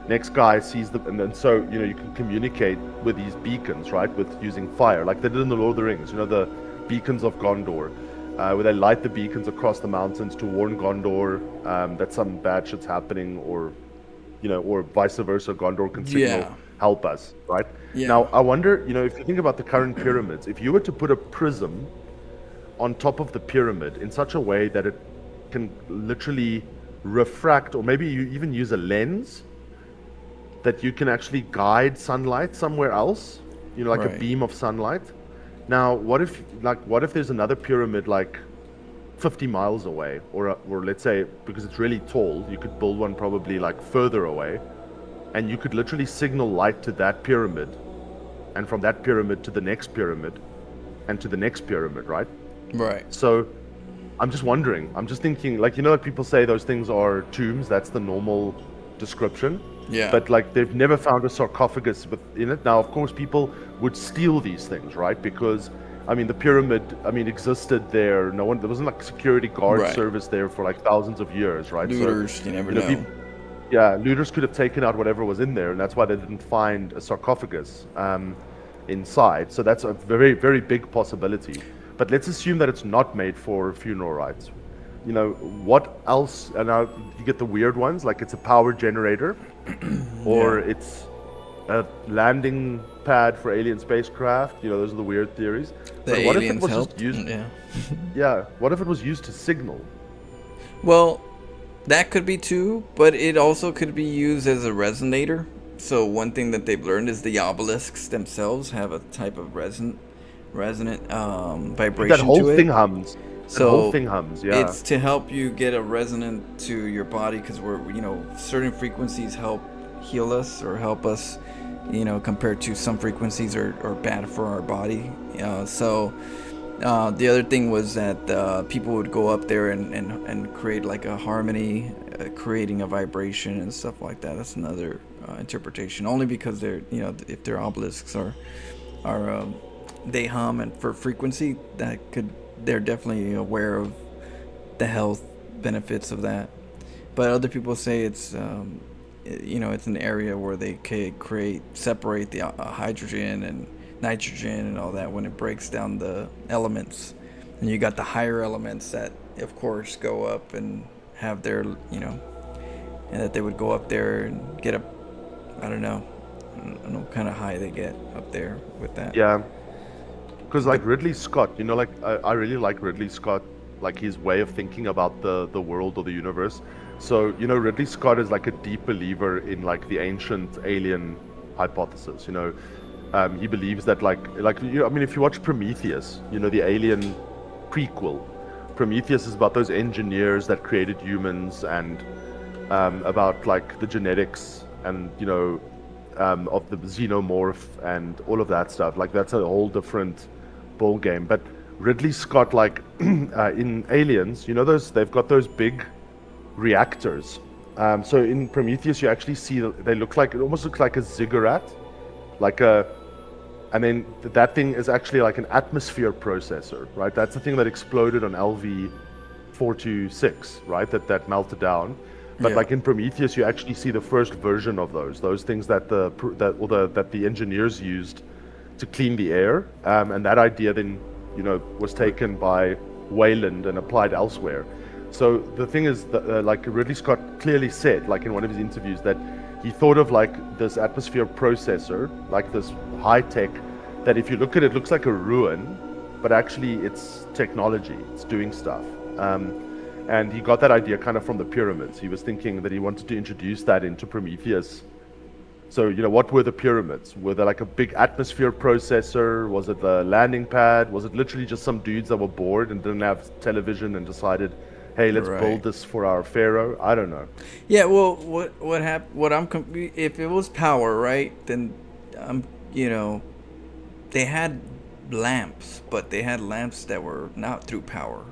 Next guy sees and then so you can communicate with these beacons, right, with using fire, like they did in the Lord of the Rings. The beacons of Gondor, where they light the beacons across the mountains to warn Gondor that some bad shit's happening, or or vice versa. Gondor can signal, help us, right? Yeah. Now, I wonder, if you think about the current pyramids, if you were to put a prism on top of the pyramid in such a way that it can literally refract, or maybe you even use a lens that you can actually guide sunlight somewhere else, like a beam of sunlight. Now, what if there's another pyramid like 50 miles away, or let's say, because it's really tall, you could build one probably like further away, and you could literally signal light to that pyramid, and from that pyramid to the next pyramid, and to the next pyramid, right? Right. So I'm just wondering, I'm just thinking, like, like people say those things are tombs, that's the normal description. Yeah. But like they've never found a sarcophagus within it. Now, of course, people would steal these things, right? Because the pyramid, existed there. There wasn't like security guard service there for like thousands of years, right? Looters, so, you never know. Looters could have taken out whatever was in there, and that's why they didn't find a sarcophagus inside. So that's a very, very big possibility. But let's assume that it's not made for funeral rites. What else? And now you get the weird ones, like it's a power generator, or it's a landing pad for alien spacecraft. Those are the weird theories. The but what aliens if it was helped? just used? Yeah. What if it was used to signal? Well, that could be too, but it also could be used as a resonator. So one thing that they've learned is the obelisks themselves have a type of resonant vibration. That whole to thing it. hums. So the whole thing hums. Yeah. It's to help you get a resonant to your body, because certain frequencies help heal us or help us, compared to some frequencies are bad for our body. The other thing was that people would go up there and create like a harmony, creating a vibration and stuff like that. That's another interpretation, only because they're, if their obelisks are they hum, and for frequency they're definitely aware of the health benefits of that. But other people say it's it's an area where they can separate the hydrogen and nitrogen and all that when it breaks down the elements, and you got the higher elements that of course go up and have their and that they would go up there and get I don't know what kind of high they get up there with that. Yeah. Because like Ridley Scott, I really like Ridley Scott, like his way of thinking about the world or the universe. So, Ridley Scott is like a deep believer in like the ancient alien hypothesis. He believes that if you watch Prometheus, the alien prequel, Prometheus is about those engineers that created humans, and about like the genetics and of the xenomorph and all of that stuff. Like that's a whole different ball game. But Ridley Scott, like in Aliens, they've got those big reactors. So in Prometheus, you actually see it almost looks like a ziggurat, and then that thing is actually like an atmosphere processor, right? That's the thing that exploded on LV-426, right? That melted down. But like in Prometheus, you actually see the first version of those things that the engineers used to clean the air, and that idea then was taken by Wayland and applied elsewhere. So the thing is that like Ridley Scott clearly said, like in one of his interviews, that he thought of like this atmosphere processor, like this high tech, that if you look at it, looks like a ruin, but actually it's technology, it's doing stuff. And he got that idea kind of from the pyramids. He was thinking that he wanted to introduce that into Prometheus So, what were the pyramids? Were they like a big atmosphere processor? Was it the landing pad? Was it literally just some dudes that were bored and didn't have television and decided, hey, let's build this for our pharaoh? I don't know. Yeah, well, what happened? If it was power, right? Then, they had lamps, but they had lamps that were not through power.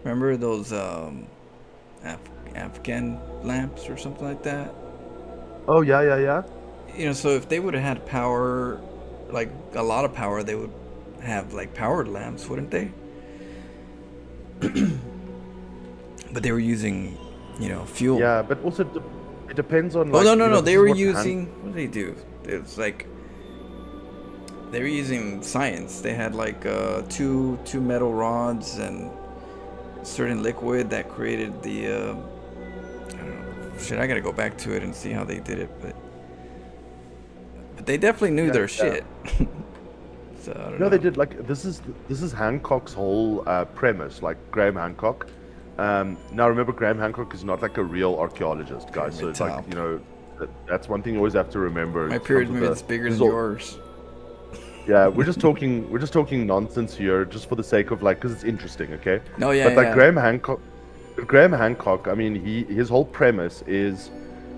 Remember those Afghan lamps or something like that? Oh, yeah. So if they would have had power, like a lot of power, they would have like powered lamps, wouldn't they? But they were using, fuel. Yeah, but also it depends on. Like, no. They were using. What did they do? It's like they were using science. They had like two metal rods and certain liquid that created the. I don't know. Shit, I gotta go back to it and see how they did it, but they definitely knew their shit. So I don't know. They did. Like this is Hancock's whole premise. Like Graham Hancock. Now remember, Graham Hancock is not like a real archaeologist, guys. So it's like that's one thing you always have to remember. My pyramid is bigger than yours. Yeah, we're just talking nonsense here, just for the sake of like, because it's interesting, okay? No, yeah. But like Graham Hancock, I mean, his whole premise is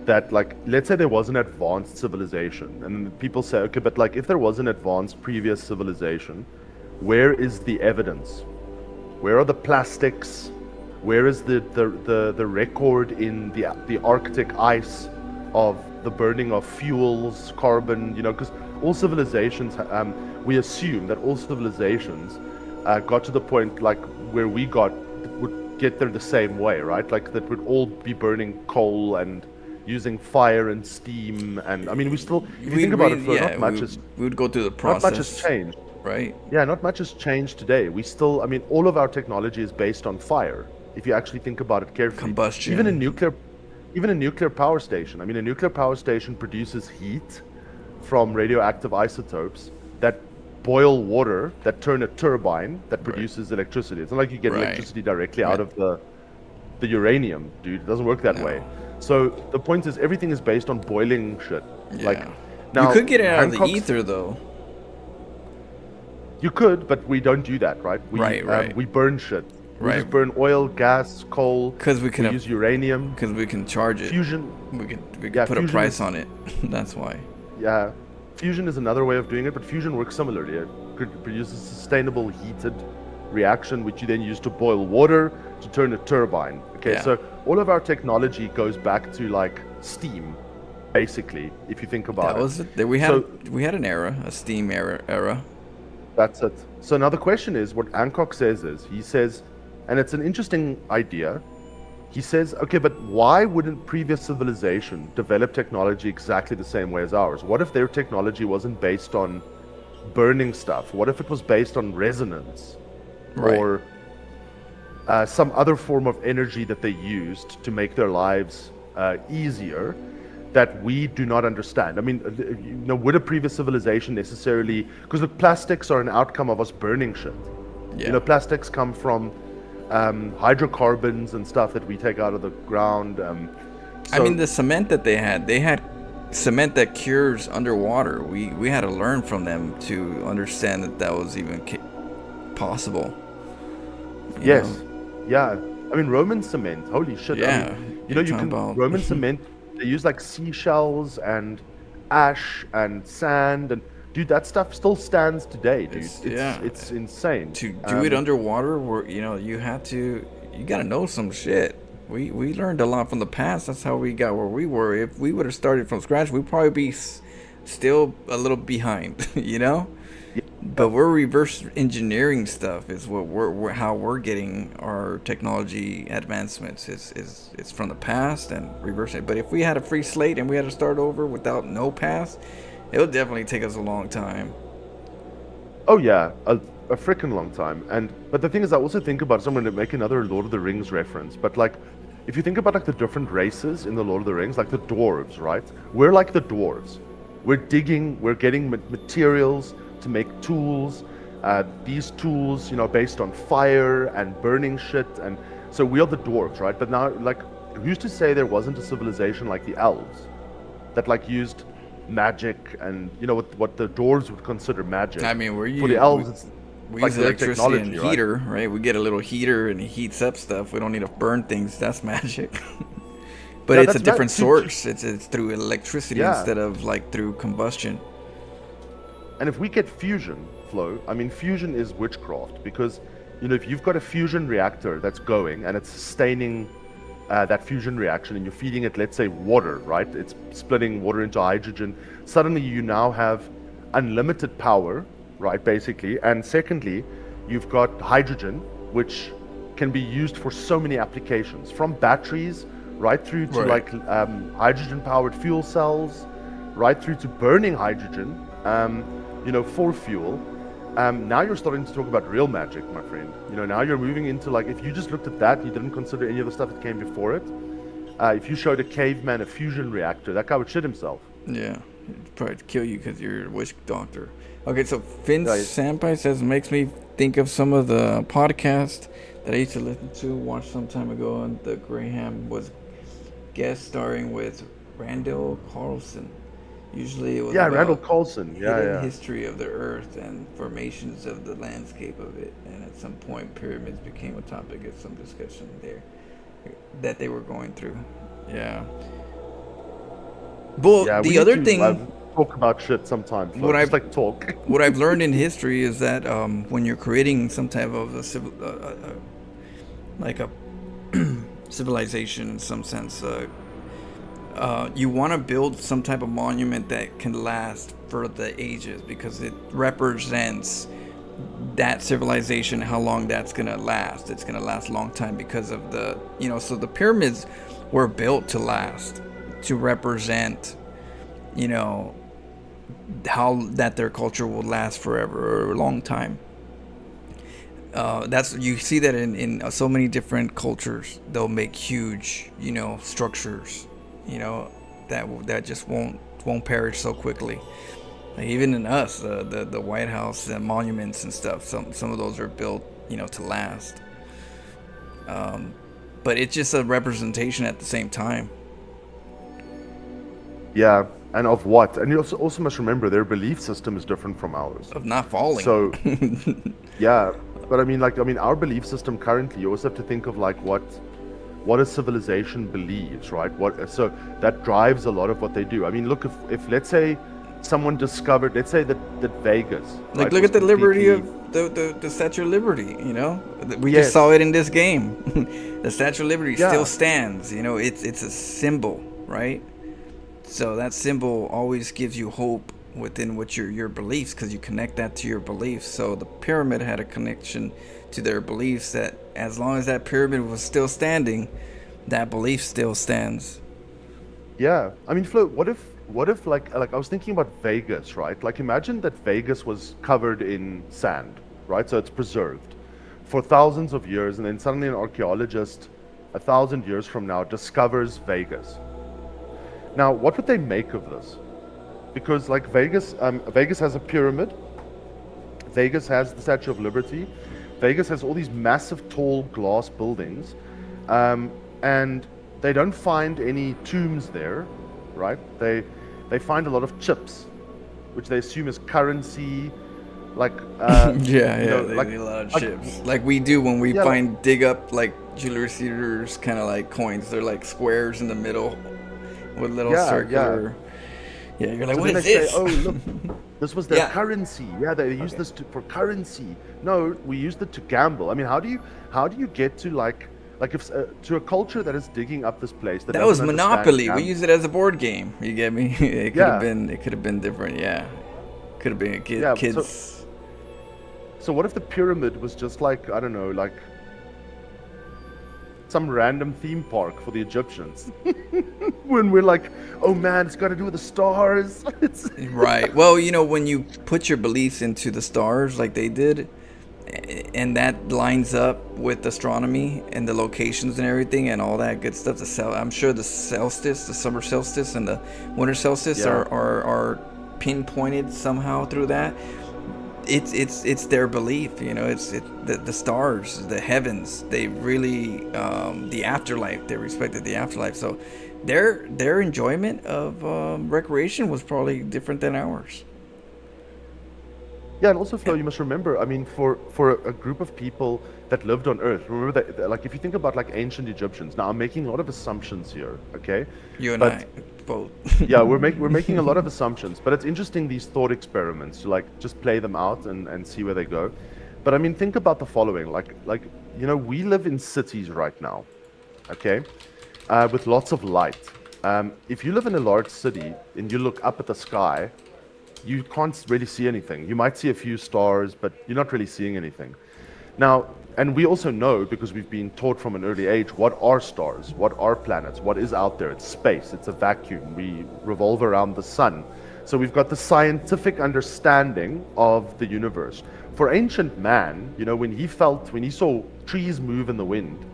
that, like, let's say there was an advanced civilization, and people say, okay, but like if there was an advanced previous civilization, where is the evidence? Where are the plastics? Where is the record in the Arctic ice of the burning of fuels, carbon? Because all civilizations, we assume that all civilizations got to the point like where we would get there the same way, right? Like that would all be burning coal and using fire and steam, and I mean, we still, if you think about it, not much has. We would go through the process. Not much has changed, right? Yeah, not much has changed today. We still, I mean, all of our technology is based on fire. If you actually think about it carefully, combustion. Even a nuclear power station. I mean, a nuclear power station produces heat from radioactive isotopes that boil water, that turn a turbine that produces electricity. It's not like you get electricity directly out of the uranium, dude. It doesn't work that way. So the point is, everything is based on boiling shit. Yeah. Like, now, you could get it out of the ether, though. You could, but we don't do that, right? We burn shit. We just burn oil, gas, coal. Because we can use uranium. Because we can charge it. Fusion. We can put a price on it. That's why. Yeah. Fusion is another way of doing it, but fusion works similarly. It produces a sustainable heated reaction, which you then use to boil water to turn a turbine. Okay, so all of our technology goes back to like steam, basically, if you think about it. We had an era, a steam era. That's it. So now the question is, what Hancock says is, he says, and it's an interesting idea. He says, okay, but why wouldn't previous civilization develop technology exactly the same way as ours? What if their technology wasn't based on burning stuff? What if it was based on resonance? Or some other form of energy that they used to make their lives easier that we do not understand? I mean, would a previous civilization necessarily... Because the plastics are an outcome of us burning shit. Yeah. Plastics come from hydrocarbons and stuff that we take out of the ground. I mean, the cement that they had cement that cures underwater. We had to learn from them to understand that was even possible. Yes. Yeah. I mean, Roman cement. Holy shit. Yeah. I mean, Roman cement, they use like seashells and ash and sand, and dude, that stuff still stands today, dude. It's insane. To do it underwater, where you gotta know some shit. We learned a lot from the past. That's how we got where we were. If we would have started from scratch, we'd probably be still a little behind, Yeah. But we're reverse engineering stuff. Is what how we're getting our technology advancements. It's from the past and reverse it. But if we had a free slate and we had to start over without no past, it would definitely take us a long time. Oh yeah, a freaking long time. But the thing is, I also think about, so I'm going to make another Lord of the Rings reference, but like, if you think about like the different races in the Lord of the Rings, like the dwarves, right? We're like the dwarves. We're digging, we're getting materials to make tools. These tools, based on fire and burning shit, and so we are the dwarves, right? But now, like, who's to say there wasn't a civilization like the elves? that like used magic and what the dwarves would consider magic. I mean, for the elves, it's we like use their electricity and technology, heater, right? We get a little heater and it heats up stuff. We don't need to burn things. That's magic. But it's a different source. It's through electricity instead of like through combustion. And if we get fusion flow, I mean, fusion is witchcraft, because if you've got a fusion reactor that's going and it's sustaining that fusion reaction, and you're feeding it, let's say, water, right? It's splitting water into hydrogen. Suddenly, you now have unlimited power, right? Basically, and secondly, you've got hydrogen, which can be used for so many applications, from batteries right through to hydrogen-powered fuel cells, right through to burning hydrogen, for fuel. Now you're starting to talk about real magic, my friend. Now you're moving into, like, if you just looked at that, you didn't consider any of the stuff that came before it. If you showed a caveman a fusion reactor, that guy would shit himself. Yeah, he'd probably kill you because you're a witch doctor. Okay, so Vince Sampai says, makes me think of some of the podcasts that I used to listen to, watch some time ago, and the Graham was guest starring with Randall Carlson. Usually it was Randall Carlson. History of the Earth and formations of the landscape of it. And at some point, pyramids became a topic of some discussion there that they were going through. Yeah. Well, the other thing, talk about shit sometimes. Talk. What I've learned in history is that when you're creating some type of a civilization in some sense, you want to build some type of monument that can last for the ages, because it represents that civilization, how long that's going to last. It's going to last a long time because of so the pyramids were built to last, to represent, how that their culture will last forever or a long time. You see that in so many different cultures. They'll make huge, structures, that just won't perish so quickly. Like even in us, the White House, the monuments and stuff, some of those are built, to last. But it's just a representation at the same time. Yeah, and of what? And you also must remember their belief system is different from ours. Of not falling. So, yeah, but I mean, our belief system currently, you also have to think of like what a civilization believes, right? So that drives a lot of what they do. I mean, look, if let's say someone discovered, let's say that Vegas, like, look at the liberty of the Statue of Liberty. We just saw it in this game. The Statue of Liberty still stands. It's a symbol, right? So that symbol always gives you hope within what your beliefs, because you connect that to your beliefs. So the pyramid had a connection to their beliefs, that as long as that pyramid was still standing, that belief still stands. Yeah, I mean, Flo, what if like I was thinking about Vegas, right? Like imagine that Vegas was covered in sand, right? So it's preserved for thousands of years, and then suddenly an archaeologist 1,000 years from now discovers Vegas. Now, what would they make of this? Because like Vegas has a pyramid. Vegas has the Statue of Liberty. Vegas has all these massive, tall glass buildings, and they don't find any tombs there, right? They find a lot of chips, which they assume is currency, like they need a lot of chips, like we do when we dig up like Julius Caesar's kind of like coins. They're like squares in the middle with little circular. Yeah, you're like, so what is this? Say, oh, look, this was their currency. Yeah, they used this for currency. No, we used it to gamble. I mean, how do you get to like if to a culture that is digging up this place that was Monopoly. We use it as a board game. You get me? It could have been different. Yeah, could have been kids. So what if the pyramid was just like, I don't know, like some random theme park for the Egyptians? When we're like, oh man, it's got to do with the stars. Right. Well, when you put your beliefs into the stars like they did, and that lines up with astronomy and the locations and everything and all that good stuff. I'm sure the solstice, the summer solstice and the winter solstice are pinpointed somehow through that. It's their belief, it's the stars, the heavens. They really the afterlife. They respected the afterlife. So their enjoyment of recreation was probably different than ours. Yeah, and also, Flo, you must remember, I mean, for a group of people that lived on Earth, remember that, like, if you think about, like, ancient Egyptians, now I'm making a lot of assumptions here, okay? You and But, I both. yeah, we're making a lot of assumptions, but it's interesting, these thought experiments, to, like, just play them out and see where they go. But, I mean, think about the following, like, you know, we live in cities right now, okay? With lots of light. If you live in a large city and you look up at the sky, you can't really see anything. You might see a few stars, but you're not really seeing anything. Now, and we also know, because we've been taught from an early age, what are stars, what are planets, what is out there. It's space, it's a vacuum. We revolve around the sun. So we've got the scientific understanding of the universe. For ancient man, you know, when he saw trees move in the wind,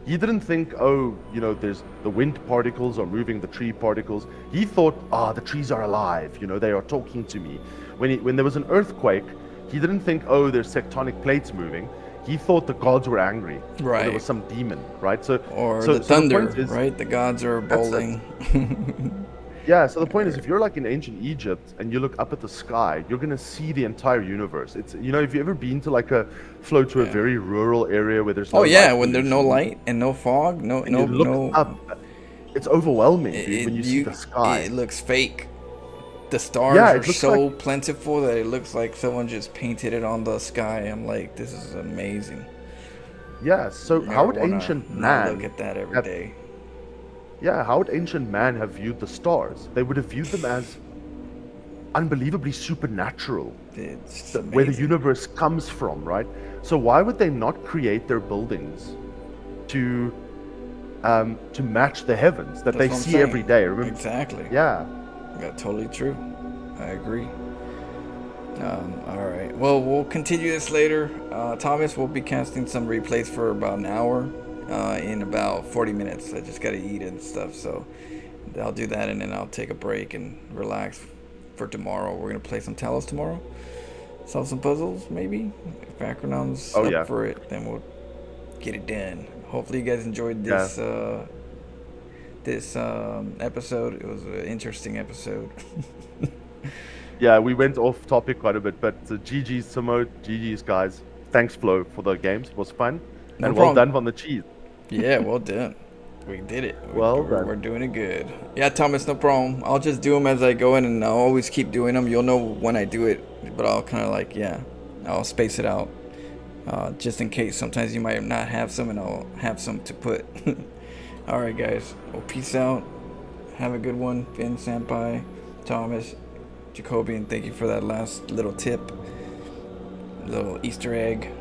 he didn't think, oh, you know, there's the wind particles are moving the tree particles. He thought, the trees are alive, you know, they are talking to me. When there was an earthquake, he didn't think, oh, there's tectonic plates moving. He thought the gods were angry. Right. Or there was some demon, right? So the thunder, right? The gods are bowling. Yeah, so the point is, if you're like in ancient Egypt and you look up at the sky, you're going to see the entire universe. It's, you know, if you ever been to like a very rural area where there's no when there's no light and no fog, no. Up, it's overwhelming when you see the sky. It looks fake. The stars are so plentiful that it looks like someone just painted it on the sky. I'm like, this is amazing. Yeah, so how would ancient man look at that every day? Yeah, how would ancient man have viewed the stars? They would have viewed them as unbelievably supernatural. It's where the universe comes from, right? So why would they not create their buildings to match the heavens that they see every day? Remember? Exactly. Yeah. That's totally true. I agree. All right. Well, we'll continue this later. Thomas will be casting some replays for about an hour. In about 40 minutes. I just gotta eat and stuff, so I'll do that, and then I'll take a break and relax for tomorrow. We're gonna play some Talos tomorrow, solve some puzzles, maybe. If Acronom's up for it, then we'll get it done. Hopefully you guys enjoyed this episode. It was an interesting episode. Yeah, we went off topic quite a bit, but GG's Timo, GG's guys. Thanks Flo for the games. It was fun. No and problem. Well done on the cheese. Yeah, well done. We did it. We're doing it good. Yeah, Thomas, no problem. I'll just do them as I go in, and I'll always keep doing them. You'll know when I do it, but I'll kind of I'll space it out just in case. Sometimes you might not have some, and I'll have some to put. All right, guys. Well, peace out. Have a good one. Finn, Senpai, Thomas, Jacoby, and thank you for that last little tip, little Easter egg.